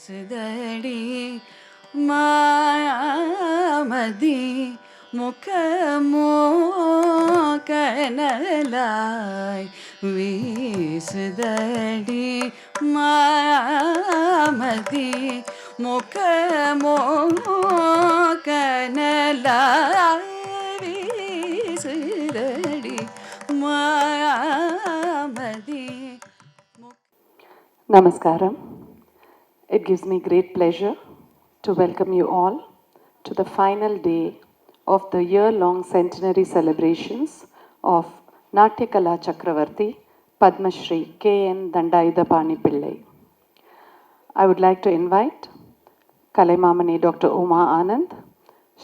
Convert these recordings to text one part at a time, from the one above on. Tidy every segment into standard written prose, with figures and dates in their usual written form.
வீசுதடி மாமதி முகமோ கனலாய் வீசுதடி மாமதி முகமோ கனலாய் வீசுதடி மாமதி. Namaskaram. It gives me great pleasure to welcome you all to the final day of the year-long centenary celebrations of Natyakala Chakravarti, Padmashri KN Dandayudapani Pillai. I would like to invite Kalaimamani Dr. Uma Anand,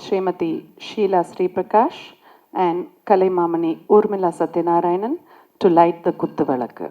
Srimati Sheila Sri Prakash and Kalaimamani Urmila Satyanarayanan to light the Kuttuvalakku.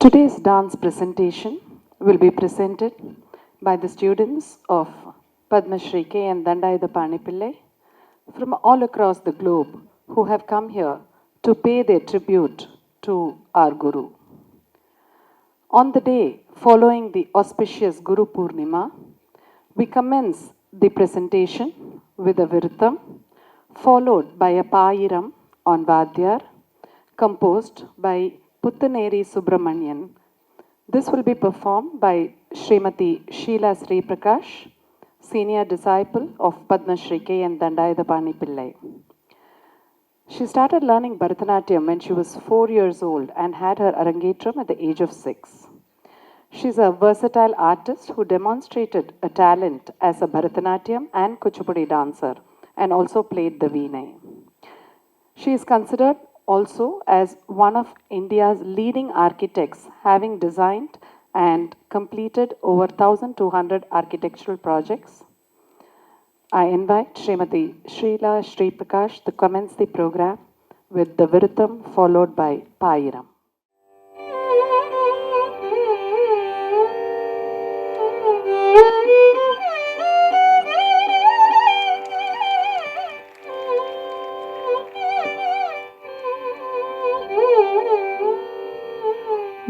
Today's dance presentation will be presented by the students of Padmashri KN Dandayudapani Pillai from all across the globe who have come here to pay their tribute to our Guru. On the day following the auspicious Guru Purnima, we commence the presentation with a Virtham followed by a Payiram on Vadyar composed by Puttaneri Subramanian. This will be performed by Srimati Sheila Sri Prakash, senior disciple of Padmashri KN Dandayudapani Pillai. She started learning Bharatanatyam when she was 4 years old and had her Arangetram at the age of 6. She is a versatile artist who demonstrated a talent as a Bharatanatyam and Kuchipudi dancer and also played the Veena. She is considered also as one of India's leading architects, having designed and completed over 1,200 architectural projects. I invite Srimati Sheila Sri Prakash to commence the program with the Virtham followed by Payiram.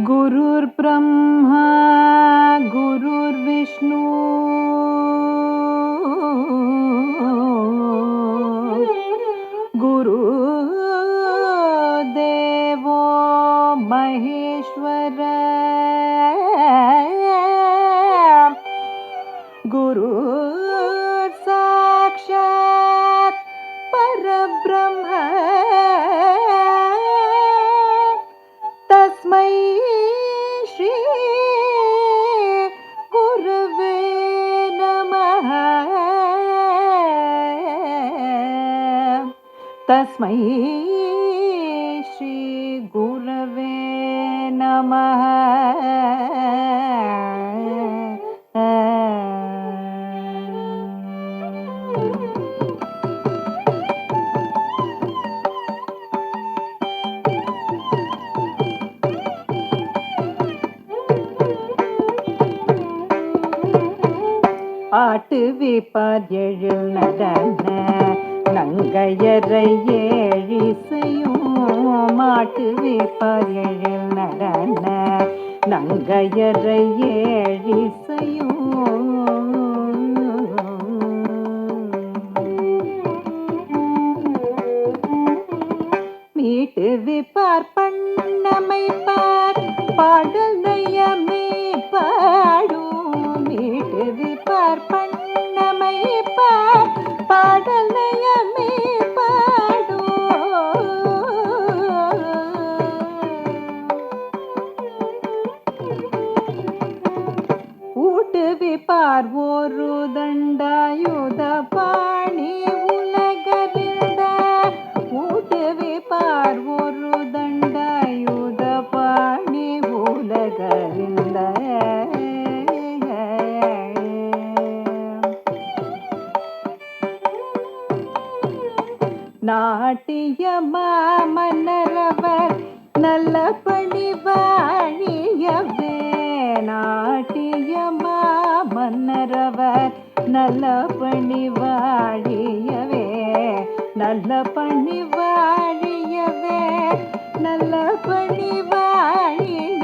गुरुर् Brahma गुरुर्विष्णु गुरुदेवो महेश्वर गुरु साक्षात् परब्रह्म तस्मै श्री गुरवे नमः तस्मै श्री गुरवे नमः ஆட்டு வீப்பார் எழில் நடன நங்கையரை ஏழிசையும் மாட்டு வீப்பார் எழில் நடன நங்கையரை ஏழிசையும் மீட்டு விப்பார் பண்ணமைப்பார் பாடல் நயமே பாடும் மீட்டு விப்பார் பண்ணமைப்பார் பாடல் நயமே பாடும் பார்வோரு தண்டாயுதபாணி உலகறிந்த ஊட்டுவி பார்வோரு தண்டாயுதபாணி உலகறிந்த நாட்டியமா மன்னரவர் நல்ல பணிவாழியவே நாட்டியமா மன்னரவர் நல்ல பணிவாழியவே நல்ல பணிவாழியவே நல்ல பணிவாழியவே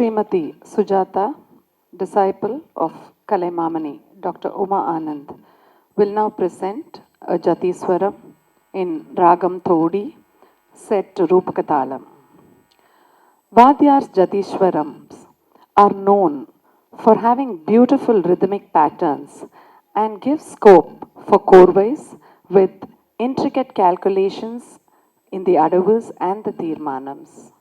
Srimati Sujata, disciple of Kalaimamani, Dr. Uma Anand, will now present a Jatiswaram in Ragam Thodi, set to Rupakatalam. Vadyar's Jatiswarams are known for having beautiful rhythmic patterns and give scope for chorways with intricate calculations in the adavas and the tirmanams.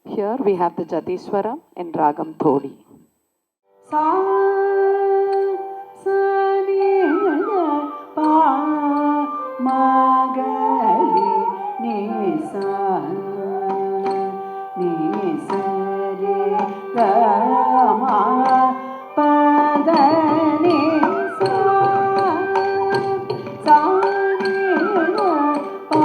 Here we have the Jatiswaram in Ragam Thodi. Sa sa ni pa ma ga ri ni sa re ga ma pa da ni sa sa ni pa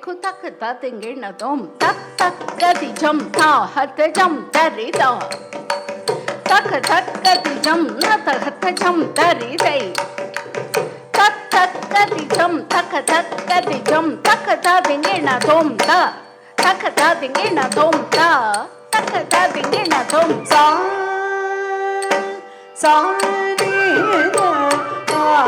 Kutakata tingina dom takati jum ta hata jum dari da takati jum nata hata jum dari day takati jum takati jum takata tingina dom da takata tingina dom da takata tingina dom sa sa ni da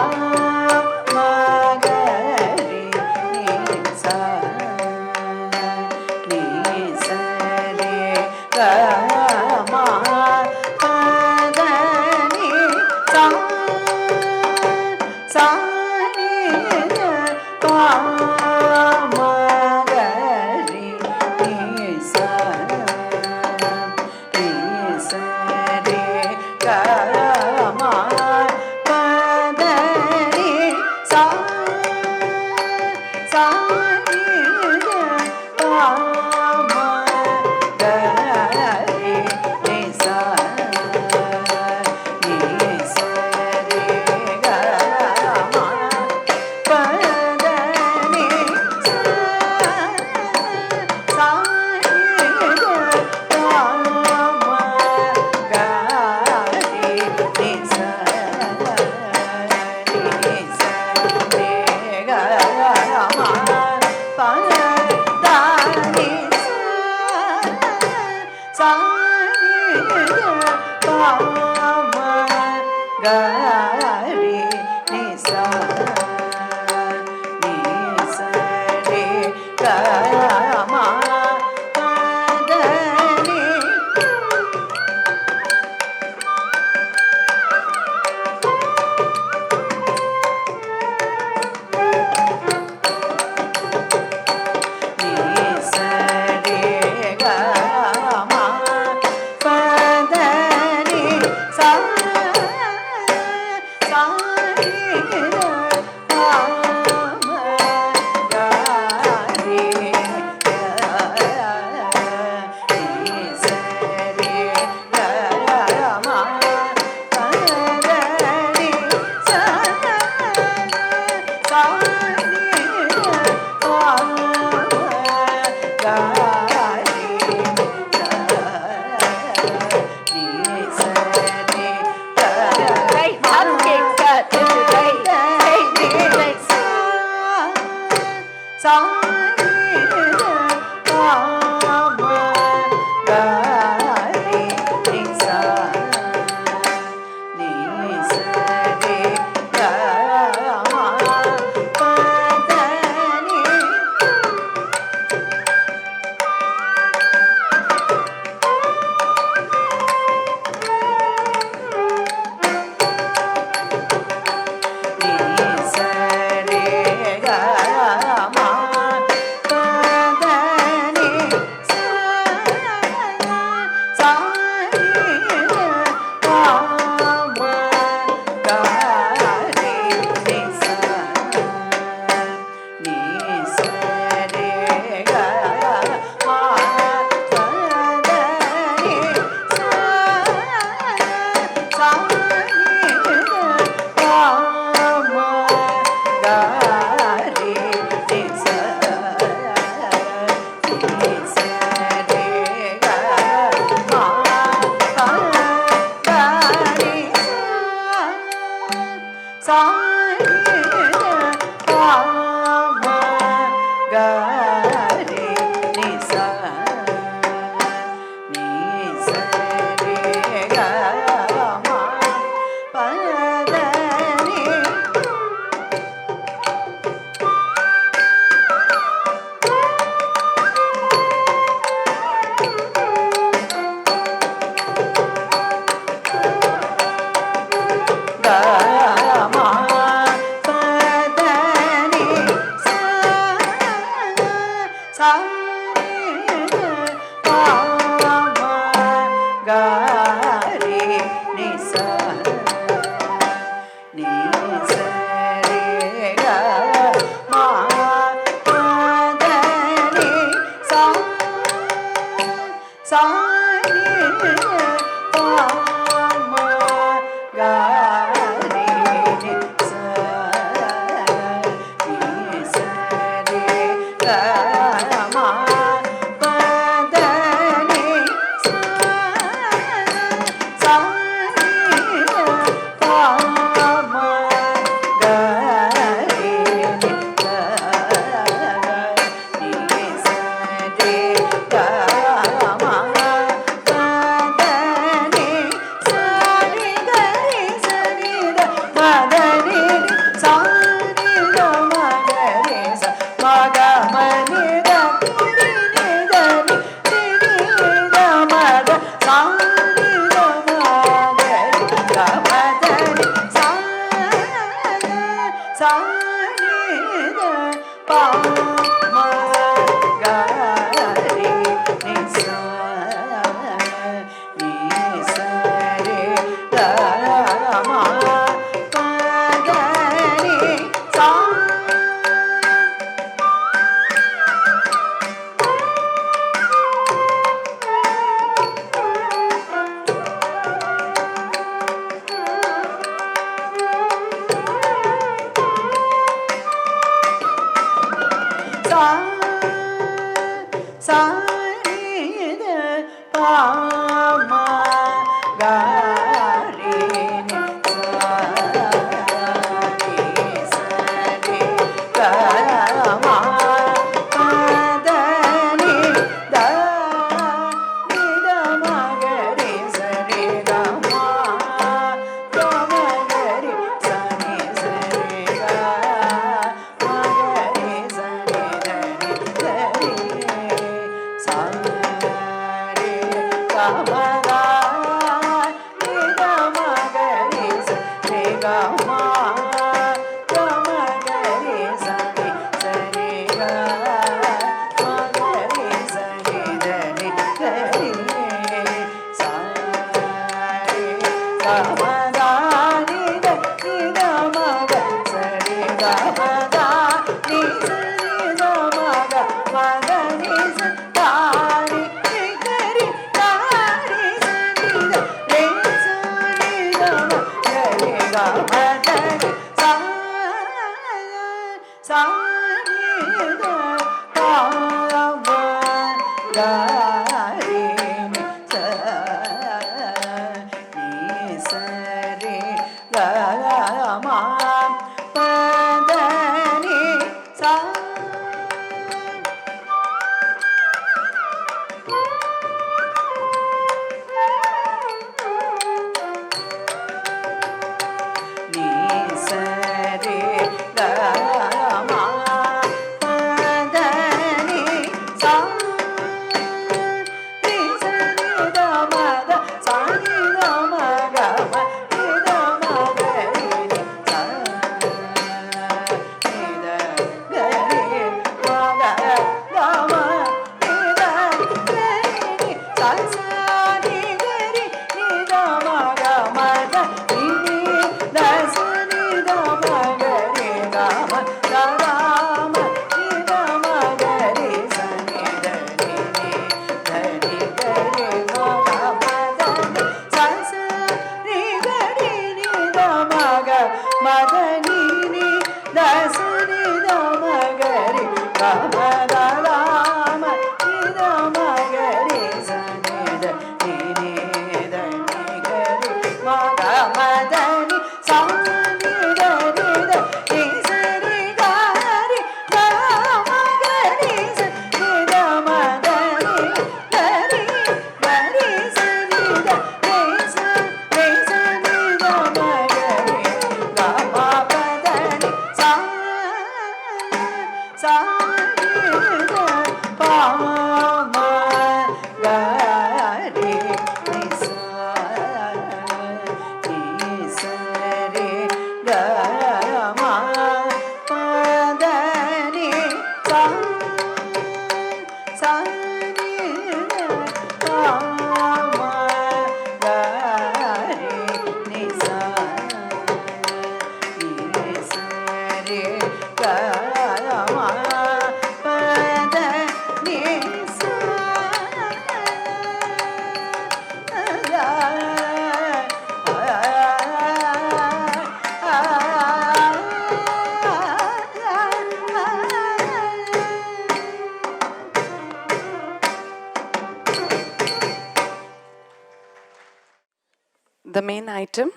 The main item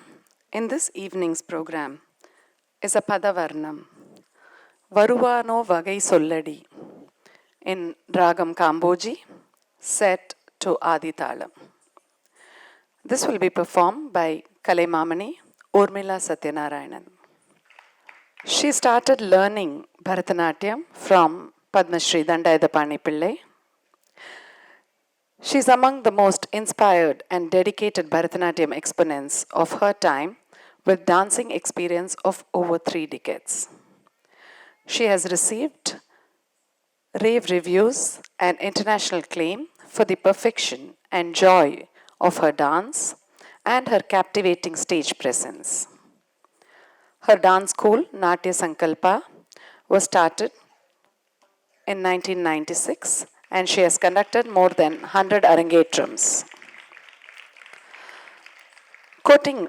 in this evening's program is a Padavarnam, Varuvano Vagai Solladi, in Ragam Kamboji, set to Adithalam. This will be performed by Kalaimamani Urmila Satyanarayanan. She started learning Bharatanatyam from Padmashri Dandayudapani Pillai. She is among the most inspired and dedicated Bharatanatyam exponents of her time, with dancing experience of over 3 decades. She has received rave reviews and international acclaim for the perfection and joy of her dance and her captivating stage presence. Her dance school, Natya Sankalpa, was started in 1996, and she has conducted more than 100 arangetrams. Quoting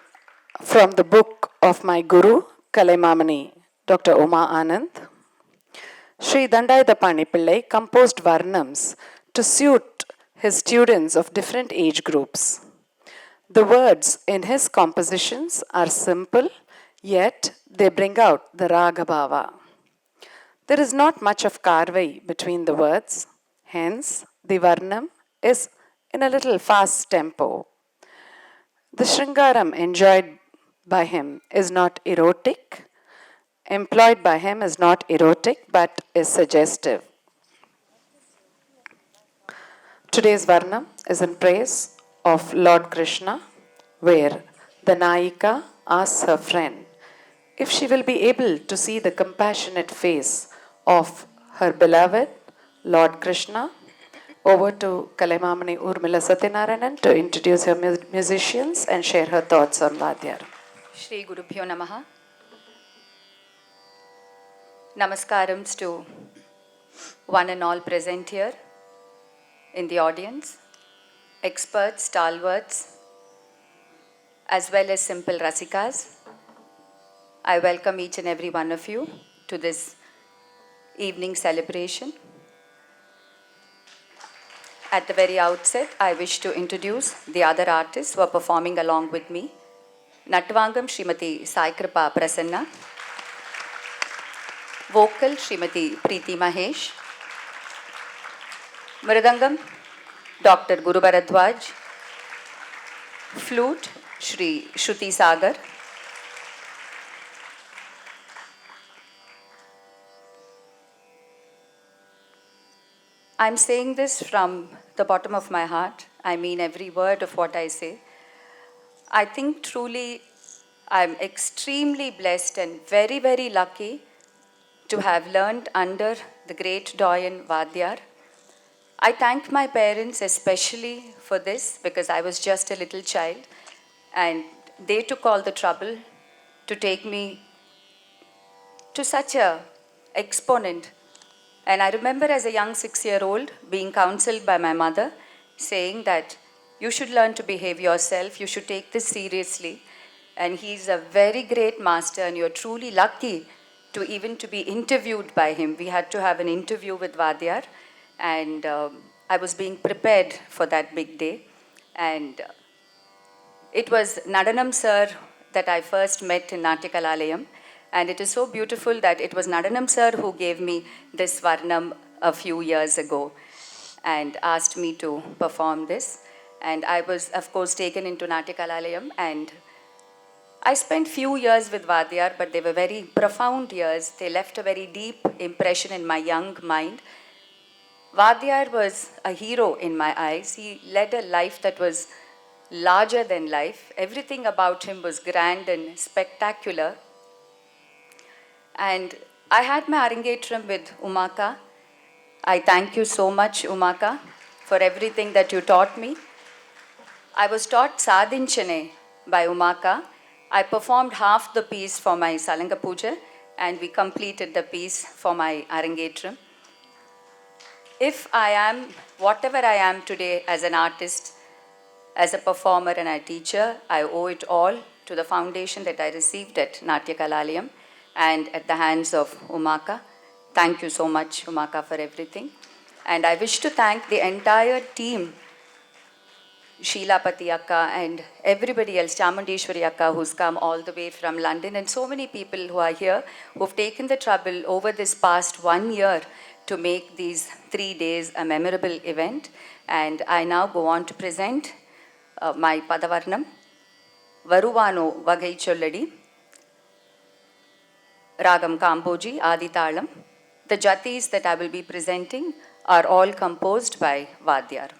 from the book of my guru, Kalaimamani, Dr. Uma Anand, Sri Dandayudapani Pillai composed varnams to suit his students of different age groups. The words in his compositions are simple, yet they bring out the raga bhava. There is not much of karvai between the words, hence the varnam is in a little fast tempo. The shringaram enjoyed by him is not erotic, employed by him is not erotic, but is suggestive. Today's varnam is in praise of Lord Krishna, where the Nayika asks her friend if she will be able to see the compassionate face of her beloved Lord Krishna. Over to Kalaimamani Urmila Satyanarayanan to introduce her musicians and share her thoughts on Vadyar. Shri Gurubhyo Namaha. Namaskarams to one and all present here in the audience, experts, stalwarts, as well as simple rasikas. I welcome each and every one of you to this evening celebration. At the very outset, I wish to introduce the other artists who are performing along with me. Natvangam Srimati Saikrapa Prasanna, Vocal Srimati Preeti Mahesh, Mridangam Dr. Guru Bharadwaj, Flute Shri Shruti Sagar, I'm saying this from the bottom of my heart. I mean every word of what I say. I think truly I'm extremely blessed and very, very lucky to have learned under the great Doyen Vadyar. I thank my parents especially for this because I was just a little child and they took all the trouble to take me to such a exponent. And I remember as a young 6-year-old being counseled by my mother saying that you should learn to behave yourself, you should take this seriously. And he's a very great master and you're truly lucky to even to be interviewed by him. We had to have an interview with Vadyar and I was being prepared for that big day. And it was Nadanam sir that I first met in Natya Kalalayam. And it is so beautiful that it was Nadanam sir who gave me this Varnam a few years ago and asked me to perform this. And I was, of course, taken into Natya Kalalayam. And I spent few years with Vadyar, but they were very profound years. They left a very deep impression in my young mind. Vadyar was a hero in my eyes. He led a life that was larger than life. Everything about him was grand and spectacular. And I had my arangetram with Umaka. I thank you so much, Umaka, for everything that you taught me. I was taught Sadinchane by Umaka. I performed half the piece for my Salanga Puja and we completed the piece for my arangetram. If I am whatever I am today as an artist, as a performer and a teacher, I owe it all to the foundation that I received at Natya Kalalayam and at the hands of Umaka. Thank you so much, Umaka, for everything. And I wish to thank the entire team Sheelapati Akka and everybody else, Chamundeshwari Akka who's come all the way from London, and so many people who are here who've taken the trouble over this past 1 year to make these 3 days a memorable event. And I now go on to present my Padavarnam, Varuvano Vagai Cholladi, Ragam Kamboji, Aditalam. The jatis that I will be presenting are all composed by Vadyar.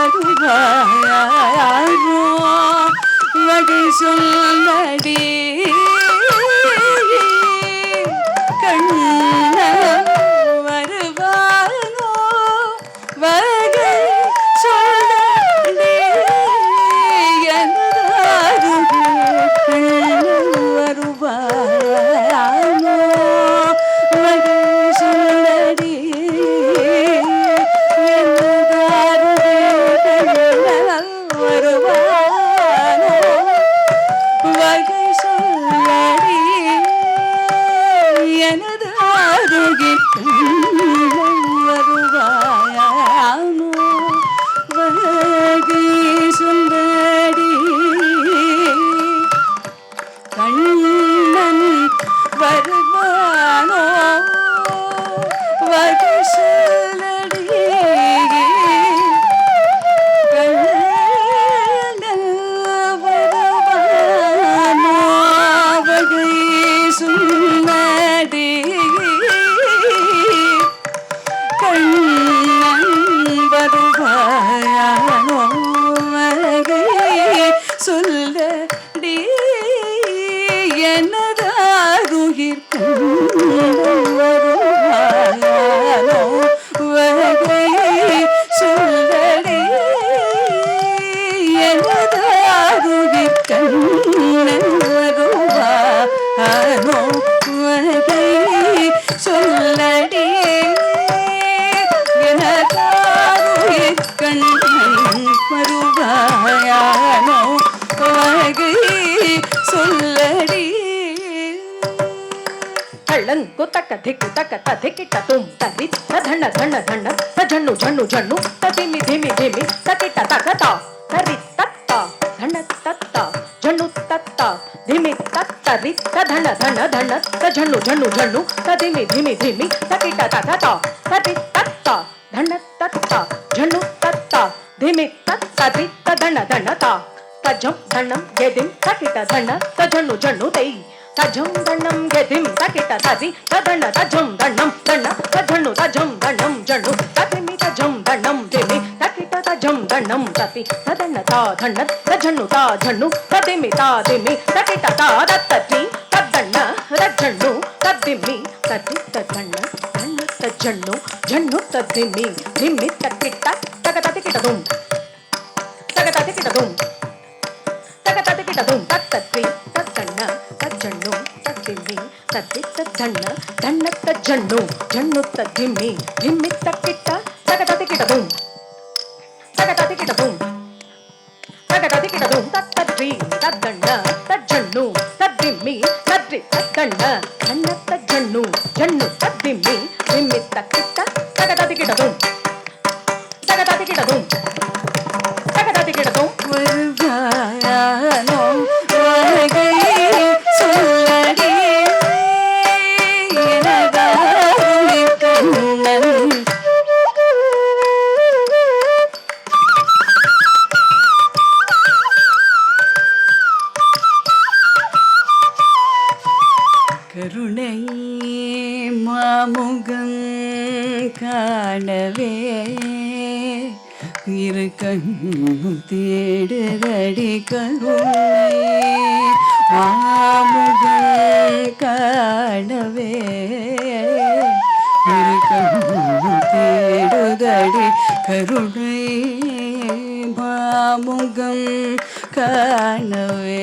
வருவாயோ வகை சொல்லடி கண்ணன் வருவானோ வகை சொல்லடி கண்ணன் வருவானோ வகை சொல்லடி எனது அருகில் வருவாயானோ வகை சொல்லடி கண்ணன் வருவானோ வகை சொல்லடி கண்ணன் வருவானோ வகை சொல்லடி கண்ணன் வருவாயானோ வகை சொல்லடி எனது அருகில் வருவாயானோ வகை சொல்லடி எனது அருகில் கண்ணன் வருவாயானோ வகை சொல்லடி எனது அருகில் கண்ணன் வருவாயானோ வகை சொல்லடி ಕಳ್ಳಂಕು ತಕ್ಕ ಧಿಕ್ಕು ತಕ್ಕ ಧಿಕ್ಕಿಟ್ಟ ತುಂ ತದಿ ಧಣ್ಣ ಧಣ್ಣ ಧಣ್ಣ ಜಣ್ಣು ಜಣ್ಣು ಜಣ್ಣು ತದಿಮಿ ಧಿಮಿ ಧಿಮಿ ತಕಿಟ್ಟ ತಕತ ತರಿ ತತ್ತ ಧಣ್ಣ ತತ್ತ ಜಣ್ಣು ತತ್ತ ಧಿಮಿ ತತ್ತ ರಿ ಧಣ್ಣ ಧಣ್ಣ ಧಣ್ಣ ಜಣ್ಣು ಜಣ್ಣು ಜಣ್ಣು ತದಿಮಿ ಧಿಮಿ ಧಿಮಿ ತಕಿಟ್ಟ ತಕತ ತರಿ ತತ್ತ ಧಣ್ಣ ತತ್ತ ಜಣ್ಣು ತತ್ತ ಧಿಮಿ ತತ್ತ ರಿ ಧಣ್ಣ ಧಣ್ಣ ತಜಂ ಧಣ್ಣಂ ಗೆದಿಂ ತಕಿಟ್ಟ ಧಣ್ಣ ಜಣ್ಣು ಜಣ್ಣು ತೈ ತಜಂ ದಣ್ಣಂ ಗೆದಿಂ ತಕಿಟ ತದಿ ತದಣ್ಣ ತಜಂ ದಣ್ಣಂ ದಣ್ಣ ತಜಣ್ಣು ತಜಂ ದಣ್ಣಂ ಜಣ್ಣು ತದಿಮಿ ತಜಂ ದಣ್ಣಂ ದಿಮಿ ತಕಿಟ ತಜಂ ದಣ್ಣಂ ತತಿ ತದಣ್ಣ ತಾ ದಣ್ಣ ತಜಣ್ಣು ತಾ ಜಣ್ಣು ತದಿಮಿ ತಾ ದಿಮಿ ತಕಿಟ ತಾ ದತ್ತತಿ ತದಣ್ಣ ತಜಣ್ಣು ತದಿಮಿ ತದಿ ತದಣ್ಣ ದಣ್ಣ ತಜಣ್ಣು ಜಣ್ಣು ತದಿಮಿ ದಿಮಿ ತಕಿಟ ತಗತತಿಕಿಟದುಂ ತಗತತಿಕಿಟದುಂ ತಗತತಿಕಿಟದುಂ ತತ್ತತಿ ತದಣ್ಣ ತಜ್ಜಣ್ಣು ತದ್ದಿಮ್ಮಿ ತದ್ದಿ ತಜ್ಜಣ್ಣ ದಣ್ಣ ತಜ್ಜಣ್ಣು ಜಣ್ಣು ತದ್ದಿಮ್ಮಿ ದಿಮ್ಮಿ ತಕ್ಕಿಟ್ಟ ತಗತತಿಕಿಟದುಂ ತಗತತಿಕಿಟದುಂ ತಗತತಿಕಿಟದುಂ ತತ್ತದ್ರಿ ತದ್ದಣ್ಣ ತಜ್ಜಣ್ಣು ತದ್ದಿಮ್ಮಿ ತದ್ರಿ ತದ್ದಣ್ಣ ದಣ್ಣ ತಜ್ಜಣ್ಣು ಜಣ್ಣು ತದ್ದಿಮ್ಮಿ ದಿಮ್ಮಿ ತಕ್ಕಿಟ್ಟ ತಗತತಿಕಿಟದುಂ ತಗತತಿಕಿಟದುಂ ತಗತತಿಕಿಟದುಂ வருவாயானோ வகை சொல்லடி எனது அருகில் கண்ணன் கருணை மாமுகம் காணவே இரு கண்ணும் தேடுதடி கருணை மாமுகம் காணவே இரு கண்ணும் தேடுதடி கருணை மாமுகம் காணவே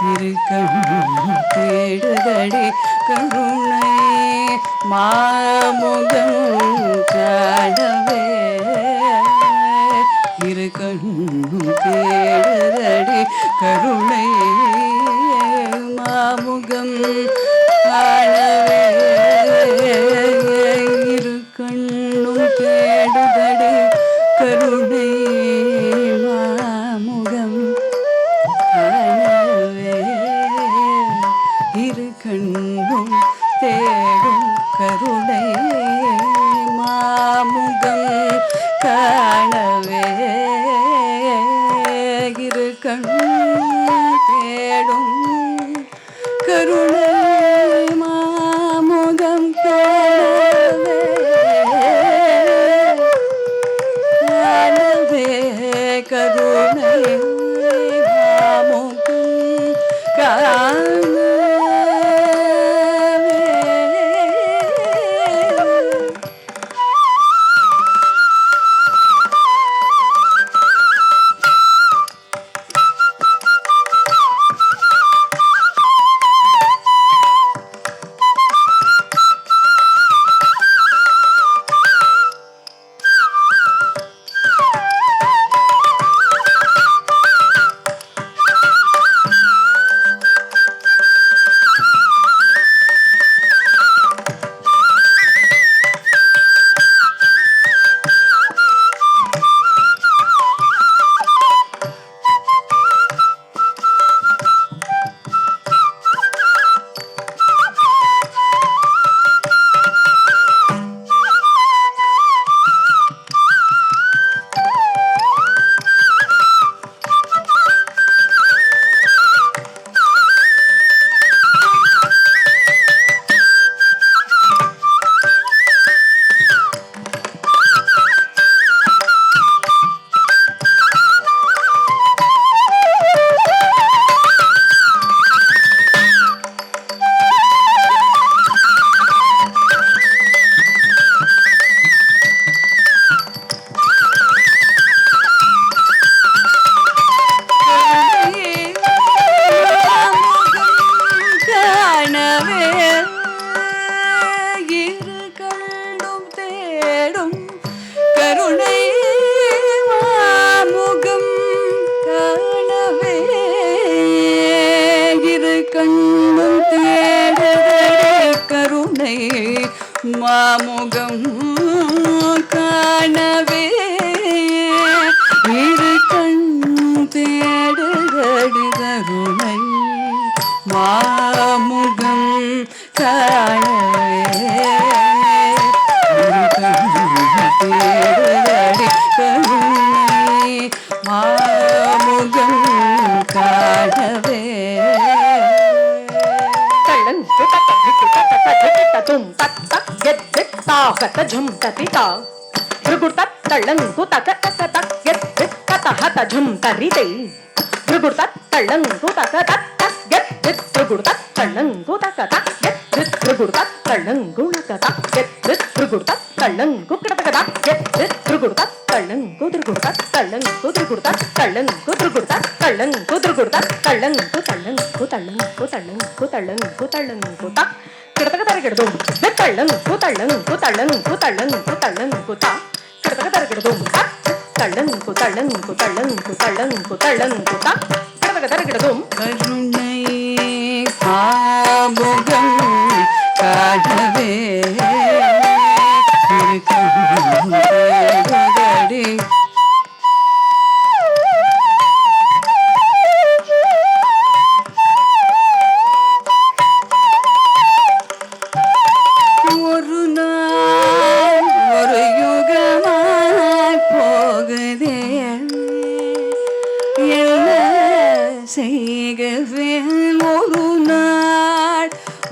இரு கண்ணும் தேடுதடி கருணை மாமுகம் காணவே இரு கண்ணும் தேடுதடி கருணை மாமுகம் காணவே இரு கண்ணும் தேடுதடி கருணை மாமுகம் காணவே இரு கண்ணும் தேடும் கருணை மா తక ఝుమ్ తతిత భృగుర్త తళ్ళంకు తక తక తక్ గెత్ గెత్ తత హత ఝుమ్ తరితే భృగుర్త తళ్ళంకు తక తక్ తక్ గెత్ గెత్ భృగుర్త తళ్ళంకు తక తక్ గెత్ గెత్ భృగుర్త తళ్ళంకు నక తక్ గెత్ గెత్ భృగుర్త తళ్ళంకు కిడతక తక్ గెత్ గెత్ భృగుర్త తళ్ళంకు త్రిగుర్త తళ్ళంకు త్రిగుర్త తళ్ళంకు త్రిగుర్త తళ్ళంకు త్రిగుర్త తళ్ళంకు తళ్ళంకు తళ్ళంకు తళ్ళంకు తళ్ళంకు తళ్ళంకు తక్ కిడతక తరగడదు తళ్ళంకు తళ్ళంకు తళ్ళంకు తళ్ళంకు తళ్ళంకు తక్ కిడతక తరగడదు తళ్ళంకు తళ్ళంకు తళ్ళంకు తళ్ళంకు తళ్ళంకు తక్ కిడతక తరగడదు கருணை பாமுகம் காணவே இருக்கடி ஒரு நாள் ஒரு யுகமாய் போகுதே என்ன செய்கவேன் ஒரு நாள்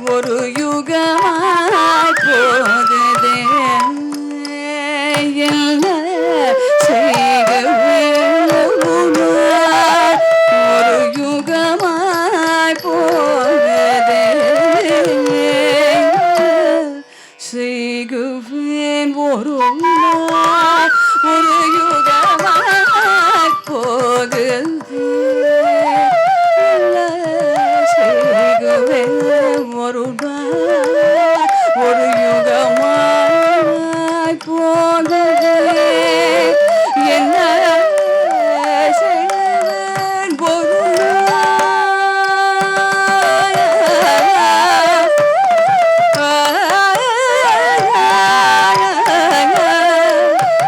ஒரு யுகமாய் போகுதே என்ன செய்கவேன் ஒரு நாள் ஒரு யுகமாய் போகுதே செய்குவேன் ஒரு நாள் ஒரு யுகமாய் போகுதே செய்குவேன் ஒரு நாள் ஒரு யுகமாய் போகுதே என்ன செய்வேன் ஒரு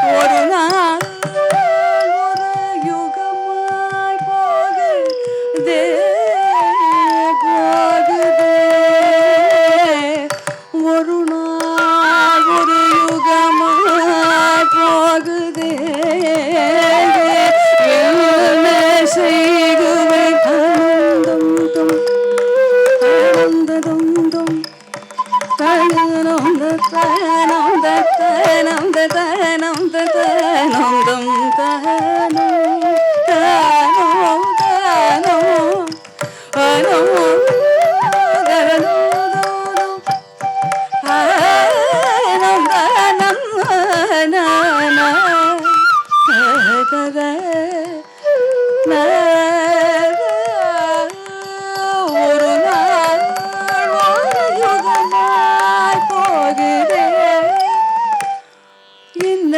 ஒரு நாள் ஒரு யுகமாய் போகுதே போகுதே ஒரு நாள் ஒரு யுகமாய் போகுதே என்ன செய்குவேன் ஆனந்தம் தும் ஒரு நாள் ஒரு யுகமாய் போகுதே என்ன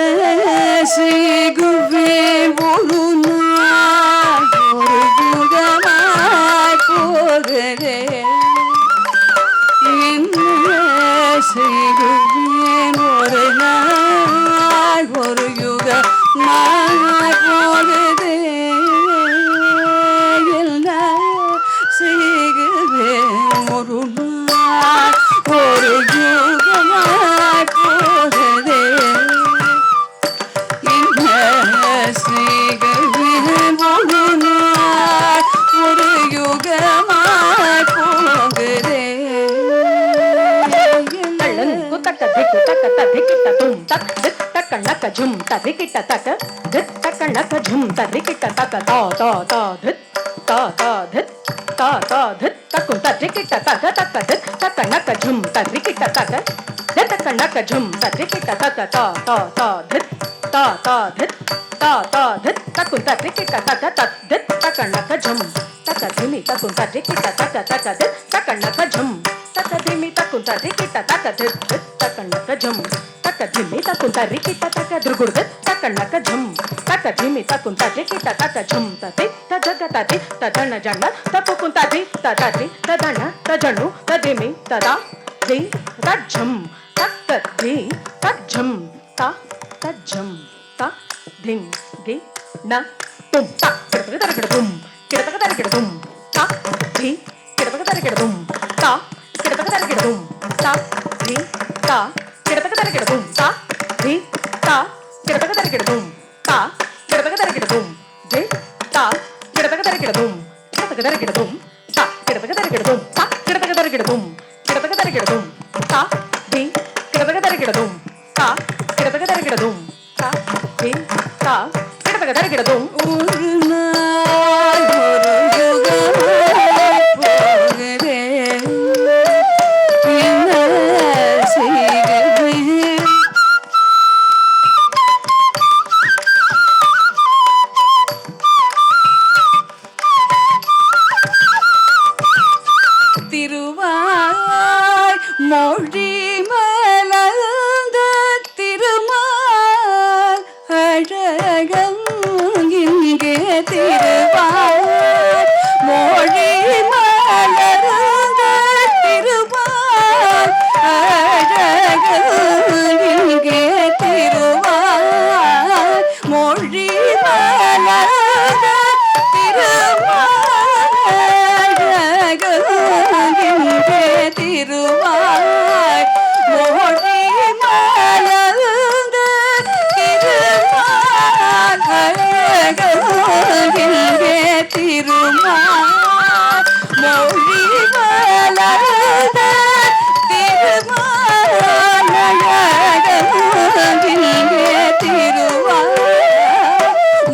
செய்குவேன் ஒரு நாள் ஒரு யுகமாய் போகுதே என்ன செய்குவேன் ஒரு நாள் ஒரு யுகமாய் போகுதே என்ன செய்குவேன் ஒரு நாள் ஒரு யுகமாய் போகுதே என்ன செய்குவேன் ஒரு நாள் ஒரு யுகமாய் போகுதே తళ్ళంకు తక ధిక్కు తక తధికిట తుం తక్ దిక్ తక నక ఝుమ్ తధికిట తక దిక్ తక నక ఝుమ్ తధికిట తక తా తా తా ధిత్ తా తా ధిత్ తా తా ధిత్ తకు తధికిట తక తక దిక్ తక నక ఝుమ్ తధికిట తక దిక్ తక నక ఝుమ్ తధికిట తక తా తా తా ధిత్ తా తా ధిత్ తా తా ధిత్ తకు తధికిట తక తక్ దిక్ తక నక ఝుమ్ తక ధిమి తకు తధికిట తక తక దిక్ తక నక ఝుమ్ తక ధిమి తకు తధికిట తక దిక్ దిక్ తక నక ఝుమ్ తక ధిమి తకు తరికిట తక దృగుడు దిక్ తక నక ఝుమ్ తక ధిమి తకు తధికిట తక ఝుమ్ తతి తజగ తతి తదన జన తపుకు తది తదతి తదన తజను తదిమి తదా ది తజ్ఝుమ్ తక్ ది తజ్ఝుమ్ త తజ్ఝుమ్ త ధిం గి న తుం తక్ కిడతక తరగడదుం కిడతక తరగడదుం త ధి కిడతక తరగడదుం త కిడతక తరగడదుం త ధి త కిడతక తరగడదుం త ధి త కిడతక తరగడదుం త కిడతక తరగడదుం ధి త కిడతక తరగడదుం కిడతక తరగడదుం త కిడతక తరగడదుం త కిడతక తరగడదుం కిడతక తరగడదుం త ధి కిడతక తరగడదుం త தா கிடதக தருகிடதும் ஒரு நாள் ஒரு யுகமாய் போகிறேன். என்ன செய்கிறேன்? திருவாய் மொழி மலர்ந்த திருமால் அழகம் இங்கே திருவாய் மொழி மலர்ந்த திருமால் அழகம் இங்கே திருவாய் மொழி மலர்ந்த திருமால் அழகங்கே திருவாய் மொழி மலர்ந்த திருமால் அழகங்கே திருமால் மொழி மலர்ந்த திருமால் அழகங்கே திருவாய்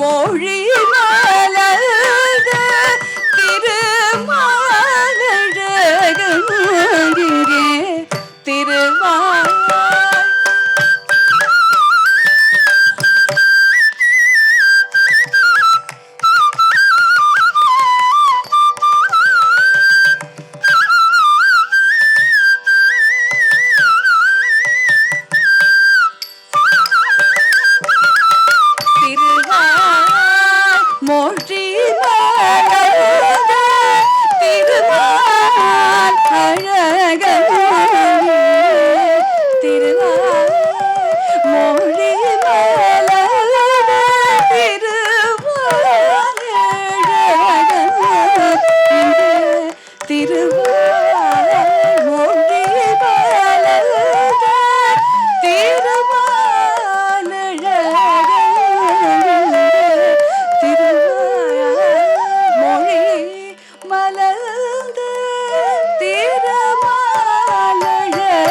மொழி மலர்ந்த திருமால் அழகங்கே திருவாய் மொழி மலர்ந்த திருமால் அழகங்கே திருவாய் மொழி மலர்ந்த திருமால் அழகங்கே திருவாய் மொழி மலர்ந்த திருமால் அழகங்கே மொழி மலர்ந்த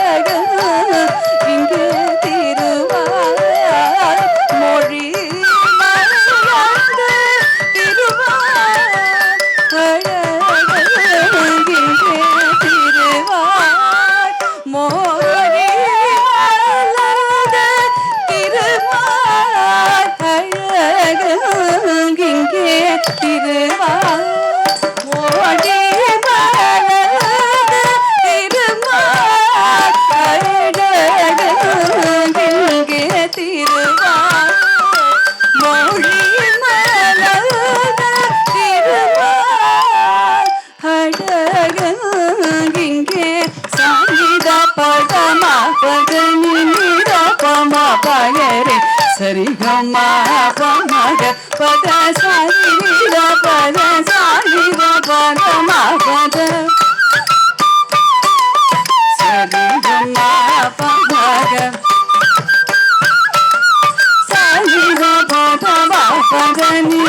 திருமால் இங்கே திருவாய் மொழி மலர்ந்த திருமால் இங்கே திருவாய் மொழி மலர்ந்த திருமால் இங்கே திருவாய் மொழி மலர்ந்த திருமால் இங்கே திருவாய் மொழி மலர்ந்த திருமால் இங்கே சங்கீத பதமா பதனி பமா பகரே சரிகமா பமக பத சாரித பத சாரித பதமா பத சரிகமா பமக சாரித பதமா பதனி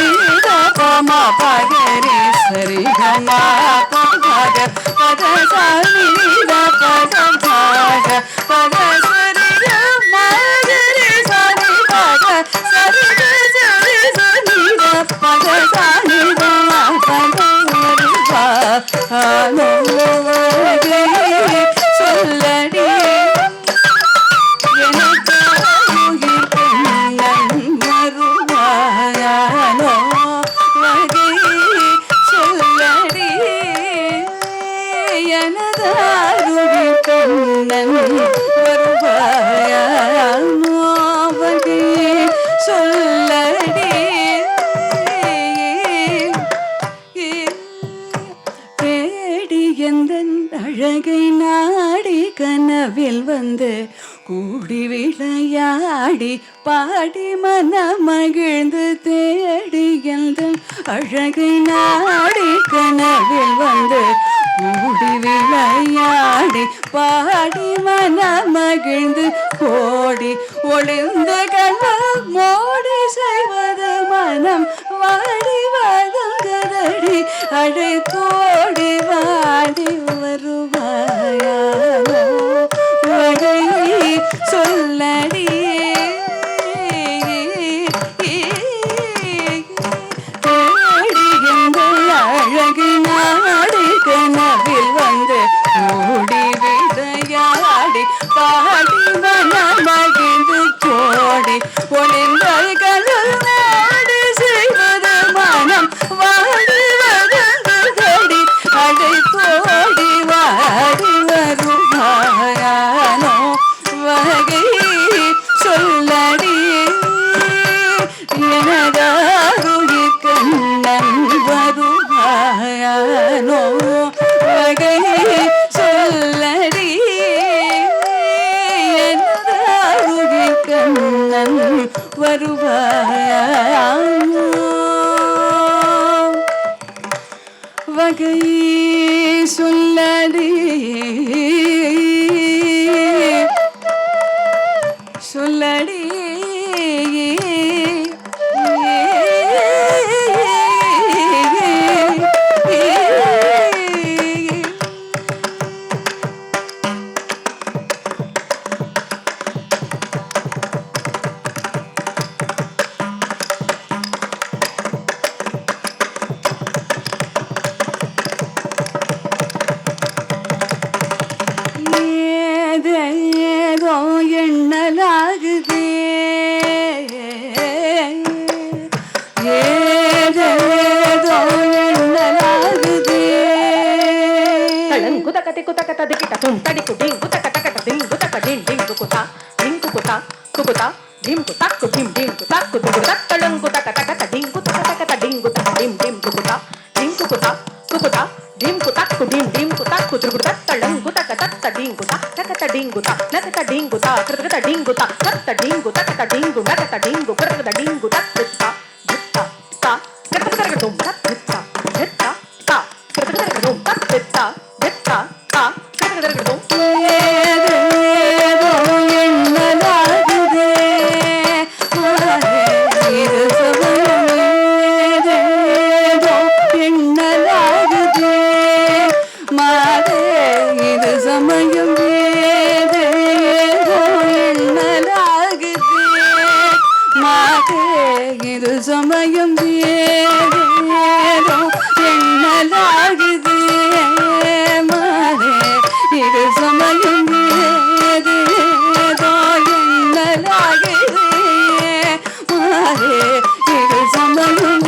பமா பகரே சரிகமா பமக பத சாரித பத பத பத சரிகமா கரே சாரி பத சரி சரி சரி பத சாரி பத பத சொல்லடி எனக்கு உயிர் பெண்ணன் வருவாயானோ வகை சொல்லடி எனதாருயிர் பெண்ணன் வருவாயானோ வகை சொல்லடி தேடி எந்தன் அழகை நாடி கனவில் வந்து கூடி விளையாடி பாடி மனமகிழ்ந்து தேடி எந்தன் அழகை நாடி கனவில் வந்து கூடி விளையாடி பாடி மனமகிழ்ந்து கோடி ஒளிந்து கண்கள் மோடி செய்வது மனம் வாடி வதங்கதடி அழைத்தோடி வாடி வருவாயானோ வகை சொல்லடி நாடு செய்வது மனம் வாடி வதங்குதடி அழைத்தோடி வாடி வருவாயானோ வகை சொல்லடி எனதாருயிர் கண்ணன் வருவாயானோ வகை சொல்லடி எனதாருயிர் கண்ணன் வருவாயானோ வகை சொல்லடி சொல்லடி ஏதோ எண்ணலாகுதே ஏதோ எண்ணலாகுதே தளங்குதகதி குதகத திகிட்ட தும் தடிக்கு டிங் குதகதகத டிங் குதக டிங் டிங் குகுதா டிங் குகுதா குகுதா டிம் குதக்கு டிம் டிம் குதக்கு குகுதா தளங்குதகதகத டிங் குதகதகத டிங் குதக டிம் டிம் குகுதா டிங் குகுதா குகுதா டிம் குதக்கு டிம் டிம் குதக்கு குகுதா தளங்குதகதகத டிங் குதா தகத டிங் குதா நகத டிங் குதா கிருதகத டிங் குதா தத்த டிங் குதகத டிங் குதகத டிங் குதகத டிங் குதா தித்தா தித்தா தா கிருதகத தும் தித்தா தித்தா தா கிருதகத தும் தித்தா தித்தா தா கிருதகத தும் ஏதோ எண்ணலாகுதே இது சமயம் ஏதேதோ எண்ணலாகுதே மாதே இது சமயம் ஏதேதோ எண்ணலாகுதே மாதே இது சமயம் ஏதேதோ எண்ணலாகுதே மாதே இது சமயம் ஏதேதோ எண்ணலாகுதே மாதே இது சமயம்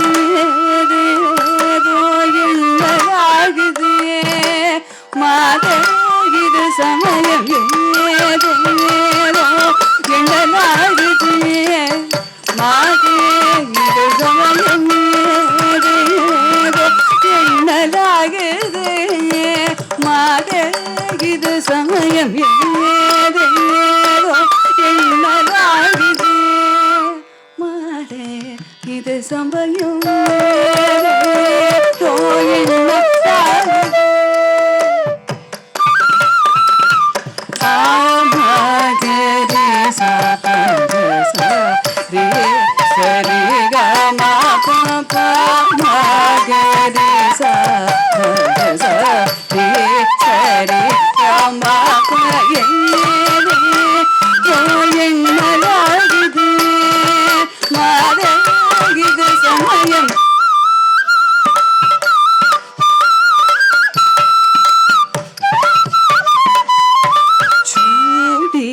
ஏதேதோ எண்ணலாகுதே மாதே இது சமயம் ஏதேதோ எண்ணலாகுதே மாதே இது சமயம் ஏதேதோ எண்ணலாகுதே மாதே இது சமயம் ஏதேதோ எண்ணலாகுதே மாதே இது சமயம் ஏதேதோ எண்ணலாகுதே ஆமாகரே சாதசா ரே சரி கம பப மாகரே சாதசா ரே சரி கம பயே எண்ணலாகுதே மாதே இது சமயம் சூடி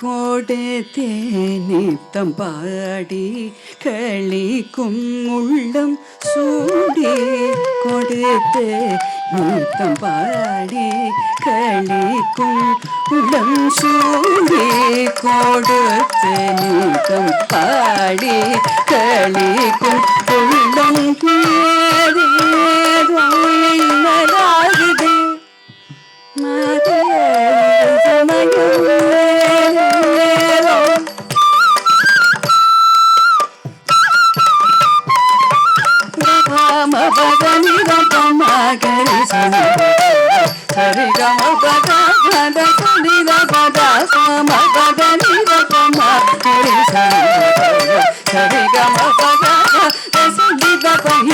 கொடுத்தே நித்தம் பாடி களிக்கும் உள்ளம் சூடி கொடுத்தே நித்தம் பாடி களிக்கும் உள்ளம் சூடி கொடுத்தே நித்தம் பாடி களிக்கும் உள்ளம் ஏதேதோ எண்ணலாகுதே மாதே சமயம் ஏதேதோ கம பத நித பம கரி சனி சரி கம பத பத நித பத சம பத நித பம கரி சனி சரி கம பத பத நித பம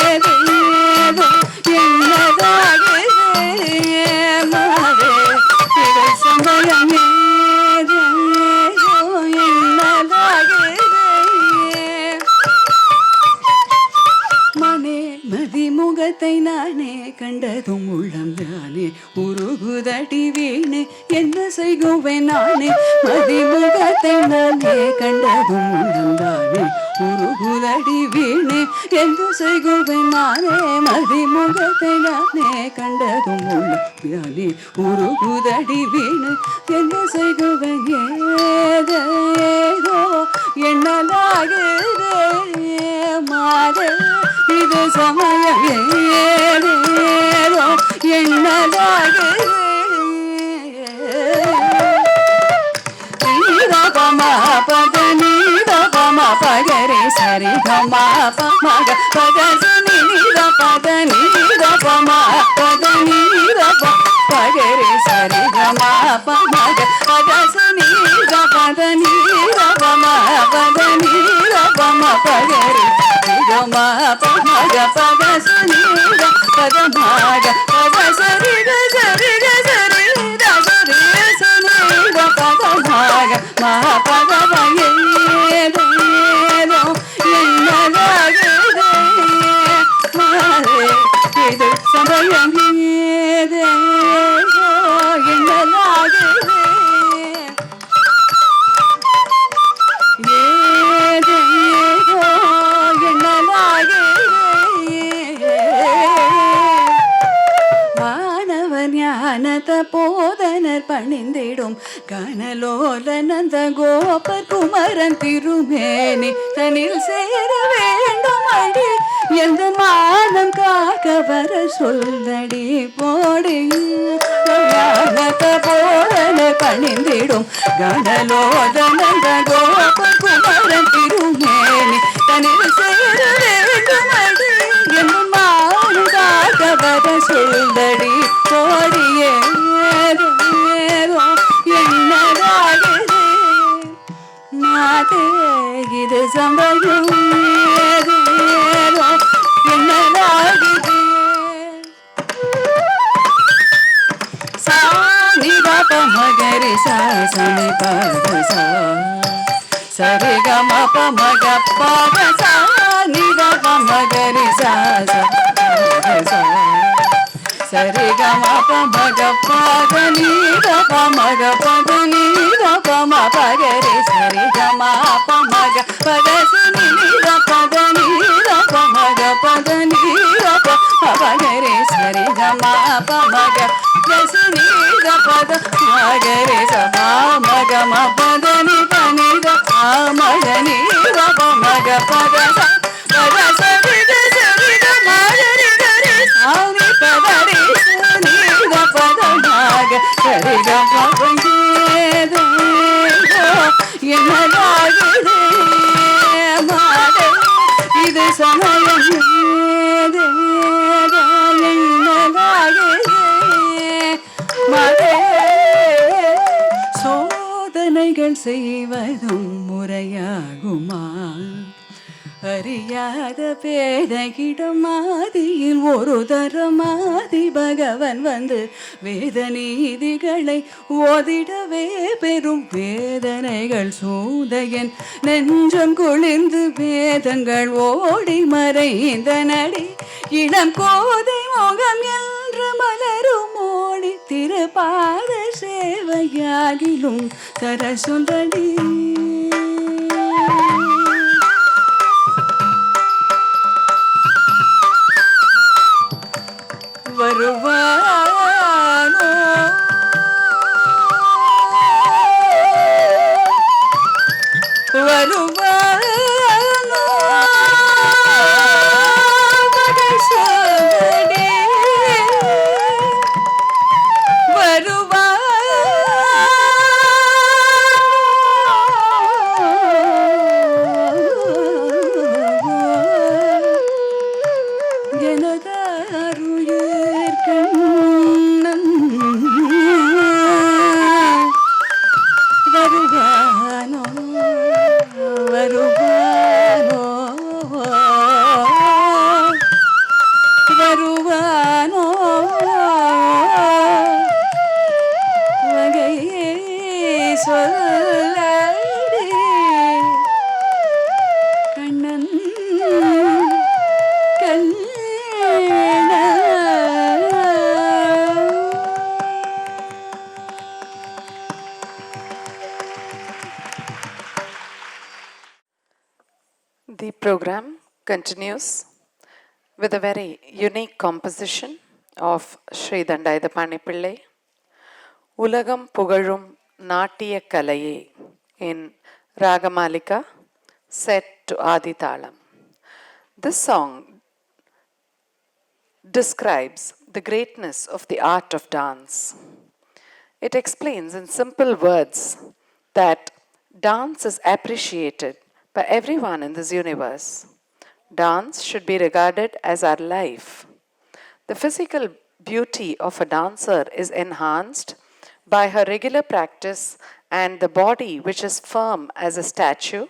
ஏதேதோ எண்ணலாகுதே மாதே இது சமயம் ஏதேதோ எண்ணலாகுதே மனே மதிமுகத்தை நானே கண்டதும் உள்ளம் தானே உருகுதடி வீணே என்ன செய்குவேன் நானே மதிமுகத்தை நானே கண்டதும் உள்ளந்தானே உருகுதடி வீணே என்ன செய்குவேன் நானே மதிமுகத்தை நானே கண்டதும் உள்ளந்தானே உருகுதடி வீணே என்ன செய்குவேன் ஏதோ எண்ணலாகுதே மாதே இது சமயம் ஏதோ எண்ணலாகுதே நீரபமா பத நீரபமா பகரே சரி கமா பமக பகசனி நீரபத நீரபமா பத நீரப பகரே சரி கமா பமக பகசனி நீரபத நீரபமா பத நீரபமா பகரே கமா பமக பகசனி பதமாக பகசரி கரி கரி ரசரி சனி பதமாக மகாபகவயேதோ என்னலாகுதே மாறே இது சமயம் ஏதோ என்னலாகுதே ஏதோ என்னலாகுதே மாணவர் ஞானத போதனர் பணிந்திடும் கனலோல நந்த கோபர் குமரன் திருமேனி தனில் சேர வேண்டும் அடி எந்த மானம் காக்க வர சொல்லடி போடி ஞானத போதனர் பணிந்திடும் கனலோல நந்த கோபர் குமரன் திருமேனி தனில் சேர வேண்டும் அடி எந்த மானம் காக்க வர சொல்லடி போடியே என்னதாகுதே மாதே இது சம்பயம் என்னதாகுதே சானிதப மகரி சாசனி பகசா சரி கம பமக பகசா நிதப மகரி சாசா சரி கம பமக பகனி பமக பகனி பம பகரி சரி கம பமக பகசனி பகனி பமக பகனி பகரி சரி கம பமக பகசனி பத மகரி சமா மகம பகனி பனி மகனி பமக பகச பகசரி சரி மகரி கரி சாமி பகரி சனி பதமாக சரி கமேதோ என்னலாகுதே மாதே இது சமயம் ஏதோ என்னலாகுதே மாதே சோதனைகள் செய்வதும் முறையாகுமா அறியாத பேதைகிடம் மாதியில் ஒரு தரமாதி பகவன் வந்து வேத நீதிகளை ஓதிடவே பெரும் வேதனைகள் சூதையன் நெஞ்சம் குளிர்ந்து வேதங்கள் ஓடி மறைந்த நடி இளம் கோதை முகம் என்று மலரும் ஓடி திருப்பாத சேவையாகிலும் தர சொல்லடி வருவானோ வருவானோ மகசோதே வருவானோ The program continues with a very unique composition of Sri Dandayudapani Pillai, Ulagam Pugalum Nattiya Kalaye in Ragamalika, set to Adi Talam. This song describes the greatness of the art of dance. It explains in simple words that dance is appreciated by everyone in this universe. Dance should be regarded as our life. The physical beauty of a dancer is enhanced by her regular practice, and the body, which is firm as a statue,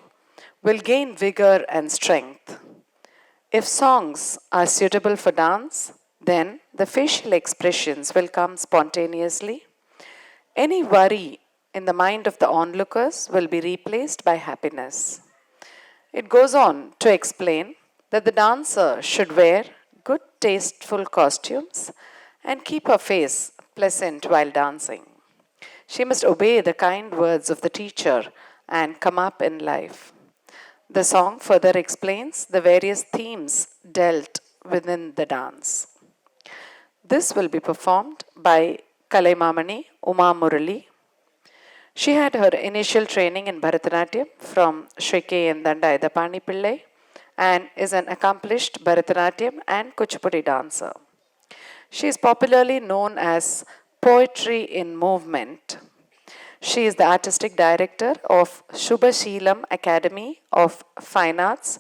will gain vigor and strength. If songs are suitable for dance, then the facial expressions will come spontaneously. Any worry in the mind of the onlookers will be replaced by happiness. It goes on to explain that the dancer should wear good, tasteful costumes and keep her face pleasant while dancing. She must obey the kind words of the teacher and come up in life. The song further explains the various themes dealt within the dance. This will be performed by Kalaimamani Uma Murali. She had her initial training in Bharatanatyam from Sri KND Dandayudapani Pillai and is an accomplished Bharatanatyam and Kuchipudi dancer. She is popularly known as Poetry in Movement. She is the artistic director of Shubha Academy of Fine Arts,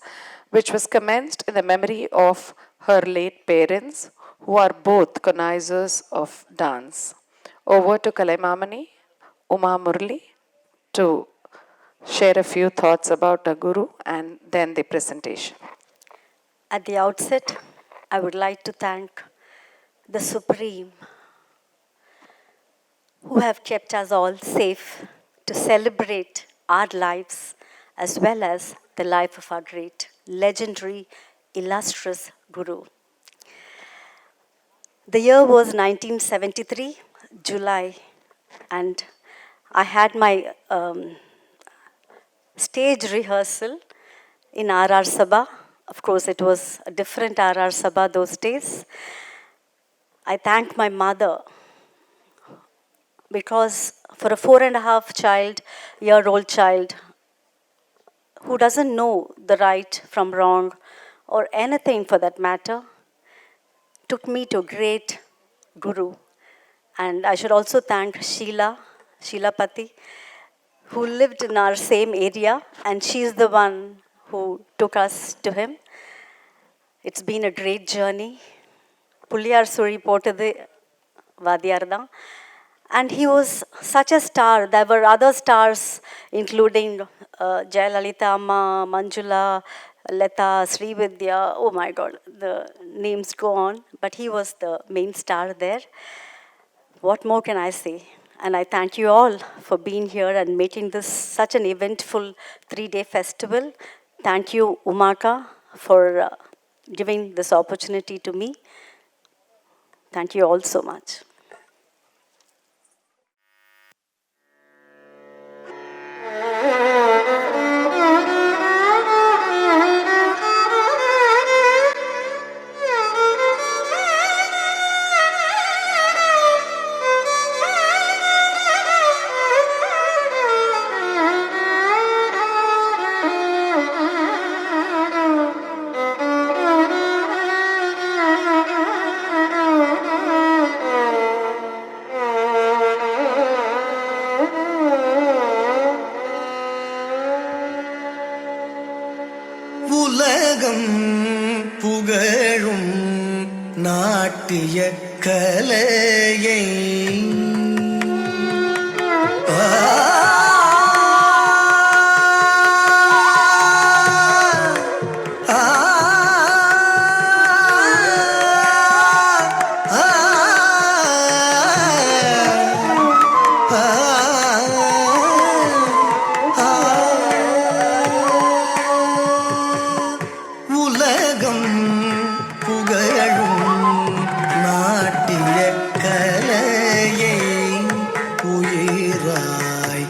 which was commenced in the memory of her late parents, who are both connoisseurs of dance. Over to Kalaimamani Uma Murali to share a few thoughts about a guru and then the presentation. At the outset, I would like to thank the Supreme who have kept us all safe to celebrate our lives as well as the life of our great, legendary, illustrious Guru. The year was 1973, July, and I had my stage rehearsal in RR Sabha. Of course, it was a different RR Sabha those days. I thank my mother because for a 4.5-year-old child who doesn't know the right from wrong or anything for that matter, took me to a great guru. And I should also thank Sheila Pati, who lived in our same area, and she's the one who took us to him. It's been a great journey. Pulliyar Suri potadu Vadiyarda. And he was such a star. There were other stars, including Jayalalitha Amma, Manjula, Leta, Srividya. Oh my God, the names go on. But he was the main star there. What more can I say? And I thank you all for being here and making this such an eventful 3-day festival. Thank you, Umaka, for giving this opportunity to me. Thank you all so much. உலகம் புகழும் நாட்டிய கலையை உலகம் புகழும் நாட்டிய கலையை உயிராய்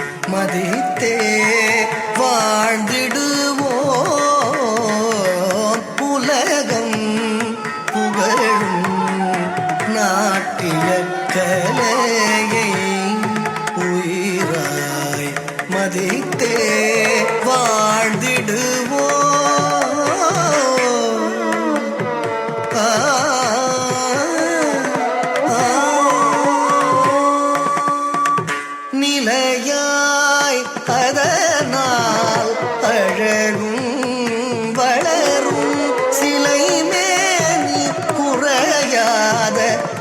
வளரும் சிலைமேனி குறையாத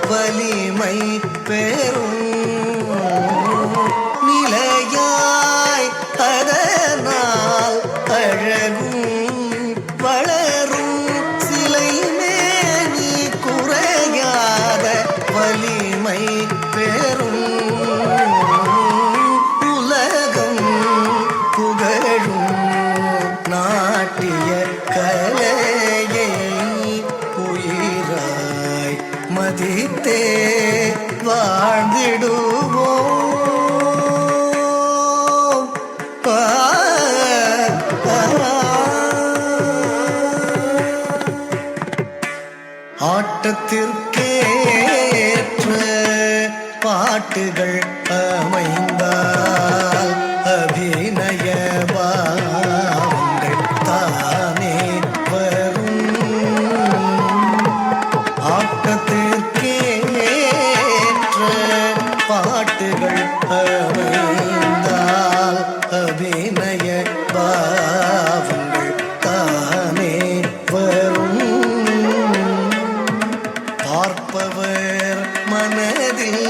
வலிமை பெறும் நிலையாய் அதனால் அழகும் வளரும் சிலைமேனி குறையாத வலிமை பெறும் உலகம் புகழும் நாட்டிய கலையை உயிராய் மதித்தே வாழ்ந்திடுவோம். ஆட்டத்திற்கேற்ற பாட்டுகள் அமைந்தால் அபிநய பாவங்கள் தானே வரும். ஆட்டத்திற்கேற்ற பாட்டுகள் அமைந்தால் அபிநய பாவங்கள் தானே வரும். பார்ப்பவர் மனதில்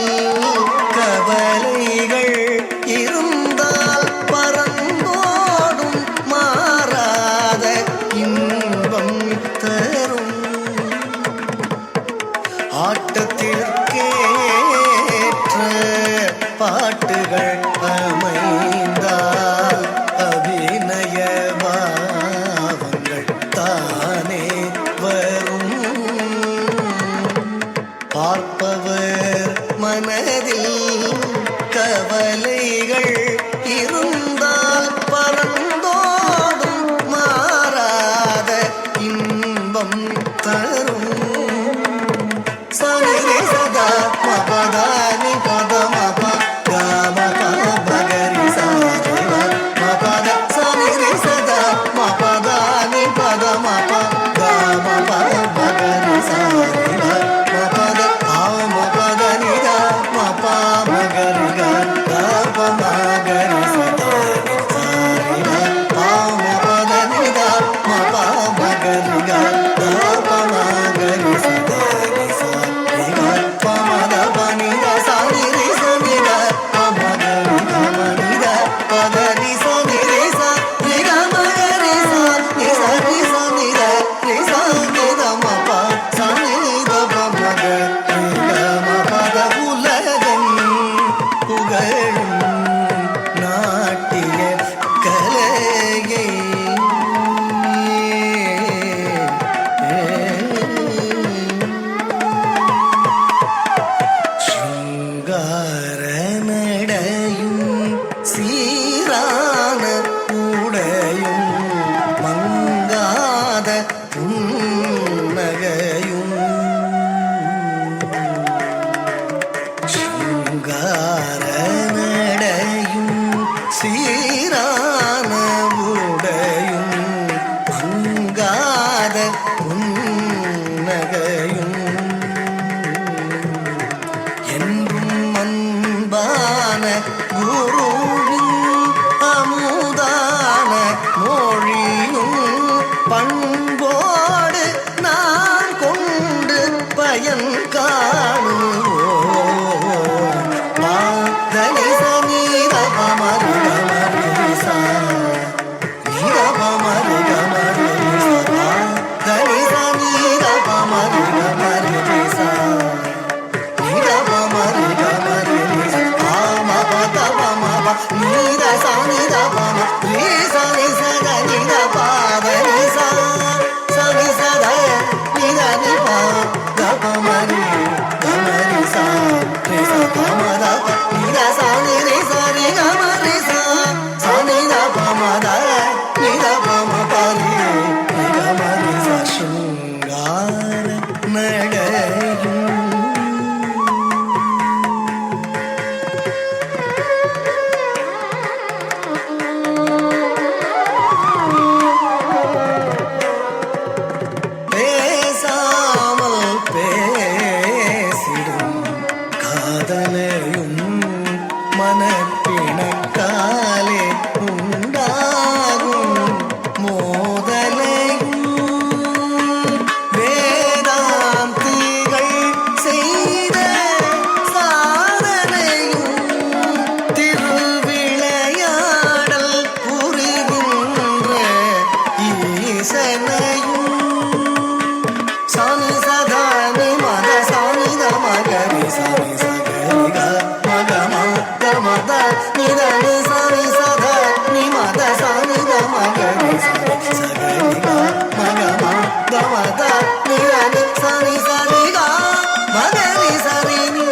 ஈசனையும் சாணி சதானி மத சாணி தமகரி சாணி சகரிக மகமா கமத நிதனி சாணி சதா நி மத சாணி தமகரி சாணி சகரிக மகமா கமத நிதனி சாணி சரிக மகரி சரினி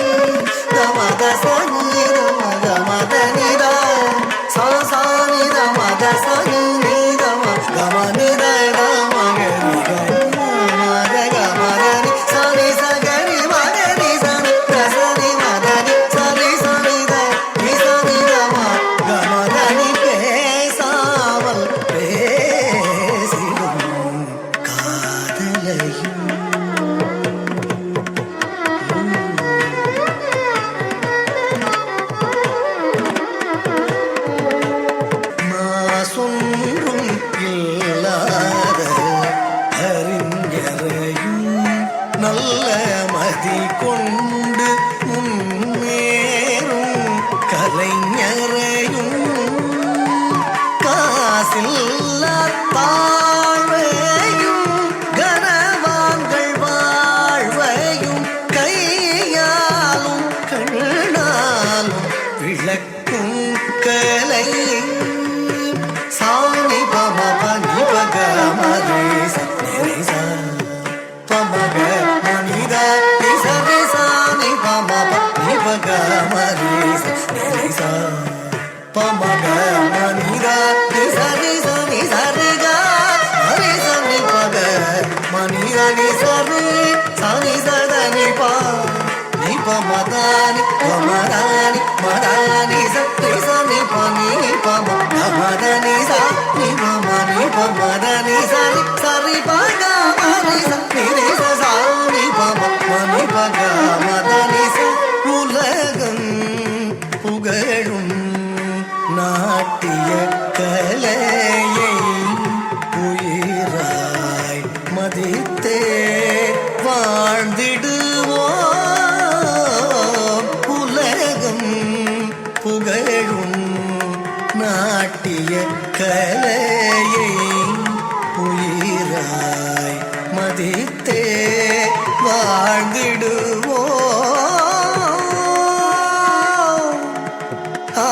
தமத சனி தமக மத நித சா சாணி தமத சனி நிதம கம நித மகரி மாசொன்றும் இல்லாத அறிஞரையும் நல்ல மதி கொண்டு முன்னேறும் கலைஞரையும் காசில்லா தாழ்வையும் கனவான்கள் வாழ்வையும் கையாலும் கண்ணாலும் விளக்கும் கலை சாணி பம பனி பக மதேச நிரேச பமக மனித நிசரி சாணி பம பனி பக மதேச நிரேச பமக மனித நிசரி சனி சரிக ஹரி சனி பக மனித நிசரி சனி சதனி பா நிப மதானி பமதானி மதானி சரி சனி பனி பம மதனி சா நிப மனி பமதனி சரி சரி பக மனி சரி சா நிப மனி பக மதனி ச உலகம் புகழும் நாட்டிய கலையை உயிராய் மதித்தே வாழ்ந்திடுவோம் உலகம் புகழும் நாட்டிய கலையை உயிராய் மதித்தே வாழ்ந்திடுவோம் ஆ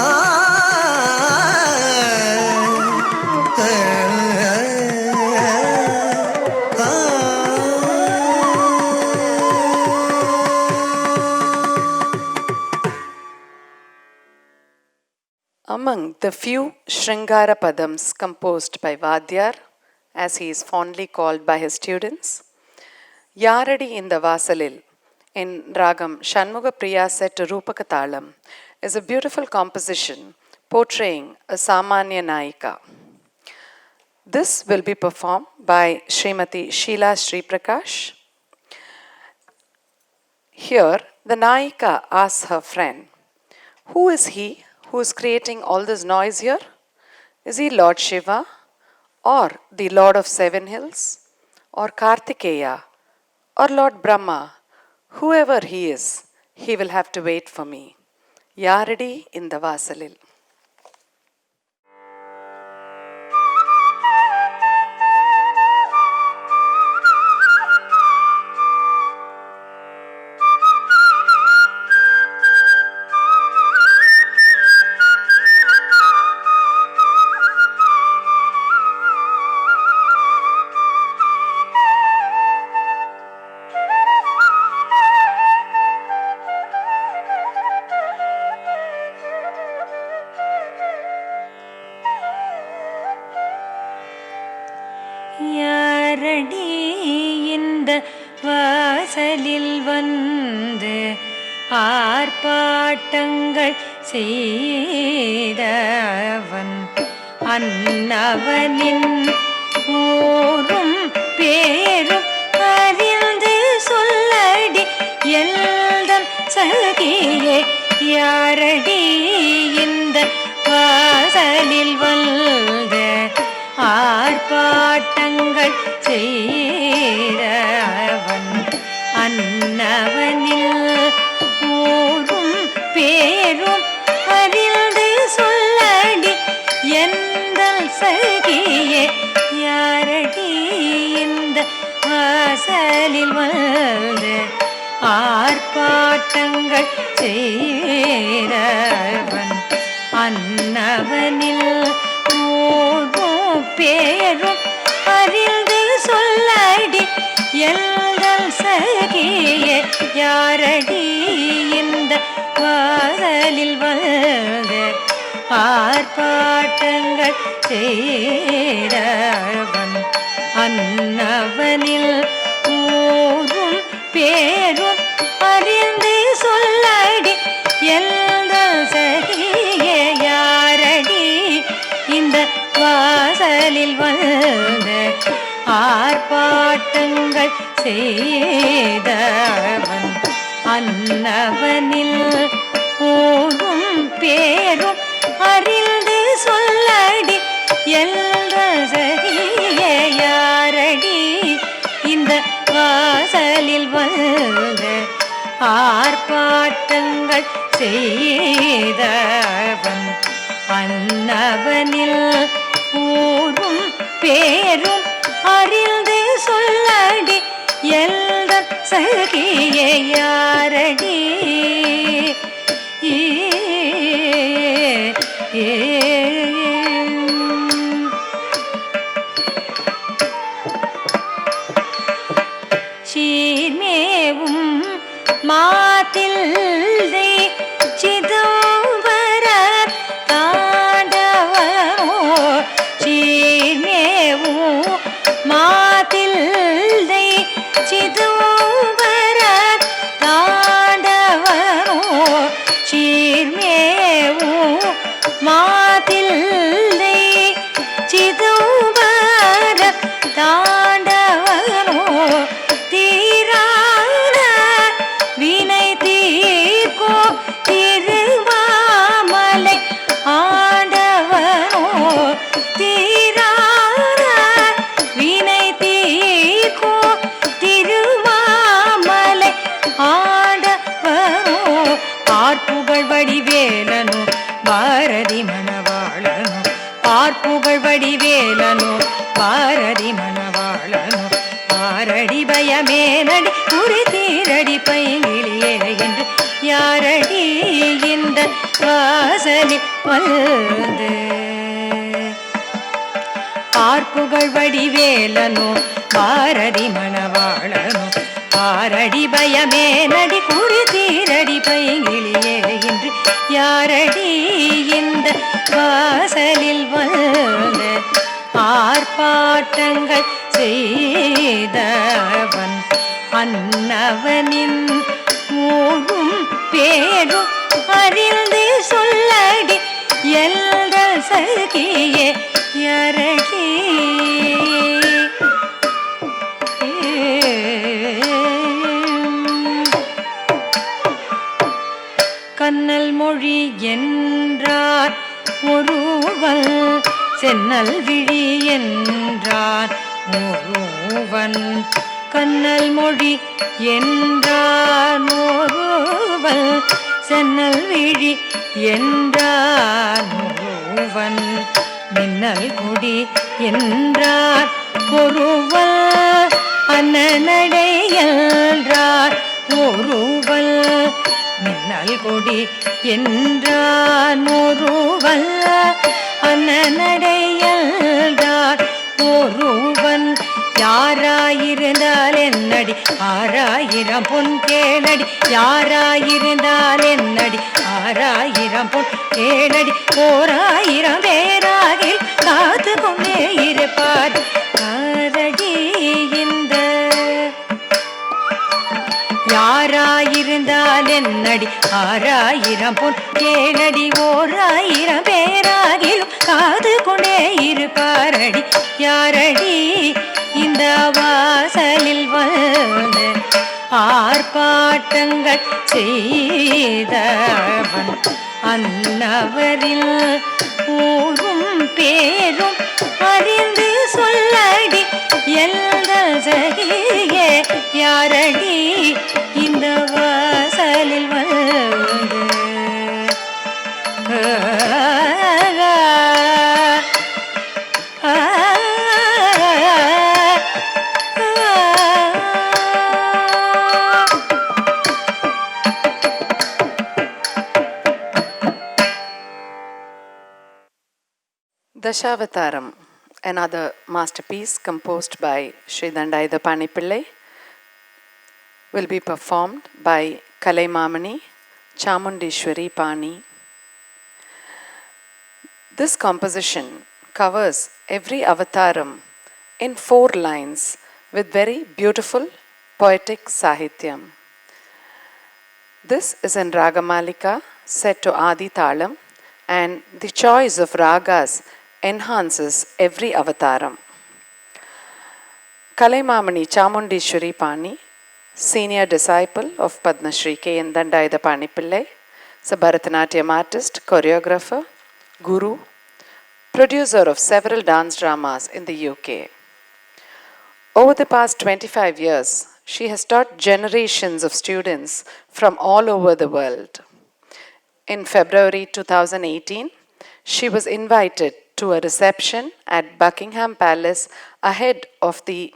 Among the few Sringara Padams composed by Vadyar, as he is fondly called by his students, Yaradi in the Vasalil in Ragam Shanmuga Priya set to Rupaka Talam is a beautiful composition portraying a Samanya Naika. This will be performed by Srimati Sheila Sri Prakash. Here, the Naika asks her friend, "Who is he who is creating all this noise here? Is he Lord Shiva, or the Lord of Seven Hills, or Kartikeya, or Lord Brahma? Whoever he is, he will have to wait for me." Yaradi in the Vasalil. யாரடி இந்த வாசலில் வந்து ஆர்ப்பாட்டங்கள் செய்தவன் அன்னவனின் ஊரும் பேரும் அறிந்து சொல்லடி எல்தன் சகியே. யாரடி இந்த வாசலில் வந்து ஆர்ப்பாட்டங்கள் செய்தவன் அன்னவனில் ஊரும் பேரும் அறிந்து சொல்லடி எந்தல் சகியே. யார யாரடி இந்த வாசலில் வந்து ஆர்ப்பாட்டங்கள் செய்தவன் அன்னவனில் ஓடும் பேரும் அறிந்து சொல்லடி எல்தல் சகியே யாரடி இந்த வாசலில் வந்து ஆர்ப்பாட்டங்கள் செய்தவன் அன்னவனில் ஊரும் பேரும் அறிந்து சொல்லடி எல்தல் சகியே யாரடி இந்த வாசலில் வந்து ஆர்ப்பாட்டங்கள் செய்தவன் அன்னவனில் ஊரும் பேரும் அறிந்து சொல்லடி எல்தல் சகியே யாரடி இந்த வாசலில் வந்து ஆர்ப்பாட்டங்கள் செய்தவன் அன்னவனில் ஊரும் பேரும் அறிந்து சொல்லடி எல்தல் சகியே யாரடி சீர்மேவும் மாத்தில்லை சிதம்பர தாண்டவமோ சீர்மேவும் மாத்தில்லை சிதம்பர தாண்டவமோ சீர்மேவும் மாத்தில்லை சிதம்பர தாண்டவமோ தீரான வினை தீர்க்கோ திருமாமலை ஆண்டவனோ தீரான வினை தீர்க்கோ திருமாமலை ஆண்டவனோ பார்ப்புகழ் வடிவேலனோ பாரதி மணவாளனோ பார்ப்புகழ் வடிவேலனோ பாரதி மணவாளனோ ஆரடி பயமேனடி குறித்தீரடி பைங்கிலியே என்று யாரடி இந்த வாசலில் வந்து பார்ப்புகழ் வடிவேலனோ பாரதி மணவாளனோ ஆரடி பயமேனடி குறித்தீரடி பைங்கிலியே என்று யாரடி இந்த வாசலில் வந்து ஆர்ப்பாட்டங்கள் செய்தவன் அன்னவனின் ஊரும் பேரும் அறிந்து சொல்லடி எல்தல் சகியே யாரடி கண்ணல் மொழி என்றார் ஒருவன் சென்னல் விழி என்றான் ஒருவன் கண்ணல் மொழி என்றான் ஒருவன் சென்னல் விழி என்றான் ஒருவன் மின்னல் கொடி என்றார் ஒருவன் அன்னநடை என்றார் ஒருவன் மின்னல் கொடி என்றான் ஒருவன் அன்னநடை என்றார் ஒருவன் யாராயிருந்தால் என்னடி ஆறாயிரம் பொன் கேளடி யாராயிருந்தால் என்னடி ஆறாயிரம் பொன் கேளடி ஓராயிரம் பேராகில் காத்து கொண்டே இருப்பார் ஆரடி இந்த யாராயிருந்தால் என்னடி ஆறாயிரம் பொன் கேளடி ஓராயிரம் பேராகிலும் காது கொண்டே இருப்பாரடி யாரடி இந்த வாசலில் வந்து ஆர்ப்பாட்டங்கள் செய்தவன் அன்னவரில் ஊரும் பேரும் அறிந்து சொல்லடி எல்தல் சகியே யாரடி இந்த வாசலில் வந்து ஆ Dashavataram, another masterpiece composed by Sri Dandayudapani Pillai, will be performed by Kalaimamani Chamundeshwari Pani. This composition covers every avataram in 4 lines with very beautiful poetic sahityam. This is in Ragamalika set to Adi Talam, and the choice of ragas enhances every avataram. Kalaimamani Chamundeshwari Pani, senior disciple of Padmashri KND Dandayudapani Pillai, is a Bharatanatyam artist, choreographer, guru, producer of several dance dramas in the UK. Over the past 25 years, she has taught generations of students from all over the world. In February 2018, she was invited to a reception at Buckingham Palace ahead of the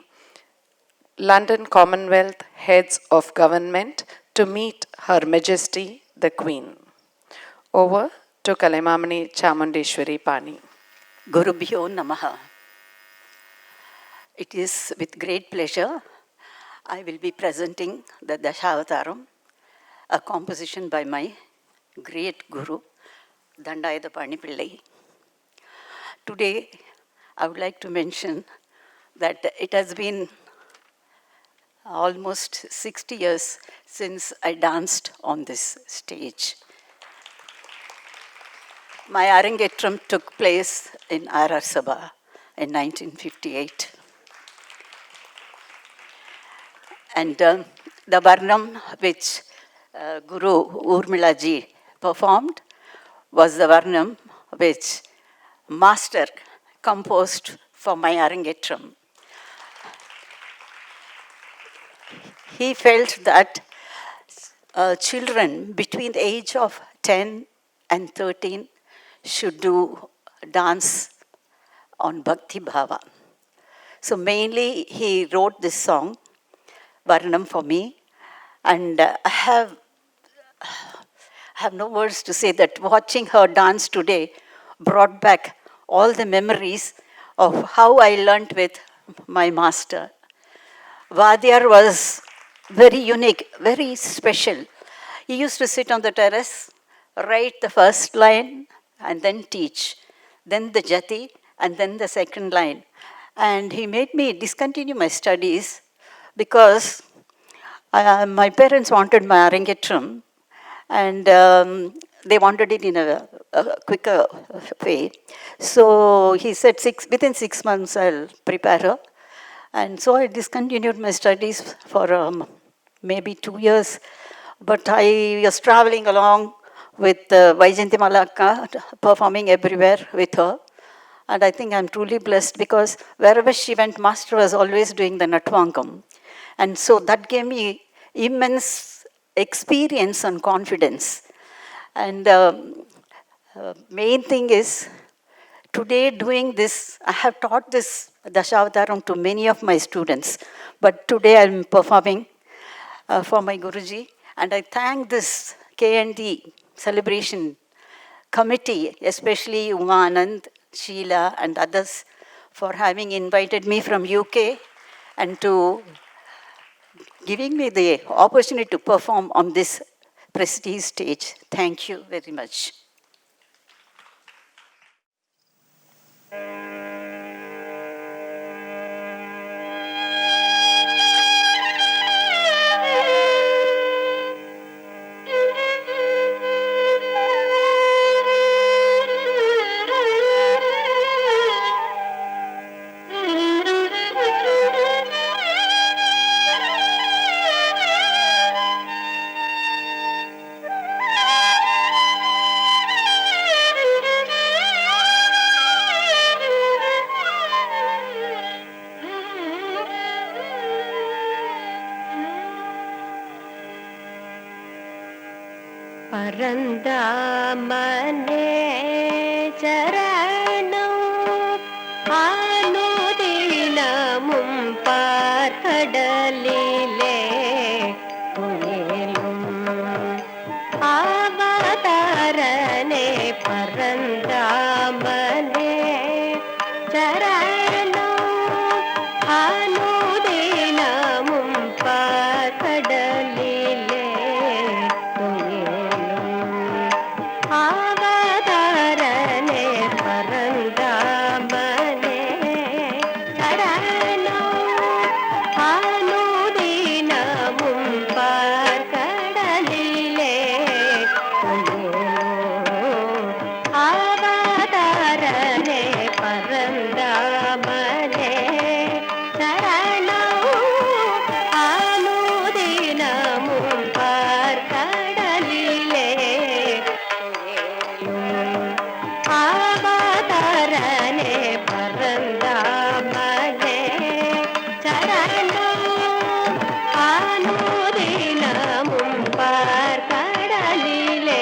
London Commonwealth Heads of Government to meet Her Majesty the Queen. Over to Kalaimamani Chamundeshwari Pani. Gurubhyo Namaha. It is with great pleasure I will be presenting the Dashavataram, a composition by my great guru, Dandayudapani Pillai. Today, I would like to mention that it has been almost 60 years since I danced on this stage. My Arangetram took place in RR Sabha in 1958. And the Varnam which Guru Urmilaji performed was the Varnam which Master composed for my Arangetram. He felt that children between the age of 10 and 13 should do dance on Bhakti Bhava. So mainly he wrote this song, Varnam, for me, and I have no words to say that watching her dance today brought back all the memories of how I learnt with my master. Vadyar was very unique, very special. He used to sit on the terrace, write the first line, and then teach, then the jati, and then the second line. And he made me discontinue my studies because my parents wanted my Arangetram, and they wanted it in a quicker way. So he said within 6 months I'll prepare her. And so I discontinued my studies for maybe 2 years. But I was traveling along with Vaijayanti Malaka, performing everywhere with her. And I think I'm truly blessed because wherever she went, Master was always doing the Natvangam. And so that gave me immense experience and confidence. And main thing is, today doing this, I have taught this Dashavataram to many of my students. But today I'm performing for my Guruji. And I thank this KND celebration committee, especially Uma Anand, Sheila, and others, for having invited me from UK and to giving me the opportunity to perform on this prestige stage. Thank you very much. பரந்தாமனே சரணம் ஆனுதினமும் பார்க்கடலிலே புயலும் அவதாரனே பரந்தாமனே அனுதினமும் பார்க்கடலிலே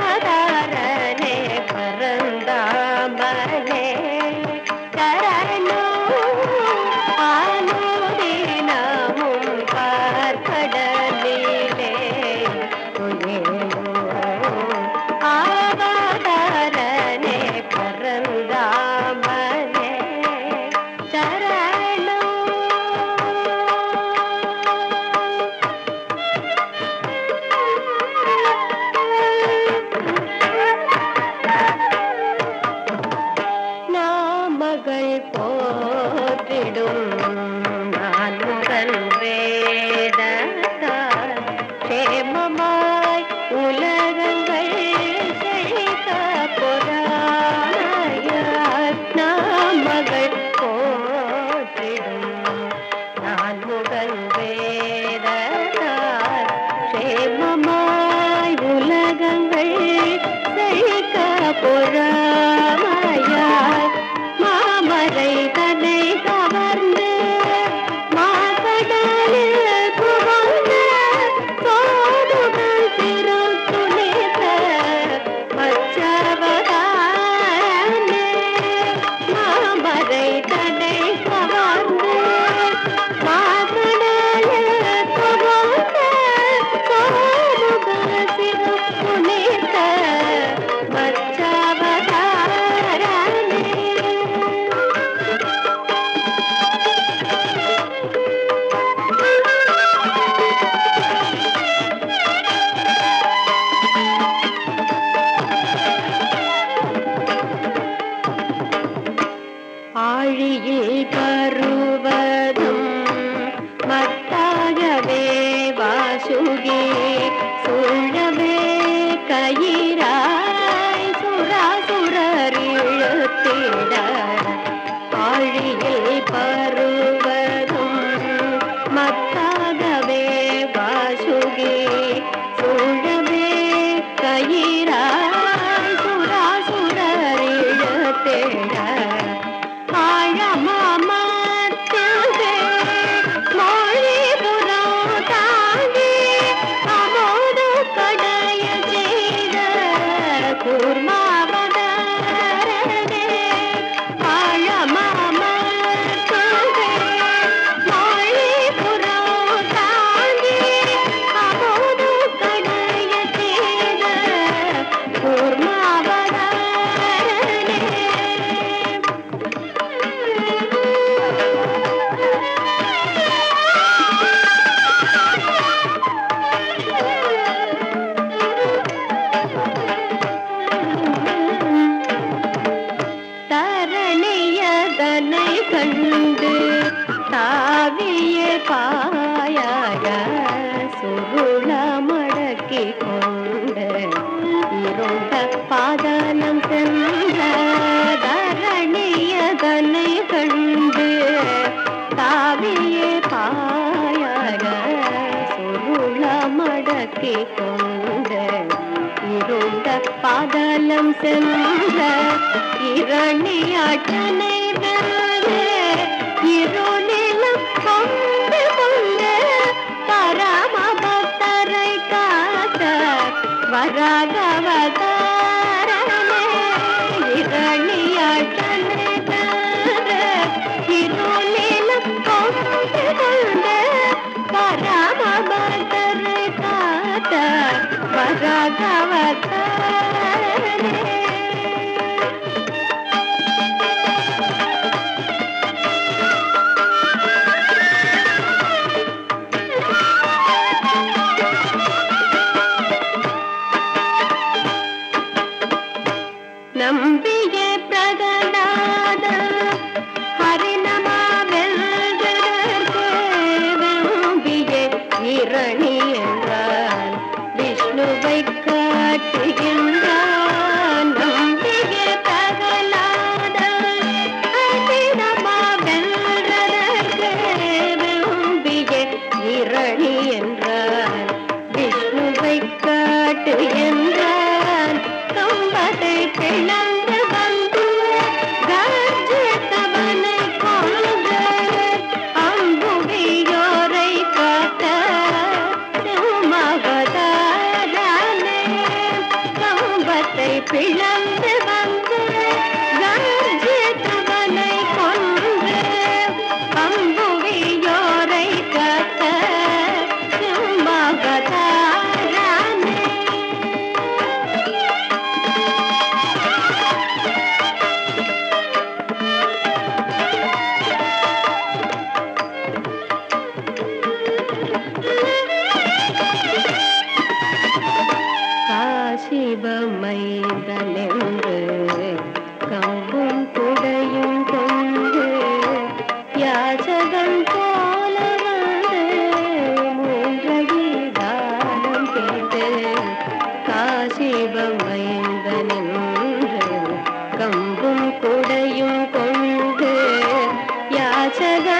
ஆதாரனே பரந்தாமனே சரணம் அனுதினமும் பார்க்கடலிலே ஆதாரனே பரந்தாமனே நாமகள் போற்றிடும் நான் முகன் வேதத்தால் சேமமாய் உலகங்கள் செழிக்க பொறாமையால் நாமகள் போற்றிடும் நான் முகன் வேதத்தால் சேமமாய் உலகங்கள் செழிக்க பொறாமையால் மாமரை தன்னை கவர்ந்து மாகடலில் புகுந்த சோதுகள் திருத்துணித்த மச்சவதாரனே மாமரை தன்னை கவர்ந்து மாகடலில் புகுந்த சோதுகள் திருத்துணித்த மச்சவதாரனே ஆழியில் பருவதும் மத்தாகவே வாசுகி சூழவே கயிறாய் சுராசுரர் இழுத்திட ஆழியில் பருவதும் மத்தாகவே வாசுகி சூழவே கயிறாய் சுராசுரர் இழுத்திட ஆழமாமத்திலே மொழிபுறம் தாங்கி அமோது கடைய செய்த கூர்மாவதாரனே ஆழமாமத்திலே மொழிபுறம் தாங்கி அமோது கடைய செய்த கூர்மாவதாரனே தரணியதனை கண்டு தாவிய பாயாக சுருள மடக்கி கொண்டு இருண்ட பாதனம் சென்ற தரணியதனை கண்டு தாவிய பாயாக சுருள மடக்கி கொண்டு இருண்ட பாதலம் சென்ற இரணியாட்டனை வெல்லே இருளிலும் கொண்டு கொண்டு பரம பக்தரை காத்த வரகவதாரனே இரணியாட்டனை வெல்லே இருளிலும் கொண்டு கொண்டு பரம பக்தரை காத்த வரகவதாரனே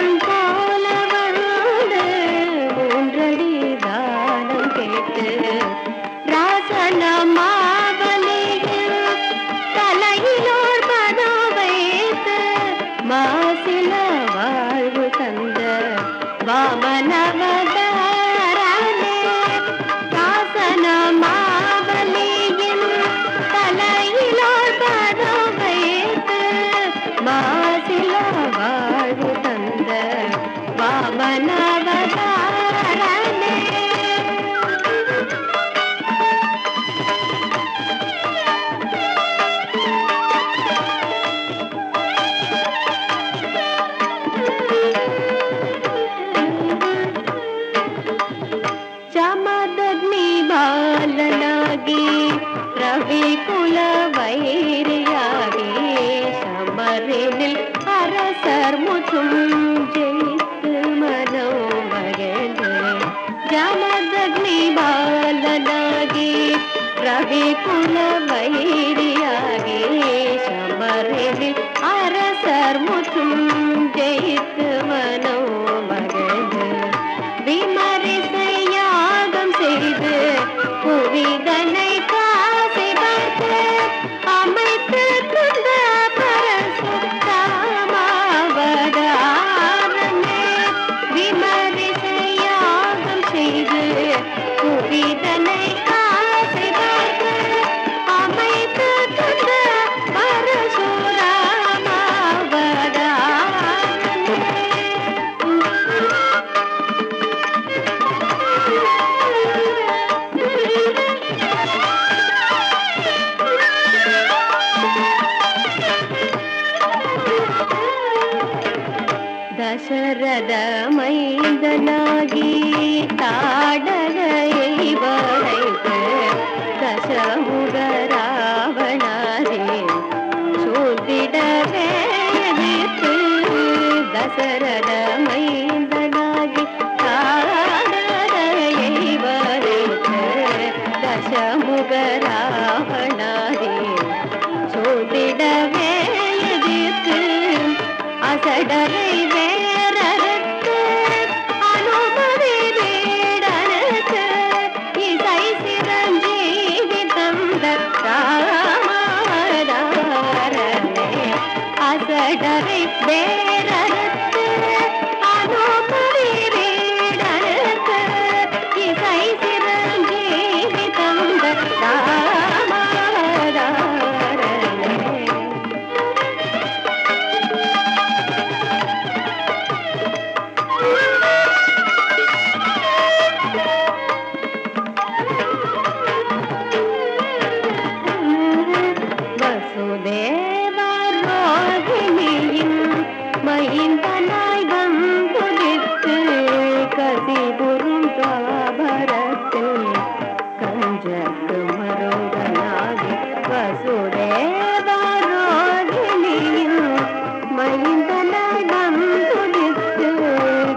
முருகன் போல வந்து மூன்றடி தானம் கேட்டு ராசன மாவலியில் தலையிலோர் பதம் வைத்து மாசில வாழ்வு தந்த வாமனவதாரனே ராசன மாவலியில் தலையிலோர் பதம் வைத்து மாசில வாழ்வு தந்த வாமனவதாரனே ಚಮದಗ್ನಿ ಬಾಲನಾಗಿ ರವಿ ಕುಲ ವೈರಿಯಾಗಿ ಸಮರಿನಿல் அரசர் முற்றும் ஜெயித்து மனோ மகிழ்ந்து ஜமதக்னி பாலனாகி ரவி குல வைரியாகி சமரினில் அரசர் முற்றும் ஜெயித்து மனோ மகிழ்ந்து விமரிசை யாகம் செய்து புவிதனை காசி பார்த்து அமைத்து கொண்ட பரசுத்தாமாவதாரமே விமரிசை யாகம் செய்து புவிதனை காசி பார்த்து அமைத்து கொண்ட தசரத மைந்தனாகி தாடகையை வளைத்து தசமுக ராவணாரே சூழ்ந்திடவே எதிர்த்து தசரத மைந்தனாகி தாடகையை வளைத்து தசமுக ராவணாரே சூழ்ந்திடவே எதிர்த்து அசடரை வேறறுத்து அனுமதி வீடனுக்கு இசை சிரஞ்சீவி தந்த ராமாவதாரனே அசடரை வேறறுத்து அனுமதி வீடனுக்கு இசை சிரஞ்சீவி தந்த ராமாவதாரனே வசுதேவரோகிணியின் மைந்தனாய் வந்துதித்து கசிபுரும் தாபரத்தில் கஞ்சக்கு மருகனாகி வசுதேவரோகிணியின் மைந்தனாய் வந்துதித்து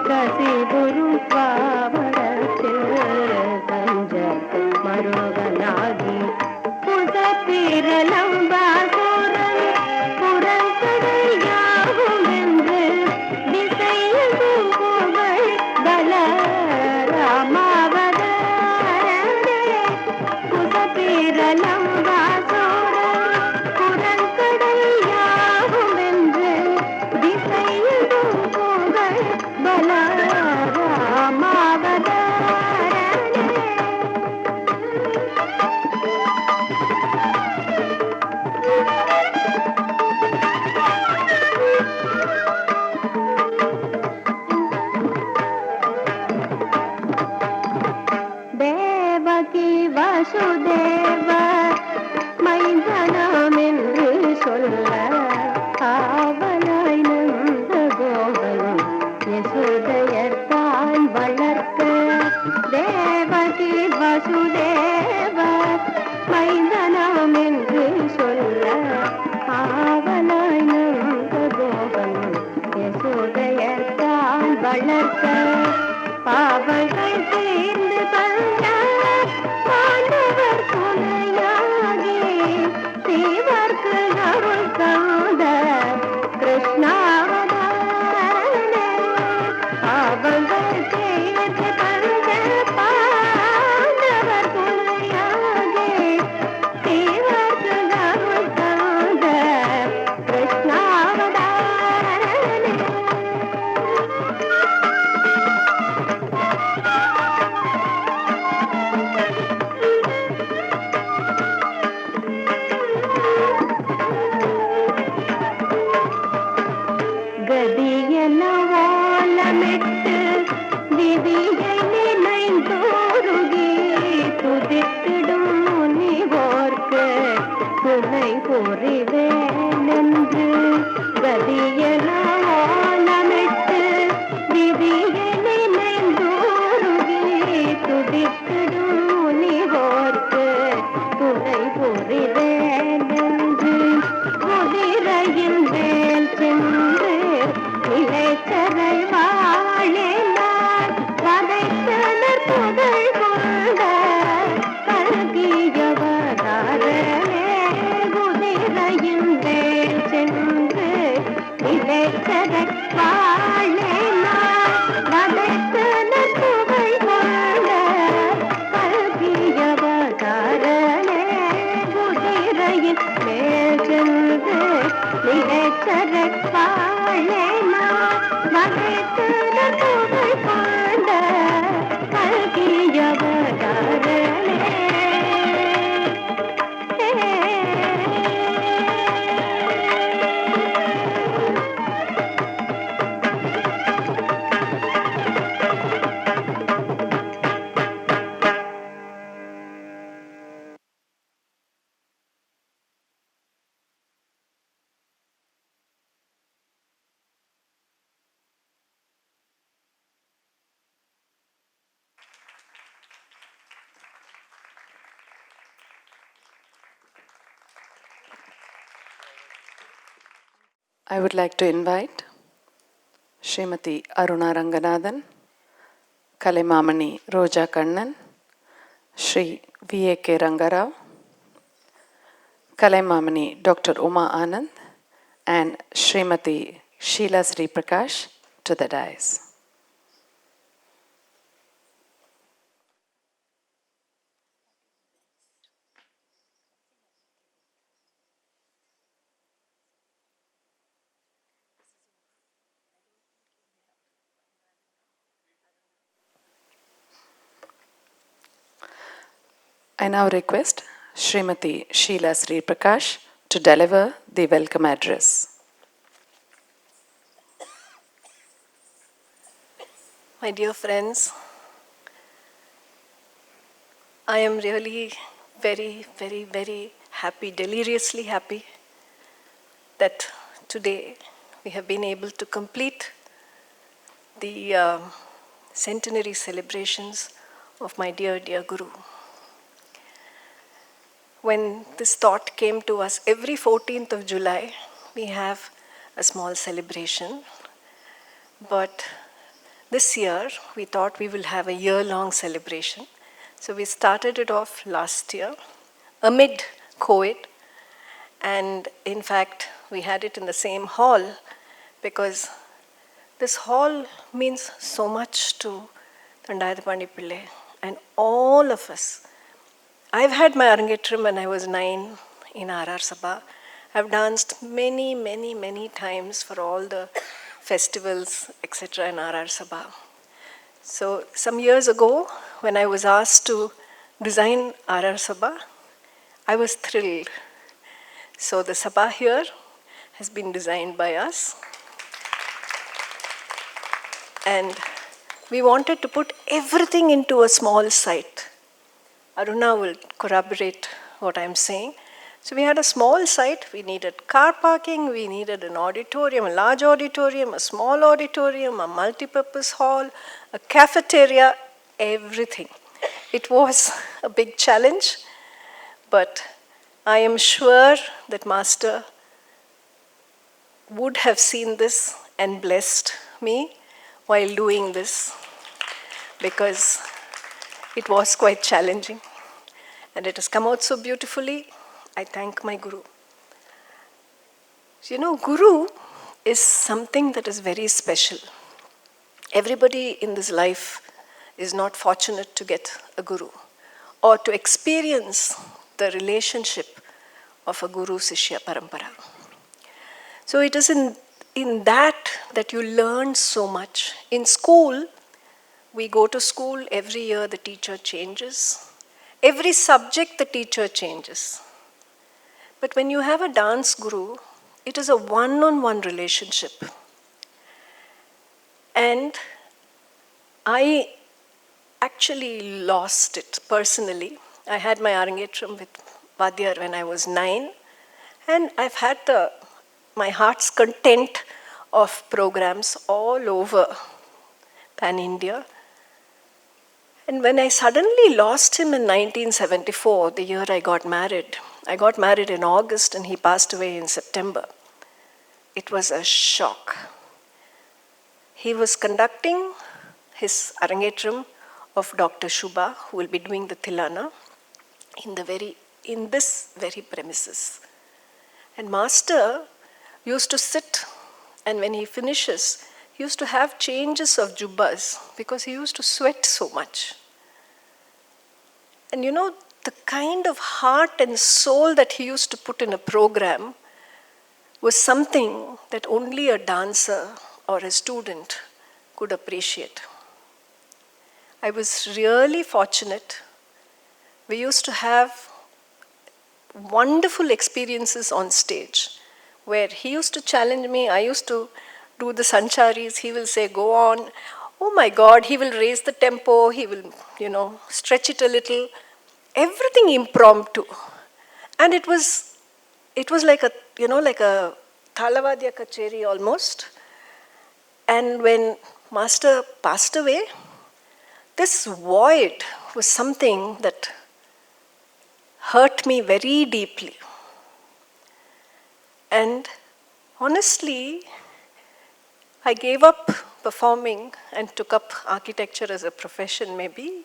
கசிபுரும் தாபரத்தில் கஞ்சக்கு மருகனாகி புதப்பிரலம்பாசுரன் புறங்கடல் யாவும் என்று திசையெங்கும் புகழ் பல ராமாவதாரனே புதப்பிரலம்பாசுரன் புறங்கடல் யாவும் என்று திசையெங்கும் புகழ் பல ராமாவதாரனே தேவகி வசுதேவ மைந்தனம் என்று சொல்ல ஆவலாய் நந்த கோபன் யசோதையர்தான் வளர்க்க தேவகி வசுதேவ மைந்தனம் என்று சொல்ல ஆவலாய் நந்த கோபன் யசோதையர்தான் வளர்க்க பாவங்கள் தீர்ந்து பந்த பாண்டவர் துணையாகி சீவர்க்கு அருள் தந்த கிருஷ்ணாவதாரனே புரிவேன் என்று கதியெல்லாம் ஓலமிட்டு விதியை நினைந்தோருகி துடித்திடும் முனிவோர்க்கு துணை புரிவேன் என்று குதிரையின் மேல் சென்று இளைச்சரை வாழினார் வதைத்தனர் புகழ் கொண்ட கல்கியவதாரனே குதிரையின் மேல் சென்று இளைச்சரை வாழினார் வதைத்தனர் புகழ் கொண்ட கல்கியவதாரனே குதிரையின் மேல் சென்று இளைச்சரை வாழினார் வதைத்தனர் புகழ் கொண்ட கல்கியவதாரனே. I would like to invite Srimati Aruna Ranganathan, Kalemamani Roja Kannan, Shri V.A.K. Rangarao, Kalemamani Dr. Uma Anand, and Srimati Sheila Sri Prakash to the dais. I now request Srimati Sheila Sri Prakash to deliver the welcome address. My dear friends, I am really very, very, very happy, deliriously happy that today we have been able to complete the centenary celebrations of my dear, dear Guru. When this thought came to us, every 14th of July, we have a small celebration. But this year, we thought we will have a year-long celebration. So we started it off last year, amid COVID. And in fact, we had it in the same hall because this hall means so much to Dandayudapani Pillai and all of us. I've had my Arangetram when I was 9 in RR Sabha. I've danced many, many, many times for all the festivals, etc. in RR Sabha. So some years ago, when I was asked to design RR Sabha, I was thrilled. So the Sabha here has been designed by us. And we wanted to put everything into a small site. Aruna will corroborate what I'm saying. So we had a small site, we needed car parking, we needed an auditorium, a large auditorium, a small auditorium, a multi-purpose hall, a cafeteria, everything. It was a big challenge, but I am sure that Master would have seen this and blessed me while doing this, because it was quite challenging. And it has come out so beautifully. I thank my Guru. You know, Guru is something that is very special. Everybody in this life is not fortunate to get a Guru or to experience the relationship of a Guru-Sishya Parampara. So it is in that you learn so much. In school, we go to school, every year the teacher changes. Every subject the teacher changes. But when you have a dance guru, it is a one-on-one relationship. And I actually lost it personally. I had my Arangetram with Vadyar when I was 9, And I've had my heart's content of programs all over Pan India. And when I suddenly lost him in 1974, the year I got married in August and he passed away in September. It was a shock. He was conducting his Arangetram of Dr. Shubha, who will be doing the Tilana in this very premises. And Master used to sit, and when he finishes, he used to have changes of jubbas because he used to sweat so much. And you know, the kind of heart and soul that he used to put in a program was something that only a dancer or a student could appreciate. I was really fortunate. We used to have wonderful experiences on stage where he used to challenge me. I used to do the sancharis. He will say, go on. Oh my God, he will raise the tempo. He will, stretch it a little. Everything impromptu. And it was like a Thalavadya Kacheri almost. And when Master passed away, this void was something that hurt me very deeply. And honestly, I gave up performing and took up architecture as a profession maybe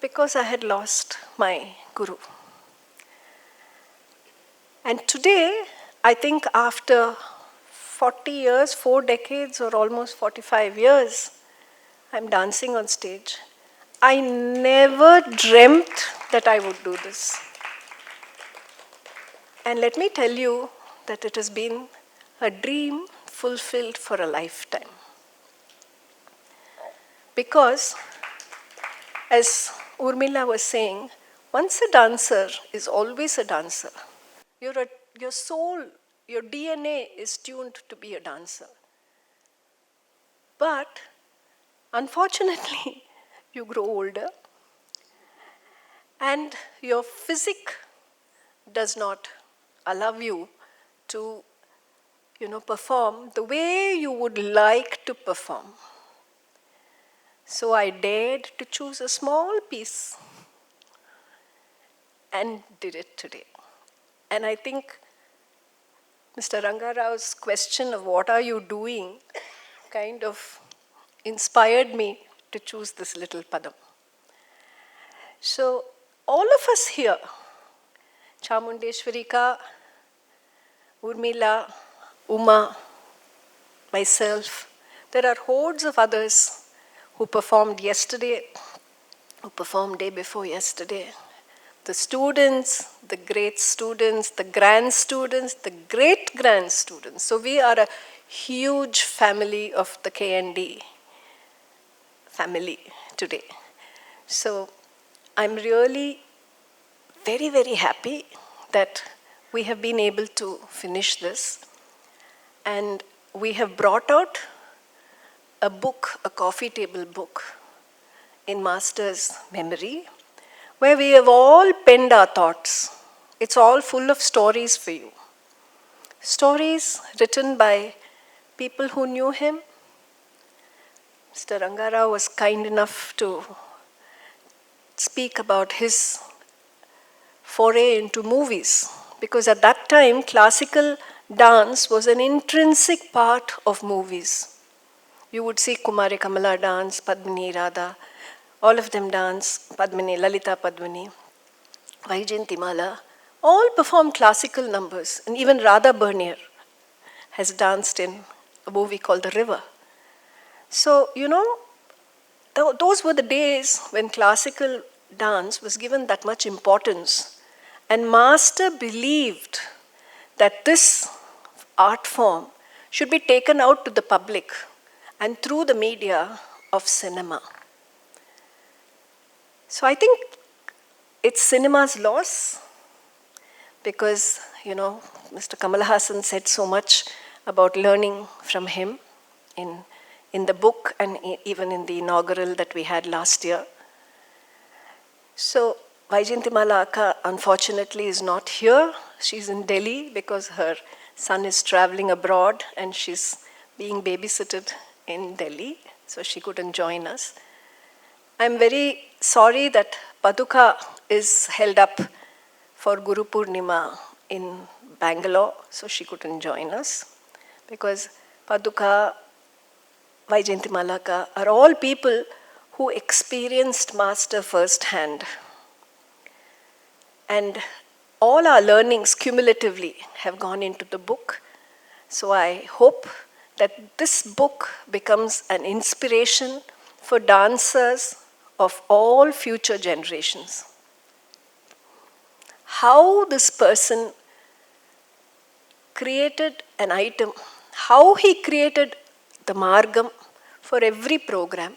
because I had lost my guru. And today, I think after 40 years, 4 decades or almost 45 years, I'm dancing on stage. I never dreamt that I would do this. And let me tell you that it has been a dream fulfilled for a lifetime. Because, as Urmila was saying, once a dancer is always a dancer. Your soul, your DNA is tuned to be a dancer. But, unfortunately, you grow older and your physique does not allow you to, perform the way you would like to perform. So I dared to choose a small piece and did it today. And I think Mr. Rangarao's question of what are you doing kind of inspired me to choose this little padam. So all of us here, Chamundeshwarika, Urmila, Uma, myself, there are hordes of others who performed yesterday, who performed day before yesterday. The students, the great students, the grand students, the great-grand students. So we are a huge family of the KND family today. So I'm really very, very happy that we have been able to finish this. And we have brought out a book, a coffee table book, in Master's memory, where we have all penned our thoughts. It's all full of stories for you. Stories written by people who knew him. Mr. Rangarao was kind enough to speak about his foray into movies, because at that time, classical dance was an intrinsic part of movies. You would see Kumari Kamala dance, Padmini Radha, all of them dance, Padmini, Lalita Padmini, Vaijayantimala, all perform classical numbers. And even Radha Bernier has danced in a movie called The River. So, those were the days when classical dance was given that much importance. And Master believed that this art form should be taken out to the public and through the media of cinema. So I think it's cinema's loss because, Mr. Kamal Hassan said so much about learning from him in the book and even in the inaugural that we had last year. So Vaijayantimala Akka, unfortunately, is not here. She's in Delhi because her son is traveling abroad and she's being babysitted in Delhi, so she couldn't join us. I'm very sorry that Paduka is held up for Guru Purnima in Bangalore, so she couldn't join us. Because Paduka, Vaijayantimala Akka are all people who experienced Master firsthand. And all our learnings cumulatively have gone into the book. So I hope that this book becomes an inspiration for dancers of all future generations. How this person created an item, how he created the margam for every program,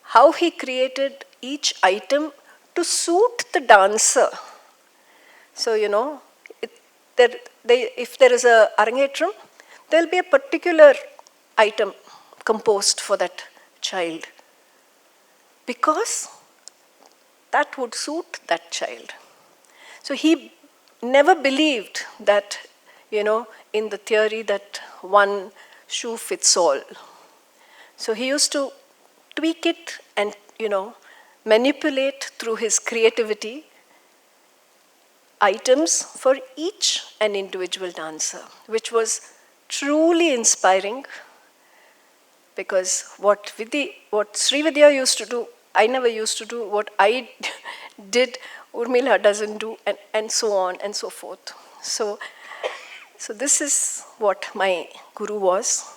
how he created each item to suit the dancer. So, if there is a arangetram, there will be a particular item composed for that child because that would suit that child. So he never believed that, in the theory that one shoe fits all. So he used to tweak it and, manipulate through his creativity items for each an individual dancer, which was truly inspiring because what Sri Vidya used to do, I never used to do. What I did, Urmila doesn't do, and so on and so forth. So this is what my guru was.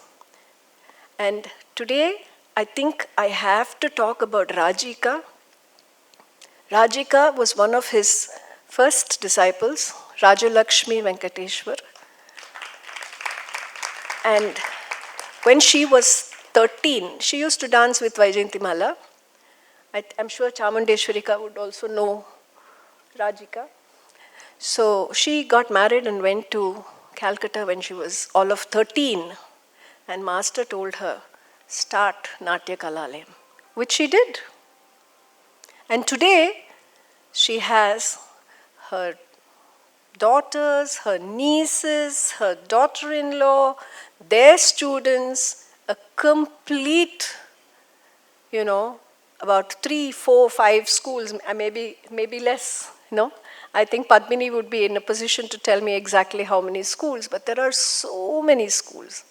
And today, I think I have to talk about Rajika. Rajika was one of his first disciples, Rajalakshmi Venkateshwar. And when she was 13, she used to dance with Vaijayantimala. I'm sure Chamundeshwarika would also know Rajika. So she got married and went to Calcutta when she was all of 13. And Master told her, start Natya Kalalayam, which she did. And today, she has her daughters, her nieces, her daughter-in-law, their students, a complete, about 3, 4, 5 schools, maybe less, I think Padmini would be in a position to tell me exactly how many schools, but there are so many schools.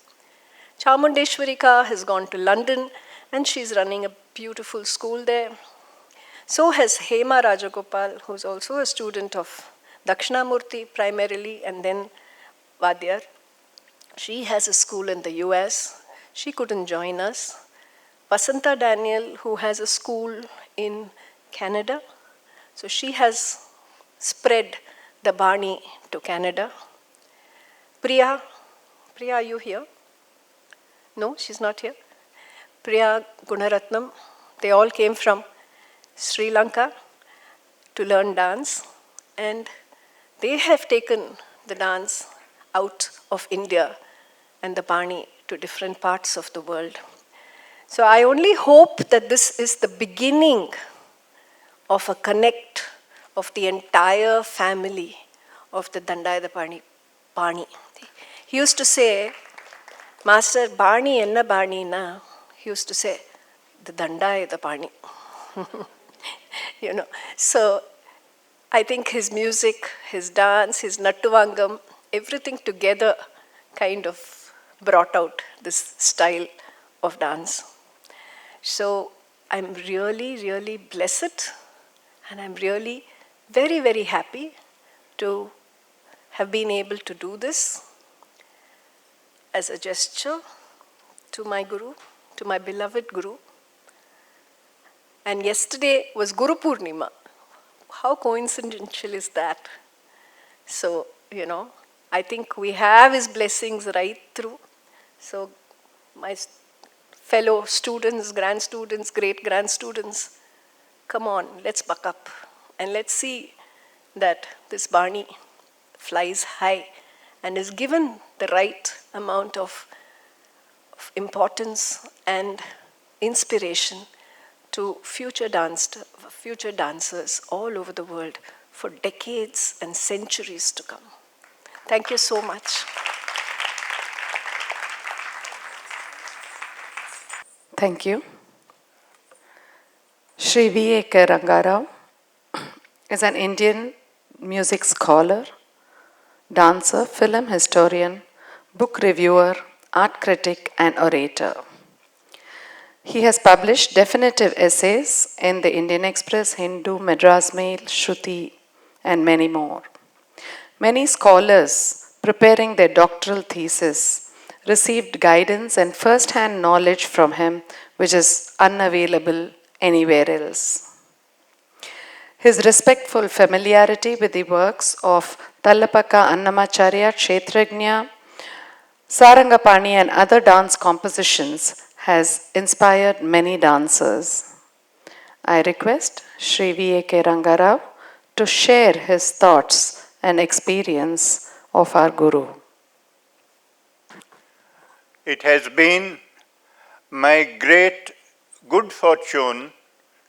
Chamundeshwarika has gone to London and she's running a beautiful school there. So has Hema Rajagopal, who's also a student of Dakshinamurti primarily and then Vadyar. She has a school in the US. She couldn't join us. Vasanta Daniel, who has a school in Canada. So she has spread the Bani to Canada. Priya, are you here? No, she's not here. Priya Gunaratnam, they all came from Sri Lanka to learn dance, and they have taken the dance out of India and the Bani to different parts of the world. So I only hope that this is the beginning of a connect of the entire family of the Dandayudapani Bani. He used to say, Master, Bani enna Bani na? He used to say, the Dandayudapani. So I think his music, his dance, his Nattuvangam, everything together kind of brought out this style of dance. So I'm really, really blessed and I'm really very, very happy to have been able to do this as a gesture to my Guru, to my beloved Guru. And yesterday was Guru Purnima. How coincidental is that? So, I think we have his blessings right through. So, my fellow students, grand students, great-grand students, come on, let's buck up. And let's see that this Bani flies high and is given the right amount of importance and inspiration to to future dancers all over the world for decades and centuries to come. Thank you so much. Thank you. Shri V.A.K. Rangarao is an Indian music scholar, dancer, film historian, book reviewer, art critic, and orator. He has published definitive essays in the Indian Express, Hindu, Madras Mail, Shruti, and many more. Many scholars preparing their doctoral thesis received guidance and first-hand knowledge from him, which is unavailable anywhere else. His respectful familiarity with the works of Tallapaka Annamacharya, Kshetrajna, Sarangapani, and other dance compositions has inspired many dancers. I request Shri V.A.K. Rangarao to share his thoughts and experience of our Guru. It has been my great good fortune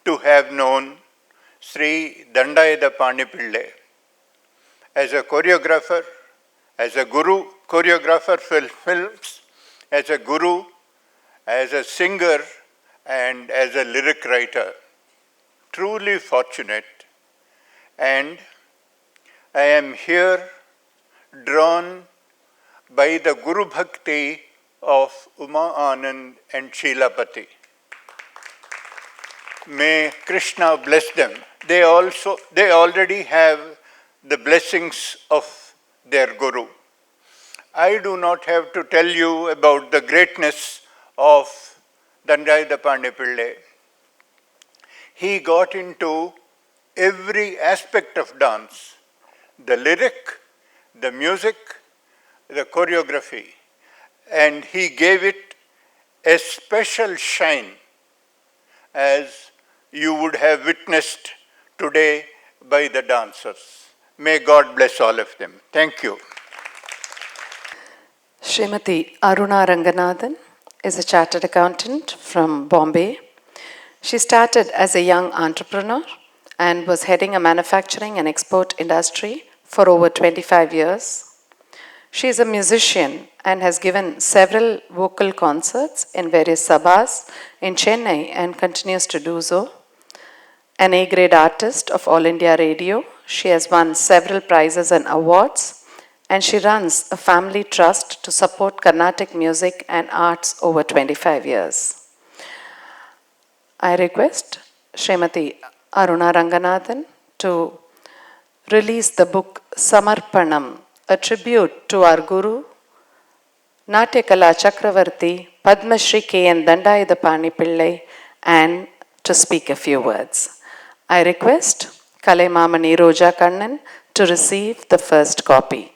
to have known Sri Dandayudapani Pillai as a choreographer, as a guru, choreographer for films, as a guru, as a singer, and as a lyric writer. Truly fortunate. And I am here drawn by the Guru Bhakti of Uma Anand and Sheelapati. May Krishna bless them. They already have the blessings of their Guru. I do not have to tell you about the greatness of Dandayudapani Pillai. He got into every aspect of dance, the lyric, the music, the choreography, and he gave it a special shine, as you would have witnessed today by the dancers. May God bless all of them. Thank you. Srimati Aruna Ranganathan is a chartered accountant from Bombay. She started as a young entrepreneur and was heading a manufacturing and export industry for over 25 years. She is a musician and has given several vocal concerts in various sabhas in Chennai and continues to do so. An A-grade artist of All India Radio, she has won several prizes and awards, and she runs a family trust to support Carnatic music and arts over 25 years. I request Srimati Aruna Ranganathan to release the book Samarpanam, a tribute to our Guru, Natyakala Chakravarti, Padmashri KN Dandayudapani Pillai, and to speak a few words. I request Kalaimamani Roja Kannan to receive the first copy.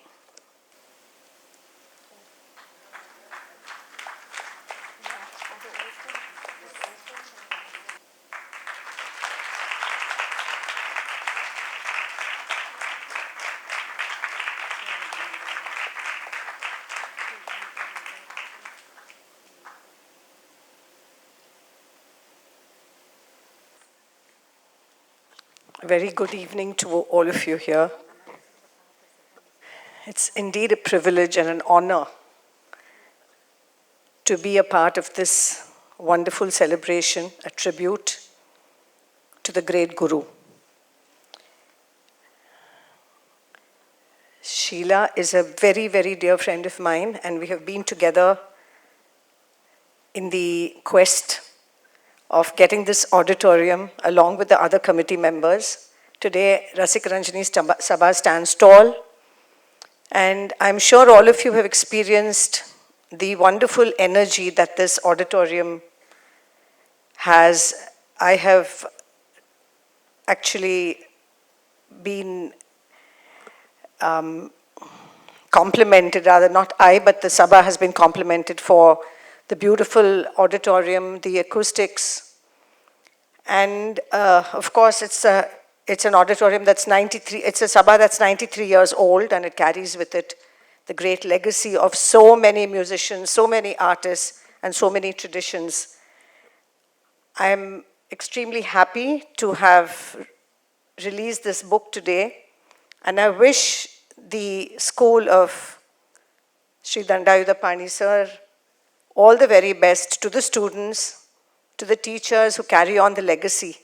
A very good evening to all of you here. It's indeed a privilege and an honor to be a part of this wonderful celebration, a tribute to the great Guru. Sheila is a very, very dear friend of mine, and we have been together in the quest of getting this auditorium along with the other committee members. Today, Rasik Ranjani's Sabha stands tall, and I'm sure all of you have experienced the wonderful energy that this auditorium has. I have actually been complimented, rather not I, but the Sabha has been complimented for the beautiful auditorium, the acoustics, and of course it's an auditorium that's 93, it's a Sabha that's 93 years old, and it carries with it the great legacy of so many musicians, so many artists, and so many traditions. I'm extremely happy to have released this book today, and I wish the school of Sri Dandayudapani sir all the very best, to the students, to the teachers who carry on the legacy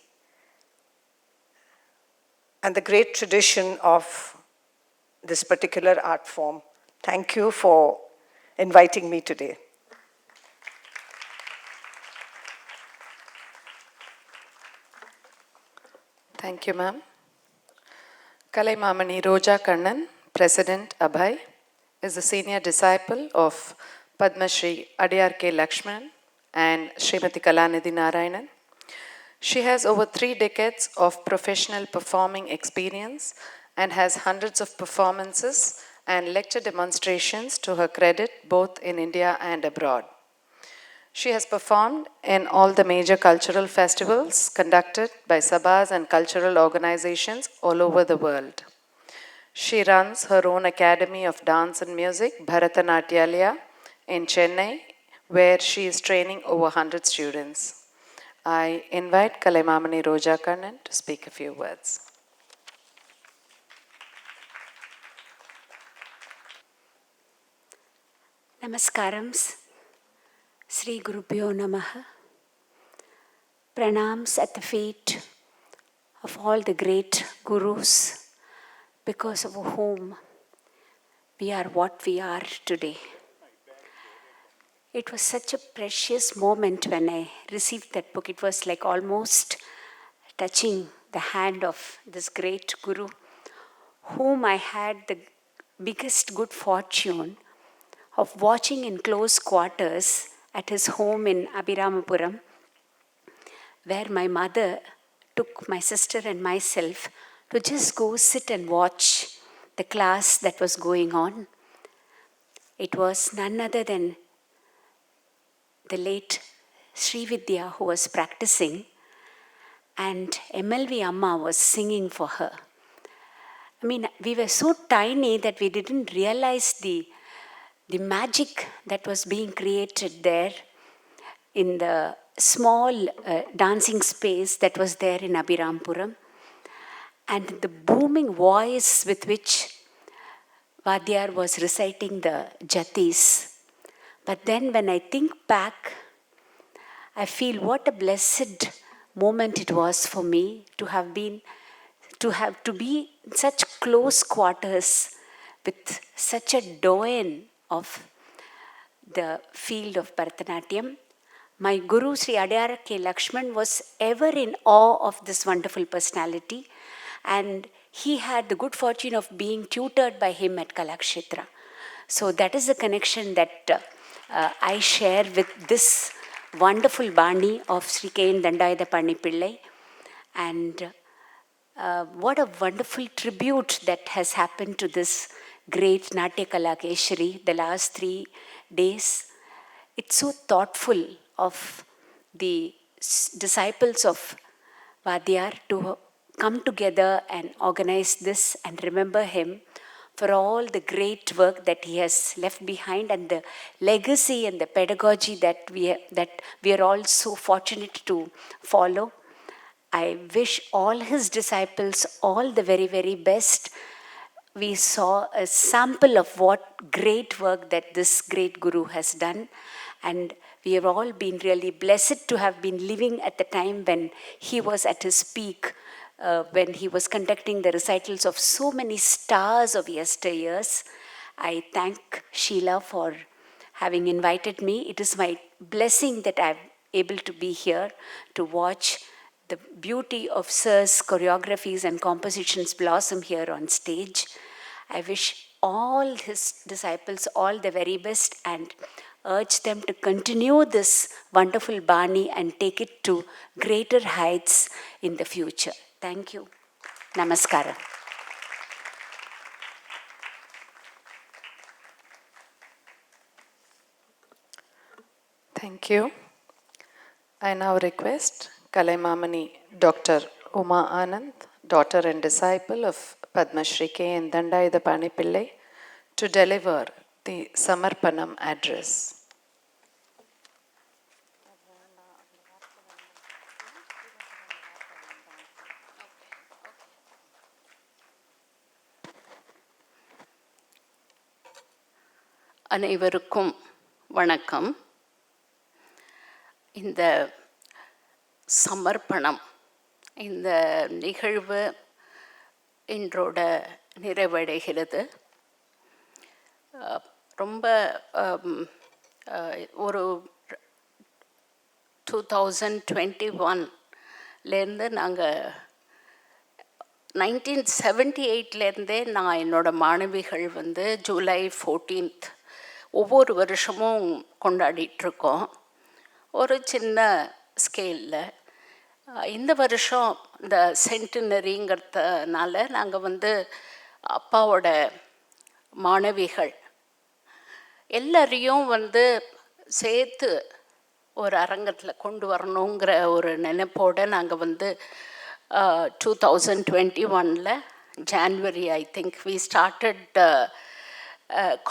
and the great tradition of this particular art form. Thank you for inviting me today. Thank you, ma'am. Kalaimamani Roja Kannan, President Abhay, is a senior disciple of Padmashri Adiyar K. Lakshman and Srimati Kalanidhi Narayanan. She has over 3 decades of professional performing experience and has hundreds of performances and lecture demonstrations to her credit both in India and abroad. She has performed in all the major cultural festivals conducted by sabhas and cultural organizations all over the world. She runs her own academy of dance and music, Bharatanatyalaya, in Chennai, where she is training over 100 students. I invite Kalaimamani Roja Kannan to speak a few words. Namaskarams, Sri Gurubhyo Namaha. Pranams at the feet of all the great gurus, because of whom we are what we are today. It was such a precious moment when I received that book. It was like almost touching the hand of this great guru, whom I had the biggest good fortune of watching in close quarters at his home in Abhiramapuram, where my mother took my sister and myself to just go sit and watch the class that was going on. It was none other than the late Sri Vidya who was practicing, and MLV Amma was singing for her. I mean, we were so tiny that we didn't realize the magic that was being created there in the small dancing space that was there in Abhirampuram, and the booming voice with which Vadyar was reciting the jatis. But then when I think back, I feel what a blessed moment it was for me to be in such close quarters with such a doyen of the field of Bharatanatyam. My Guru Sri Adiyar K. Lakshman was ever in awe of this wonderful personality, and he had the good fortune of being tutored by him at Kalakshetra. So that is the connection that I share with this wonderful Bani of Sri KN Dandayudapani Pillai. And what a wonderful tribute that has happened to this great Natya Kala Keshari the last 3 days. It's so thoughtful of the disciples of Vadyar to come together and organize this and remember him for all the great work that he has left behind and the legacy and the pedagogy that we are all so fortunate to follow. I wish all his disciples all the very, very best. We saw a sample of what great work that this great guru has done, and we have all been really blessed to have been living at the time when he was at his peak, when he was conducting the recitals of so many stars of yesteryears. I thank Sheila for having invited me. It is my blessing that I'm able to be here to watch the beauty of Sir's choreographies and compositions blossom here on stage. I wish all his disciples all the very best and urge them to continue this wonderful Bani and take it to greater heights in the future. Thank you. Namaskara. Thank you. I now request Kalaimamani Dr. Uma Anand, daughter and disciple of Padmashri KN Dandayudapani Pillai, to deliver the Samarpanam address. அனைவருக்கும் வணக்கம். இந்த சமர்ப்பணம், இந்த நிகழ்வு இன்றோட நிறைவடைகிறது. ரொம்ப ஒரு 2021லேருந்து நாங்கள் 1978லேருந்தே நான் என்னோடய மாணவிகள் வந்து ஜூலை 14th ஒவ்வொரு வருஷமும் கொண்டாடிட்டுருக்கோம், ஒரு சின்ன ஸ்கேலில். இந்த வருஷம் இந்த சென்டினரிங்கிறதுனால நாங்கள் வந்து அப்பாவோட மாணவிகள் எல்லாரையும் வந்து சேர்த்து ஒரு அரங்கத்தில் கொண்டு வரணுங்கிற ஒரு நினைப்போடு நாங்கள் வந்து 2021 January I think we started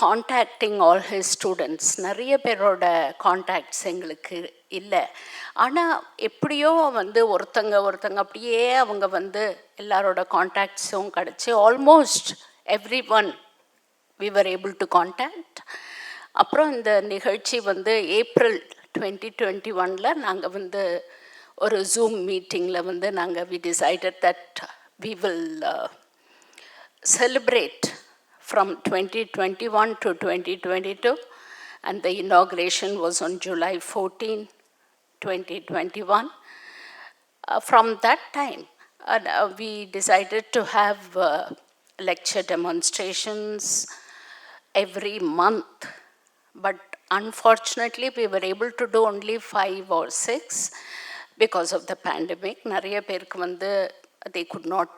contacting all his students. நிறைய பேரோட கான்டாக்ட்ஸ் எங்களுக்கு இல்லை, ஆனால் எப்படியோ வந்து ஒருத்தங்க அப்படியே அவங்க வந்து எல்லாரோட கான்டாக்ட்ஸும் கிடச்சி almost every one we were able to contact. அப்புறம் இந்த நிகழ்ச்சி வந்து ஏப்ரல் 2021 நாங்கள் வந்து ஒரு ஜூம் மீட்டிங்கில் வந்து நாங்கள் we decided that we will celebrate from 2021 to 2022, and the inauguration was on July 14, 2021. From that time, we decided to have lecture demonstrations every month, but unfortunately we were able to do only 5 or 6 because of the pandemic. நிறைய பேருக்கு வந்து they could not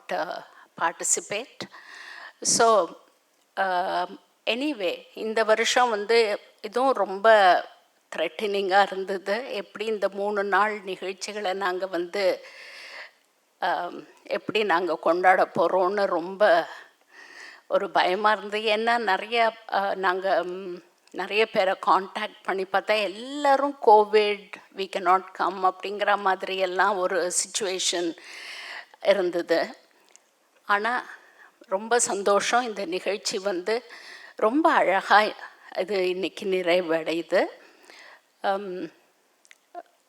participate. So anyway, இந்த வருஷம் வந்து இதுவும் ரொம்ப த்ரெட்டனிங்காக இருந்தது. எப்படி இந்த 3 நாள் நிகழ்ச்சிகளை நாங்கள் வந்து எப்படி நாங்கள் கொண்டாட போகிறோன்னு ரொம்ப ஒரு பயமாக இருந்தது. ஏன்னா நாங்கள் நிறைய பேரை காண்டாக்ட் பண்ணி பார்த்தா எல்லோரும் கோவிட் we cannot come அப்படிங்கிற மாதிரி எல்லாம் ஒரு சிச்சுவேஷன் இருந்தது. ஆனால் ரொம்ப சந்தோஷம், இந்த நிகழ்ச்சி வந்து ரொம்ப அழகாக இது இன்றைக்கி நிறைவடையுது.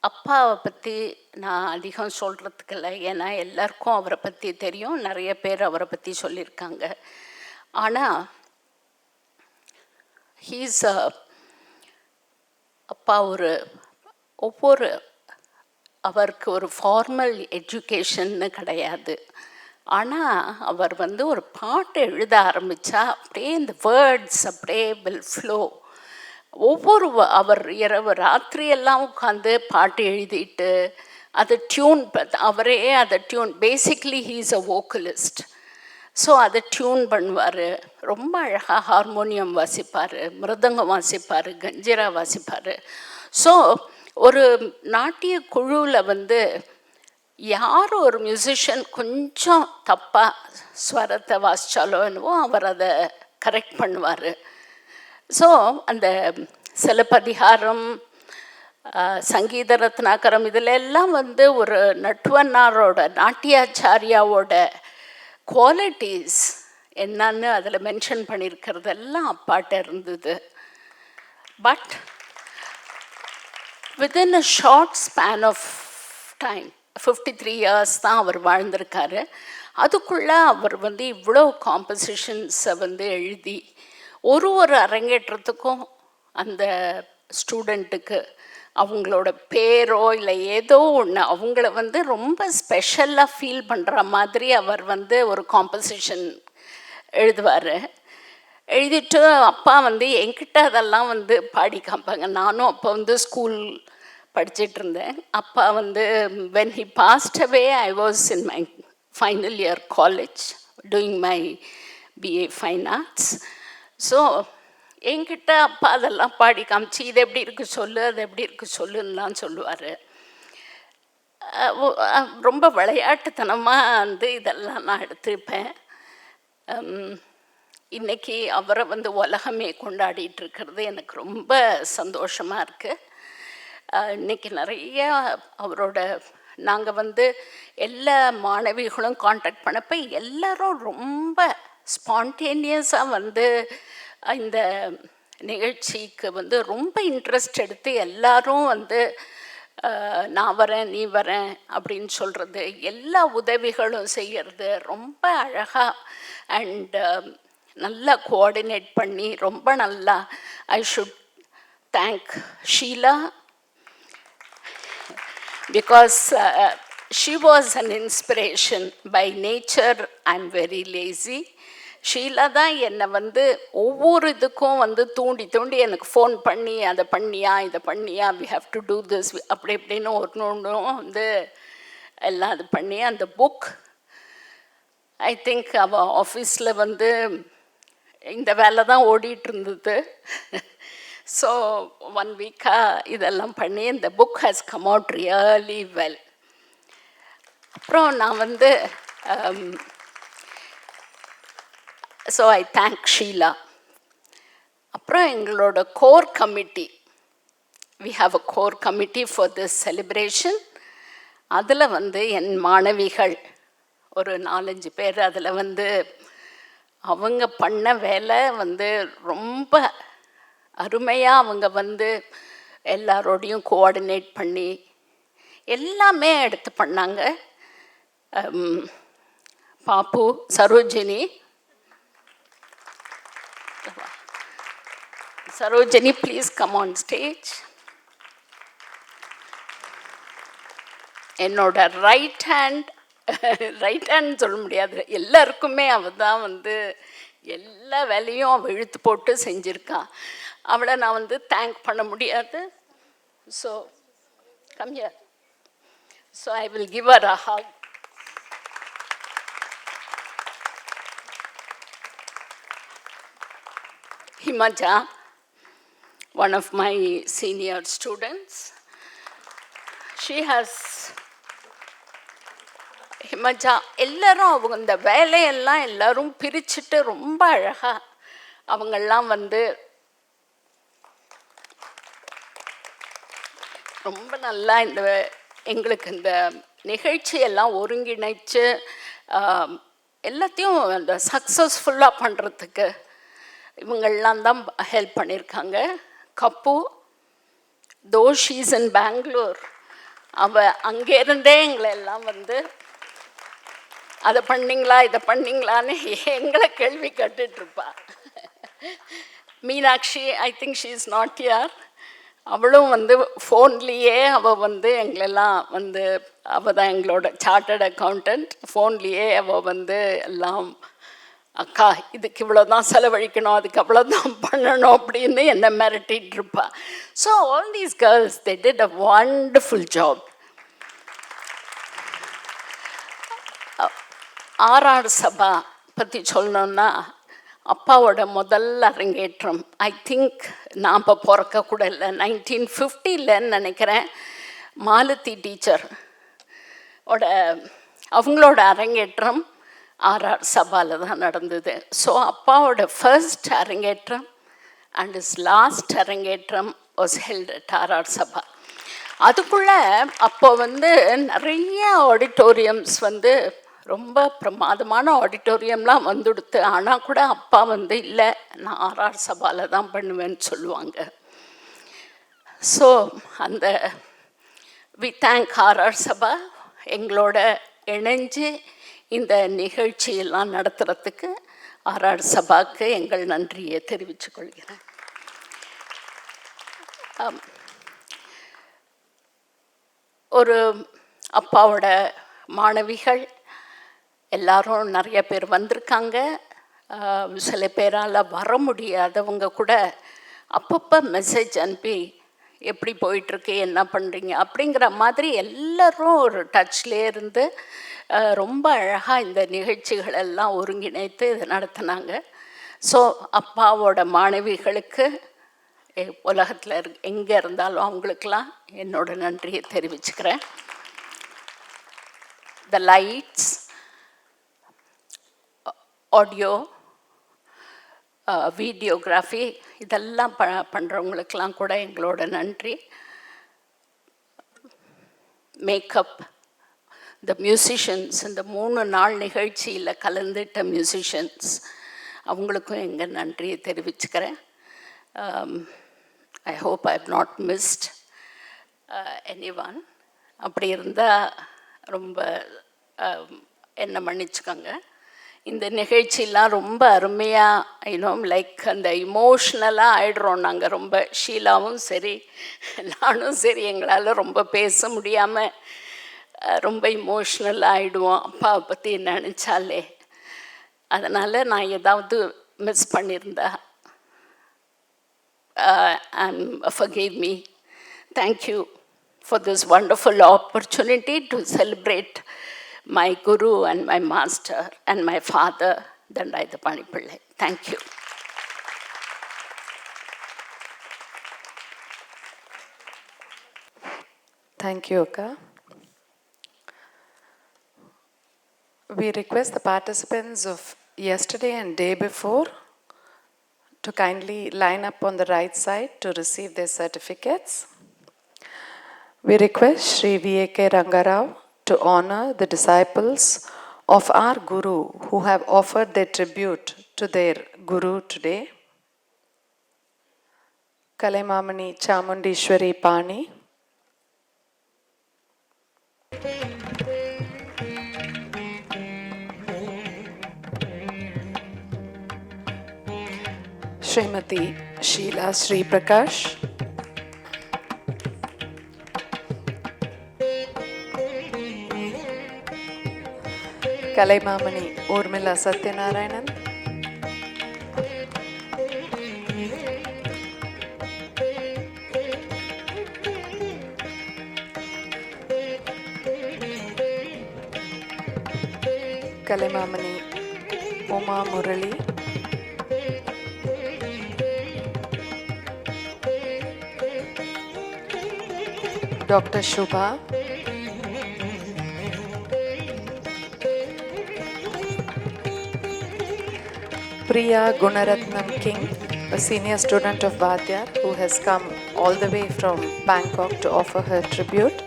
அப்பாவை பற்றி நான் அதிகம் சொல்கிறதுக்கு இல்லை, ஏன்னா எல்லாருக்கும் அவரை பற்றி தெரியும், நிறைய பேர் அவரை பற்றி சொல்லியிருக்காங்க. ஆனால் அப்பா அவருக்கு ஒரு ஃபார்மல் எஜுகேஷன்னு கிடையாது. ஆனால் அவர் வந்து ஒரு பாட்டு எழுத ஆரம்பித்தா அப்படியே இந்த வேர்ட்ஸ் அப்படியே வில் ஃப்ளோ. அவர் இரவு ராத்திரியெல்லாம் உட்காந்து பாட்டு எழுதிட்டு அதை tune basically he is a vocalist. So அதை டியூன் பண்ணுவார், ரொம்ப அழகாக ஹார்மோனியம் வாசிப்பார், மிருதங்கம் வாசிப்பார், கஞ்சிரா வாசிப்பார். ஸோ ஒரு நாட்டிய குழுவில் வந்து யார் ஒரு மியூசிஷியன் கொஞ்சம் தப்பாக ஸ்வரத்தை வாசித்தாலோ என்னவோ அவர் அதை கரெக்ட் பண்ணுவார். ஸோ அந்த சிலப்பதிகாரம், சங்கீத ரத்னாகரம் இதில் எல்லாம் வந்து ஒரு நட்டுவன்னாரோட நாட்டியாச்சாரியாவோட குவாலிட்டிஸ் என்னன்னு அதில் மென்ஷன் பண்ணியிருக்கிறதெல்லாம் அப்பாட்ட இருந்தது. But within a short span of time 53 years தான் அவர் வாழ்ந்திருக்காரு. அதுக்குள்ளே அவர் வந்து இவ்வளோ காம்போசிஷன்ஸை வந்து எழுதி ஒரு அரங்கேற்றத்துக்கும் அந்த ஸ்டூடெண்ட்டுக்கு அவங்களோட பேரோ இல்லை ஏதோ ஒன்று அவங்கள வந்து ரொம்ப ஸ்பெஷலாக ஃபீல் பண்ணுற மாதிரி அவர் வந்து ஒரு காம்போசிஷன் எழுதுவார். எழுதிட்டு அப்பா வந்து என்கிட்ட அதெல்லாம் வந்து பாடி காமிப்பாங்க. நானும் அப்போ வந்து ஸ்கூல் படிச்சுட்டு இருந்தேன். அப்பா வந்து when he passed away, I was in my final year college doing my BA Fine Arts. So என்கிட்ட அப்பா அதெல்லாம் பாடி காமிச்சு இது எப்படி இருக்குது சொல்லு, அது எப்படி இருக்குது சொல்லுன்னெலாம் சொல்லுவார். ரொம்ப விளையாட்டுத்தனமாக வந்து இதெல்லாம் நான் எடுத்துப்பேன். இன்றைக்கி அவரை வந்து உலகமே கொண்டாடிட்டுருக்கிறது எனக்கு ரொம்ப சந்தோஷமாக இருக்குது. இன்றைக்கி நிறைய அவரோட நாங்கள் வந்து எல்லா மாணவிகளும் காண்டாக்ட் பண்ணப்போ எல்லோரும் ரொம்ப ஸ்பான்டேனியஸாக வந்து இந்த நிகழ்ச்சிக்கு வந்து ரொம்ப இன்ட்ரெஸ்ட் எடுத்து எல்லாரும் வந்து நான் வரேன் நீ வரேன் அப்படின்னு சொல்கிறது, எல்லா உதவிகளும் செய்கிறது ரொம்ப அழகாக அண்ட் நல்லா கோஆர்டினேட் பண்ணி ரொம்ப நல்லா. I should thank Sheela because she was an inspiration. By nature, I'm very lazy. Sheela தான் என்னை வந்து ஒவ்வொரு இதுக்கும் வந்து தூண்டி தூண்டி எனக்கு ஃபோன் பண்ணி அதை பண்ணியா இதை பண்ணியா, we have to do this அப்படி இப்படின்னு ஒன்றும் வந்து எல்லாம் இது பண்ணி அந்த புக் ஐ திங்க் அவள் ஆஃபீஸில் வந்து இந்த வேலை தான் ஓடிட்டு இருந்தது. ஸோ 1 வீக்காக இதெல்லாம் பண்ணி இந்த book has come out really well. அப்புறம் நான் வந்து ஸோ ஐ தேங்க் ஷீலா. அப்புறம் எங்களோட core committee, we have a core committee for this celebration. அதில் வந்து என் மாணவிகள் ஒரு 4-5 பேர், அதில் வந்து அவங்க பண்ண வேலை வந்து ரொம்ப அருமையாக அவங்க வந்து எல்லாரோடையும் கோஆர்டினேட் பண்ணி எல்லாமே எடுத்து பண்ணாங்க. பாப்பு, Sarojini, Sarojini, please come on stage. என்னோட ரைட் ஹேண்ட் சொல்ல முடியாது, எல்லாருக்குமே அவள் தான் வந்து எல்லா வேலையும் அவள் இழுத்து போட்டு செஞ்சுருக்கா. அவளை நான் வந்து தேங்க் பண்ண முடியாது. So come here. So I will give her a hug. Himaja, one of my senior students, she has Himaja எல்லாரும் அவங்க இந்த வேலையெல்லாம் எல்லாரும் பிரிச்சுட்டு ரொம்ப அழகாக அவங்கெல்லாம் வந்து ரொம்ப நல்லா இந்த எங்களுக்கு இந்த நிகழ்ச்சியெல்லாம் ஒருங்கிணைச்சு எல்லாத்தையும் அந்த சக்ஸஸ்ஃபுல்லாக பண்ணுறதுக்கு இவங்கெல்லாம் தான் ஹெல்ப் பண்ணியிருக்காங்க. கப்பு, தோ ஷீஸ் இன் பெங்களூர், அவள் அங்கேருந்தே எங்களை எல்லாம் வந்து அதை பண்ணிங்களா இதை பண்ணிங்களான்னு எங்களை கேள்வி கேட்டுட்ருப்பா. Meenakshi, I think she is not here, அவளும் வந்து ஃபோன்லேயே அவள் வந்து எங்களெல்லாம் வந்து அவள் தான் எங்களோட சார்ட்டர்ட் அக்கௌண்டன்ட். ஃபோன்லேயே அவள் வந்து எல்லாம் அக்கா இதுக்கு இவ்வளோ தான் செலவழிக்கணும், அதுக்கு அவ்வளோ தான் பண்ணணும் அப்படின்னு என்னை மிரட்டிகிட்டு இருப்பா. So all these girls they did a wonderful job. RR Sabha பற்றி சொல்லணுன்னா, அப்பாவோட முதல் அரங்கேற்றம் ஐ திங்க் நான் இப்போ பிறக்கக்கூட இல்லை, 1950ன்னு நினைக்கிறேன். மாலதி டீச்சர் அவங்களோட அரங்கேற்றம் ஆர்ஆர் சபாவில் தான் நடந்தது. ஸோ அப்பாவோட ஃபர்ஸ்ட் அரங்கேற்றம் அண்ட் இஸ் லாஸ்ட் அரங்கேற்றம் வாஸ் ஹெல்ட் அட் ஆர்ஆர் சபா. அதுக்குள்ளே அப்போ வந்து நிறைய ஆடிட்டோரியம்ஸ் வந்து ரொம்ப பிரமாதமான ஆடிட்டோரியம்லாம் வந்துடுத்து. ஆனால் கூட அப்பா வந்து இல்லை நான் ஆர்ஆர் சபாவில் தான் பண்ணுவேன்னு சொல்லுவாங்க. ஸோ அந்த வி தேங்க் ஆர்ஆர் சபா எங்களோட இணைஞ்சு இந்த நிகழ்ச்சியெல்லாம் நடத்துகிறதுக்கு ஆர்ஆர் சபாவுக்கு எங்கள் நன்றியை தெரிவித்துக் கொள்கிறேன். ஒரு அப்பாவோட மாணவிகள் எல்லாரும் நிறைய பேர் வந்திருக்காங்க. சில பேரால் வர முடியாதவங்க கூட அப்பப்போ மெசேஜ் அனுப்பி எப்படி போயிட்டுருக்கு, என்ன பண்ணுறீங்க அப்படிங்கிற மாதிரி எல்லோரும் ஒரு டச்லேயே இருந்து ரொம்ப அழகாக இந்த நிகழ்ச்சிகளெல்லாம் ஒருங்கிணைத்து இதை நடத்தினாங்க. ஸோ அப்பாவோட மாணவிகளுக்கு உலகத்தில் எங்கே இருந்தாலும் அவங்களுக்கெல்லாம் என்னோட நன்றியை தெரிவிச்சுக்கிறேன். த லைட்ஸ், ஆடியோ, வீடியோகிராஃபி இதெல்லாம் பண்ணுறவங்களுக்கெல்லாம் கூட எங்களோட நன்றி. மேக்கப், த மியூசிஷியன்ஸ், இந்த 3 நாள் நிகழ்ச்சியில் கலந்துட்ட மியூசிஷியன்ஸ் அவங்களுக்கும் எங்கள் நன்றியை தெரிவிச்சுக்கிறேன். I hope I have not missed anyone. அப்படி இருந்தால் ரொம்ப என்ன மன்னிச்சுக்கோங்க. இந்த நிகழ்ச்சியெலாம் ரொம்ப அருமையாக லைக் அந்த இமோஷ்னலாக ஆயிடுறோம் நாங்கள். ரொம்ப ஷீலாவும் சரி நானும் சரி எங்களால் ரொம்ப பேச முடியாமல் ரொம்ப இமோஷ்னல் ஆகிடுவோம் அப்பாவை பற்றி நினச்சாலே. அதனால் நான் ஏதாவது மிஸ் பண்ணியிருந்தா forgive me. Thank you for this wonderful opportunity to celebrate my Guru and my Master and my father, Dandayudapani Pillai. Thank you. Thank you, Akka. We request the participants of yesterday and day before to kindly line up on the right side to receive their certificates. We request Sri V.A.K. Rangarao to honor the disciples of our Guru who have offered their tribute to their Guru today. Kalaimamani Chamundishwari Pani, Srimati Sheila Sri Prakash, Kalaimamani Urmila Satyanarayanan, Kalaimamani Uma Murali, Dr. Shubha, Priya Gunaratnam King, a senior student of Vadhyar who has come all the way from Bangkok to offer her tribute.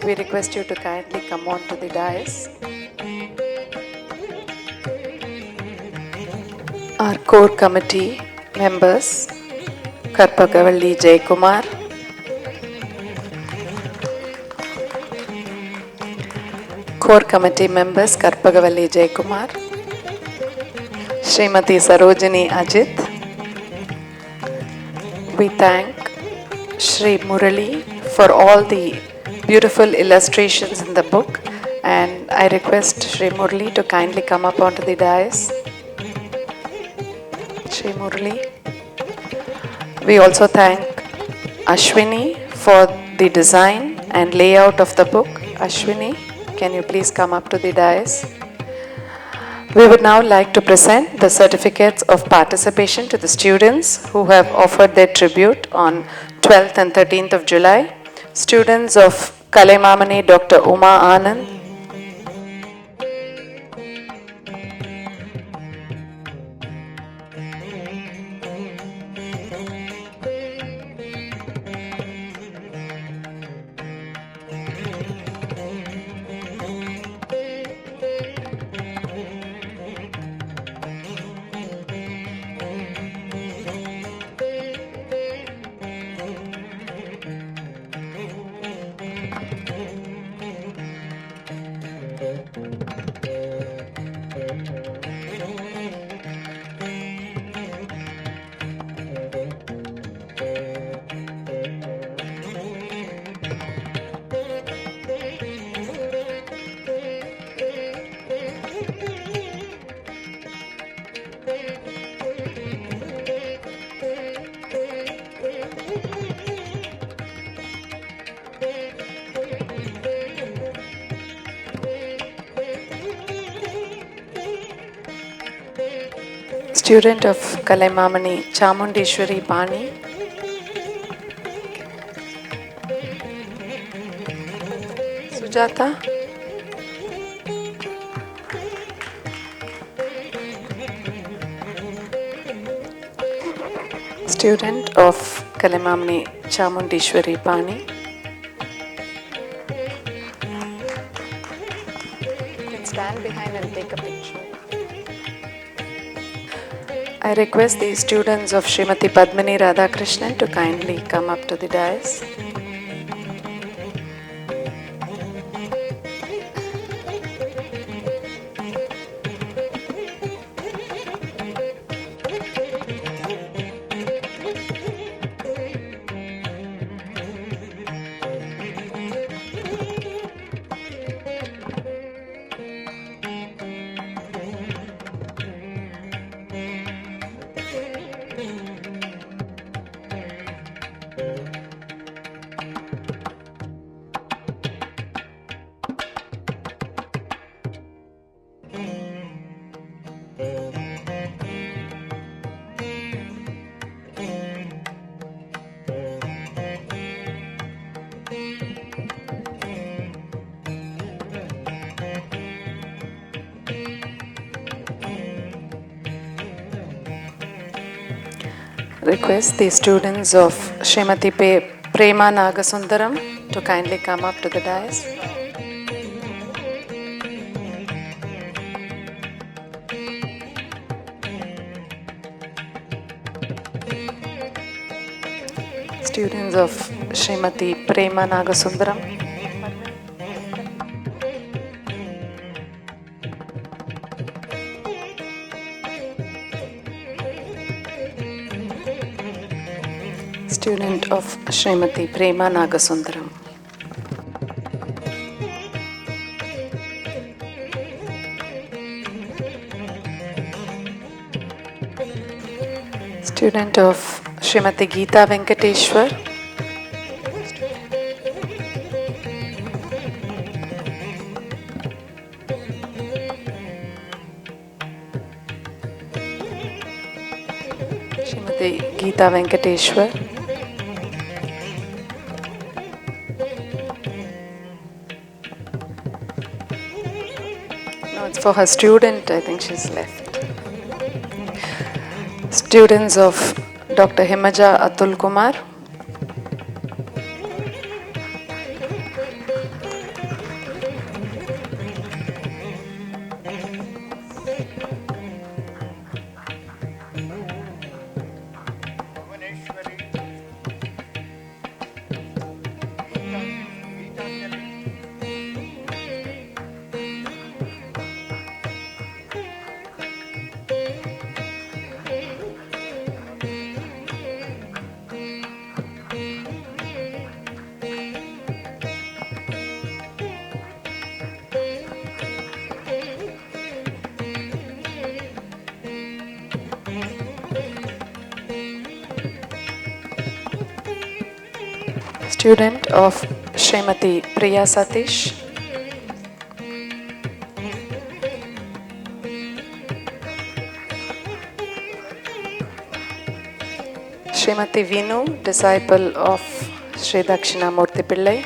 We request you to kindly come on to the dais. Our core committee members, Karpagavalli Jaykumar, core committee members Karpagavalli Jaykumar, Srimati Sarojini Ajit. We thank Sri Murali for all the beautiful illustrations in the book, and I request Sri Murali to kindly come up onto the dais. Sri Murali. We also thank Ashwini for the design and layout of the book. Ashwini, can you please come up to the dais? We would now like to present the certificates of participation to the students who have offered their tribute on 12th and 13th of July. Students of Kalaimamani Dr. Uma Anand, student of Kalaimamani Chamundishwari Pani, Sujata, student of Kalaimamani Chamundishwari Pani, you can stand behind and take a picture. I request the students of Srimati Padmini Radhakrishnan to kindly come up to the dais. Request the students of Srimati Prema Nagasundaram to kindly come up to the dais. Students of Srimati Prema Nagasundaram. Student of Srimati Prema Nagasundaram. Student of Srimati Geeta Venkateshwar. Srimati Geeta Venkateshwar. No, it's for her student, I think she's left. Students of Dr. Himaja Atul Kumar. Student of Srimati Priya Satish. Srimati Vinu, disciple of Sri Dakshinamurti Pillai,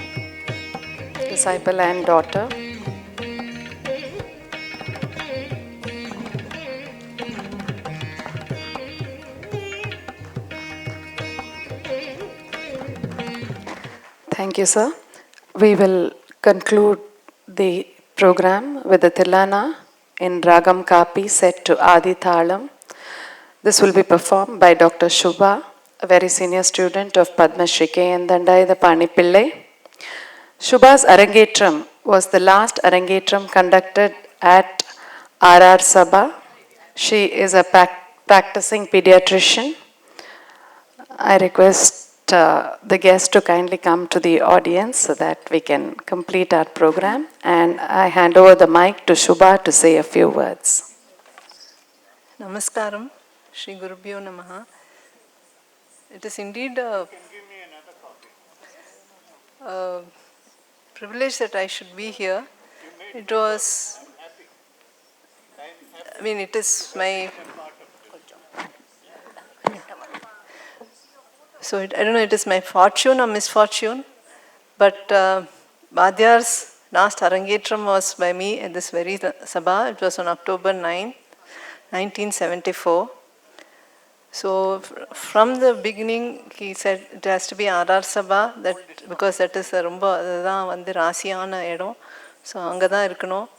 disciple and daughter. Thank you, sir. We will conclude the program with the Tilana in Ragam Kapi set to Adi Thalam. This will be performed by Dr. Shubha, a very senior student of Padmashri KND Dandayudapani Pillai. Shubha's Arangetram was the last Arangetram conducted at RR Sabha. She is a practicing pediatrician. I request the guests to kindly come to the audience so that we can complete our program. And I hand over the mic to Shubha to say a few words. Namaskaram, Shri Gurubhyo Namaha. It is indeed a privilege that I should be here. It was, it is my, I don't know, it is my fortune or misfortune, but Bhadyar's last Arangetram was by me at this very Sabha. It was on October 9, 1974. So from the beginning, he said it has to be RR Sabha, that because that is the Rasiyana Edo. So Angada Irkano,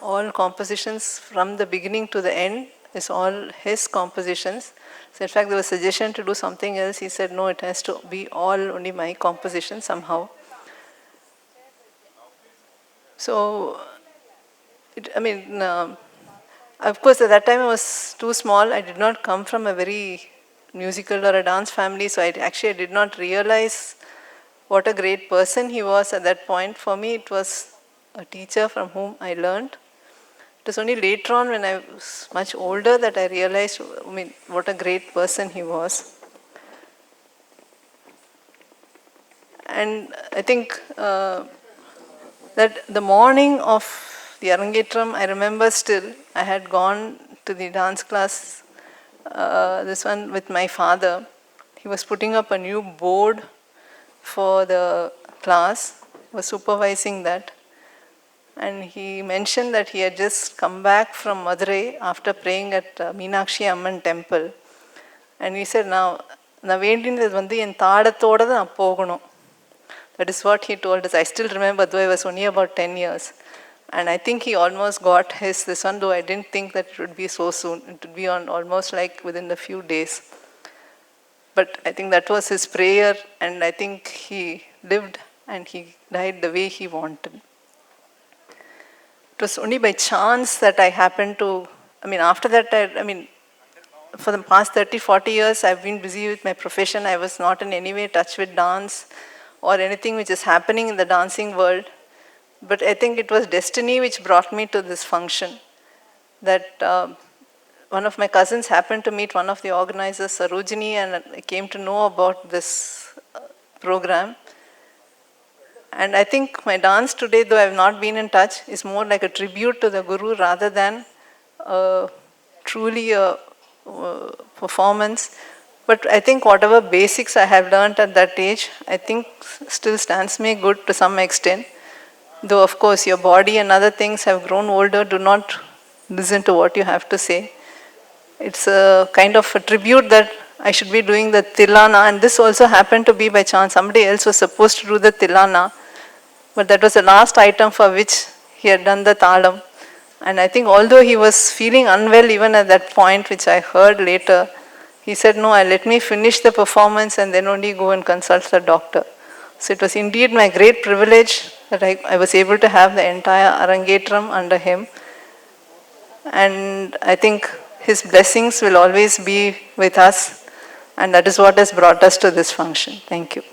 all compositions from the beginning to the end, is all his compositions. So in fact, there was a suggestion to do something else. He said, no, it has to be all only my composition somehow. So, of course, at that time I was too small. I did not come from a very musical or a dance family, so I did not realize what a great person he was at that point. For me, it was a teacher from whom I learned. It was only later on when I was much older that I realized, what a great person he was. And I think that the morning of the Arangetram, I remember still, I had gone to the dance class, this one with my father. He was putting up a new board for the class, was supervising that. And he mentioned that he had just come back from Madurai after praying at Meenakshi Amman temple. And he said, now, நான் வேண்டினது வந்து என் தாடத்தோட தான் நான் போகணும். That is what he told us. I still remember, though I was only about 10 years. And I think he almost got this one, though I didn't think that it would be so soon. It would be on almost like within a few days. But I think that was his prayer, and I think he lived and he died the way he wanted. It was only by chance that I happened to, after that, for the past 30, 40 years, I've been busy with my profession. I was not in any way in touch with dance or anything which is happening in the dancing world. But I think it was destiny which brought me to this function. That one of my cousins happened to meet one of the organizers, Sarojini, and I came to know about this program. And I think my dance today, though I have not been in touch, is more like a tribute to the Guru rather than truly a performance. But I think whatever basics I have learned at that age, I think still stands me good to some extent. Though of course your body and other things have grown older, do not listen to what you have to say. It's a kind of a tribute that I should be doing the Tilana, and this also happened to be by chance. Somebody else was supposed to do the Tilana, but that was the last item for which he had done the Talam. And I think although he was feeling unwell even at that point, which I heard later, he said, no, let me finish the performance and then only go and consult the doctor. So it was indeed my great privilege that I was able to have the entire Arangetram under him. And I think his blessings will always be with us. And that is what has brought us to this function. Thank you.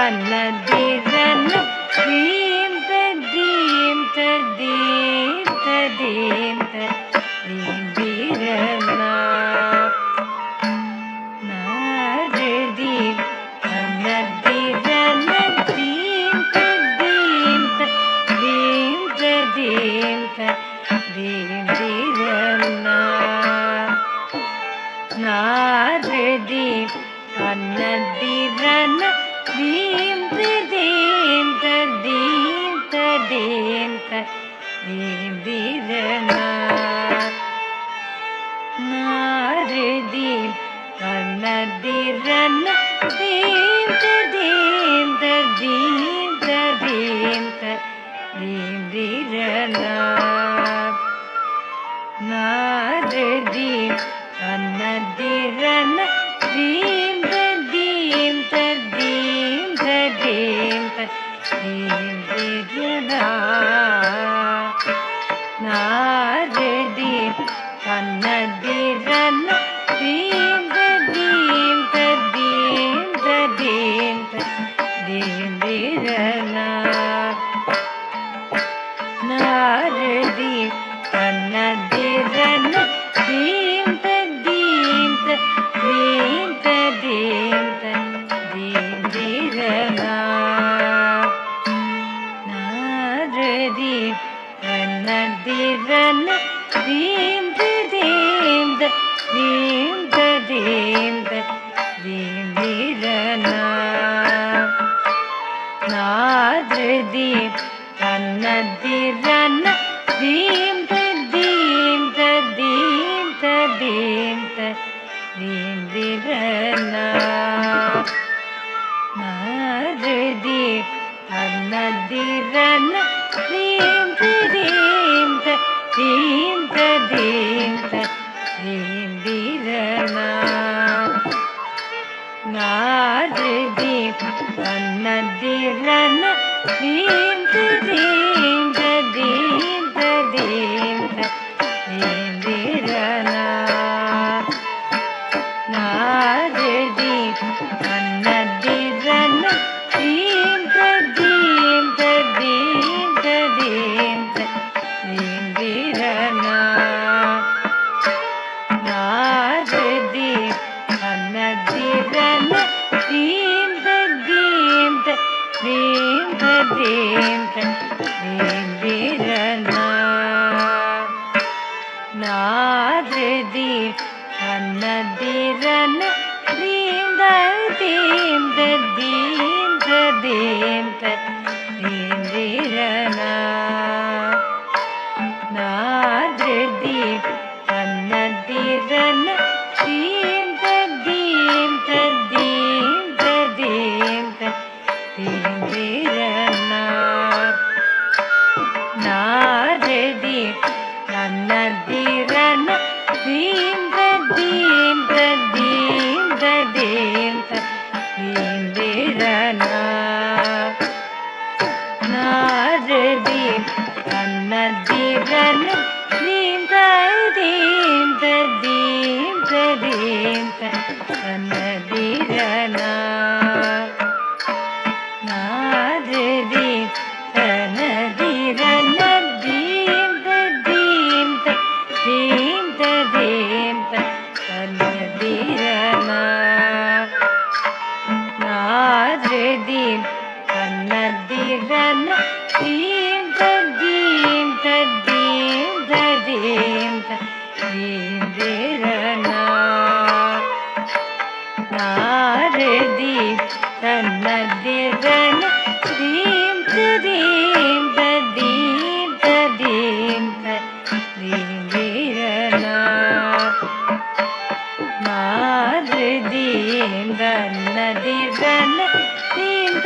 தன்னதிரன தீம் தீம் தீம் தீம் தீம்பிரனா நாரதீம் தன்னதிரன தீம் தீம் தீம் தீம் தீம்பிரனா நாரதீம் தன்னதிரன தீம் தீம் தீம் தீம் தீம்பிரனா நாரதீம் தன்னதிரன தீம் தீம் தீம் தீம் தீம்பிரனா நாரதீம் தன்னதிரன தீம் தீம் தீம் தீம் தீம்பிரனா நாரதீம் தன்னதிரன தீம் தீம் தீம் தீம் தீம்பிரனா நாரதீம் தன்னதிரன தீம் தீம் தீம் தீம் தீம்பிரனா நாரதீம் தன்னதிரன தீம் தீம் தீம் தீம் தீம்பிரனா நாரதீம் தன்னதிரன தீம் தீம் தீம் தீம் தீம்பிரனா நாரதீம் தன்னதிரன தீம் தீம் தீம் தீம் தீம்பிரனா நாரதீம் தன்னதிரன தீம் தீம் தீம் தீம் தீம்பிரனா நாரதீம் தன்னதிரன தீம் தீம் தீம் தீம் தீம்பிரனா நாரதீம் தன்னதிரன தீம் தீம் தீம் தீம் தீம்பிரனா நாரதீம் தன்னதிரன தீம் தீம் தீம் தீம் தீம்பிரனா நாரதீம் தன்னதிரன தீம் தீம் தீம் தீம் தீம்பிரனா நாரதீம் தன்னதிரன தீம் தீம் தீம் தீம் தீம்பிரனா நாரதீம் தன்னதிரன தீம் தீம் தீம் தீம் தன்னதிரனா நாரதீம் தன்னதிரன தீம் தீம் தீம் தீம் தன்னதிரனா நாரதீம் தன்னதிரன தீம் தீம் தீம் தீம் தீம்பிரனா நாரதீம் தன்னதிரன தீம் தீம் தீம் தீம் தீம்பிரனா நாரதீம் தன்னதிரன தீம்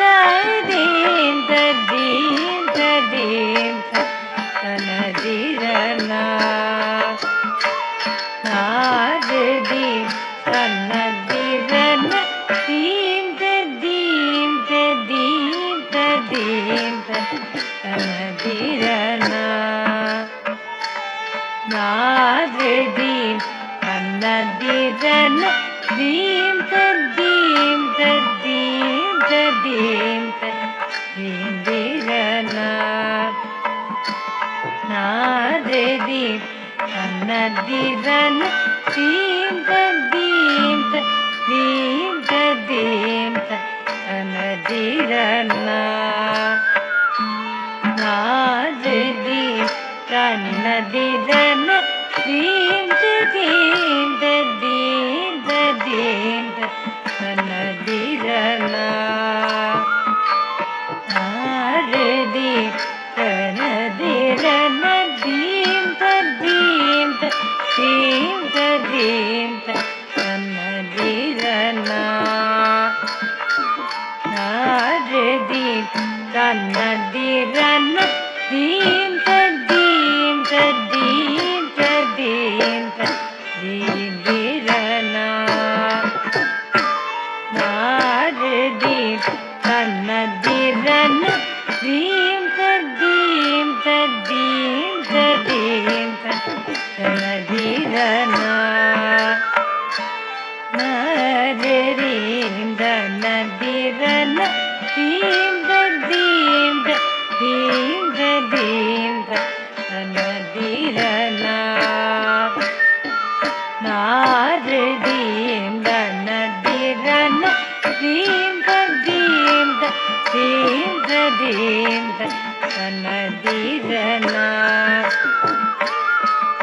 தீம் தீம் தீம் தன்னதிரனா நாரதீம் தன்னதிரன தீம் தீம் தீம் தீம் தன்னதிரனா நாரதீம் தன்னதிரன தீம் தீம் தீம் ததீம் தீந்திரனா நாததீம் தன்னதிரன தீம் ததீம் தீம் ததீம் தன்னதிரனா நாததீம் தன்னதிரன தீம் ததீம் ததீம் ததீம் தன்னதிரனா நாததீம் தன்னதிரன தீம் ததீம் ததீம் ததீம் தன்னதிரனா நாததீம் தன்னதிரன தீம் ததீம் ததீம் ததீம் ததீந்திரனா நாததீம் தன்னதிரன தீம் ததீம் ததீம் ததீம் தன்னதிரனா நாததீம் தன்னதிரன தீம் ததீம் ததீம் ததீம் தன்னதிரனா நாததீம் தன்னதிரன தீம் ததீம் ததீம் ததீம் தன்னதிரனா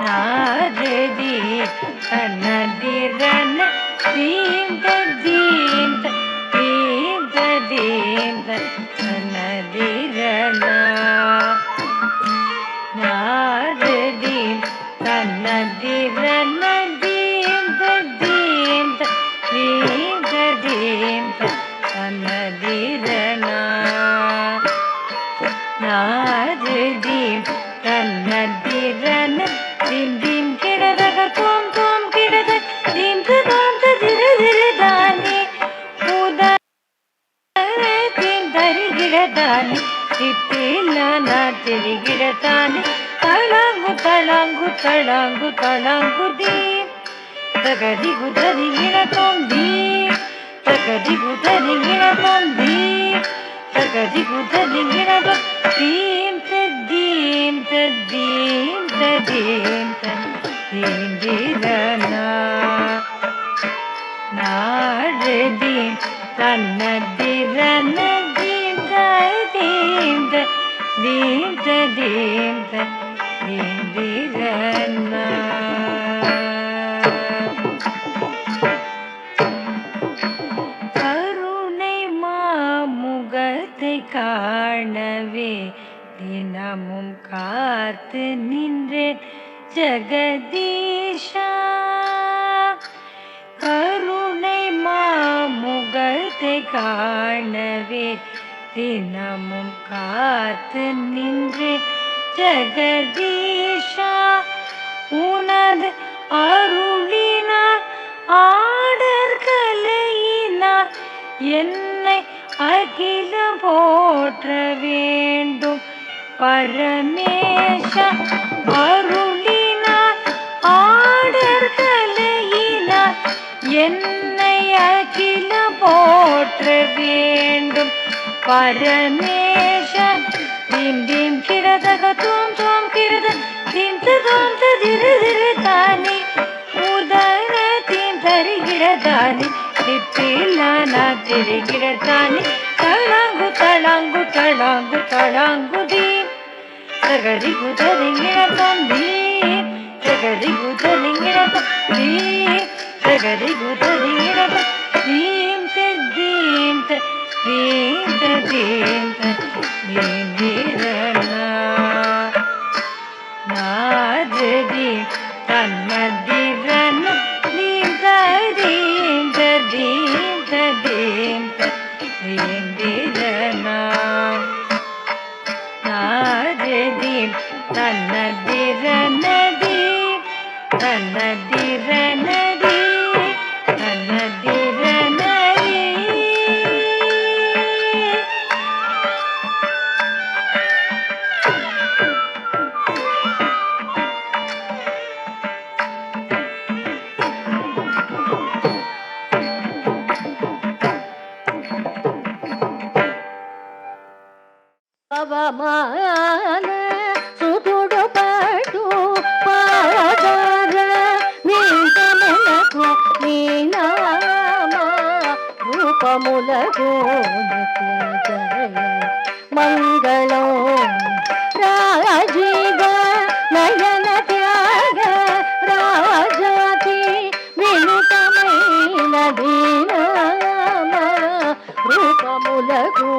நாததீம் தன்னதிரன தீம் ததீம் ததீம் ததீம் தன்னதிரனா நாததீம் தன்னதிரன தீம் ததீம் ததீம் ததீம் தன்னதிரனா நாததீம் தன்னதிரன தீம் தீம் கிடதக தோம் தோம் கிடத தீம் ததோம் ததிரதிரதானி தீம் தரிகிடதானி தித்திலான திரிகிடதானி தளாங்கு தளாங்கு தளாங்கு தளாங்கு தீம் தகதி குதரிகிடத்தோம் தீம் தகதி குதரிகிடத்தோம் தீம் தகதி குதரிகிடத்தோம் தீம் ததீம் ததீம் ததீம் ததீந்திரனா நாததீம் தன்னதிரன தீம் ததீம் ததீம் ததீம் ததீந்திரனா கருணை மாமுகத்தை காணவே தினமும் காத்து நின்றேன் ஜெகதீஷா கருணை மாமுகத்தை காணவே தினமும் காத்து நின்றேன் ஜெகதீஷா உனது அருளினார் ஆடற் கலையினார் என்னை அகிலம் போற்ற வேண்டும் பரமேஷ அருளினார் ஆடற் கலையினார் என்னை அகிலம் போற்ற வேண்டும் பரமேஷ தீம் தீம் கிடதக தோம் தோம் கிடத தீம் ததோம் ததிரதிரதானி உதர தீம் தரிகிடதானி தித்திலான திரிகிடதானி தளாங்கு தளாங்கு தளாங்கு தளாங்கு தீம் தகதி குதரிகிடத்தோம் தீம் தகதி குதரிகிடத்தோம் தீம் தகதி குதரிகிடத்தோம் தீம் ததீம் ததீம் ததீம் ததீந்திரனா நாததீம் தன்னதிரன தீம் ததீம் ததீம் ததீம் ததீந்திரனா நாததீம் தன்னதிரன தீம் தன்னதிரன தீம் தன்னதிரன தீம் పవమాన సుతుడు పటు పాదర నీతములకు నీ నామ రూపములకు మంగళం రాజీవ నయన త్యాగ రాజాతి వినుతమైన దీనామ రూపములకు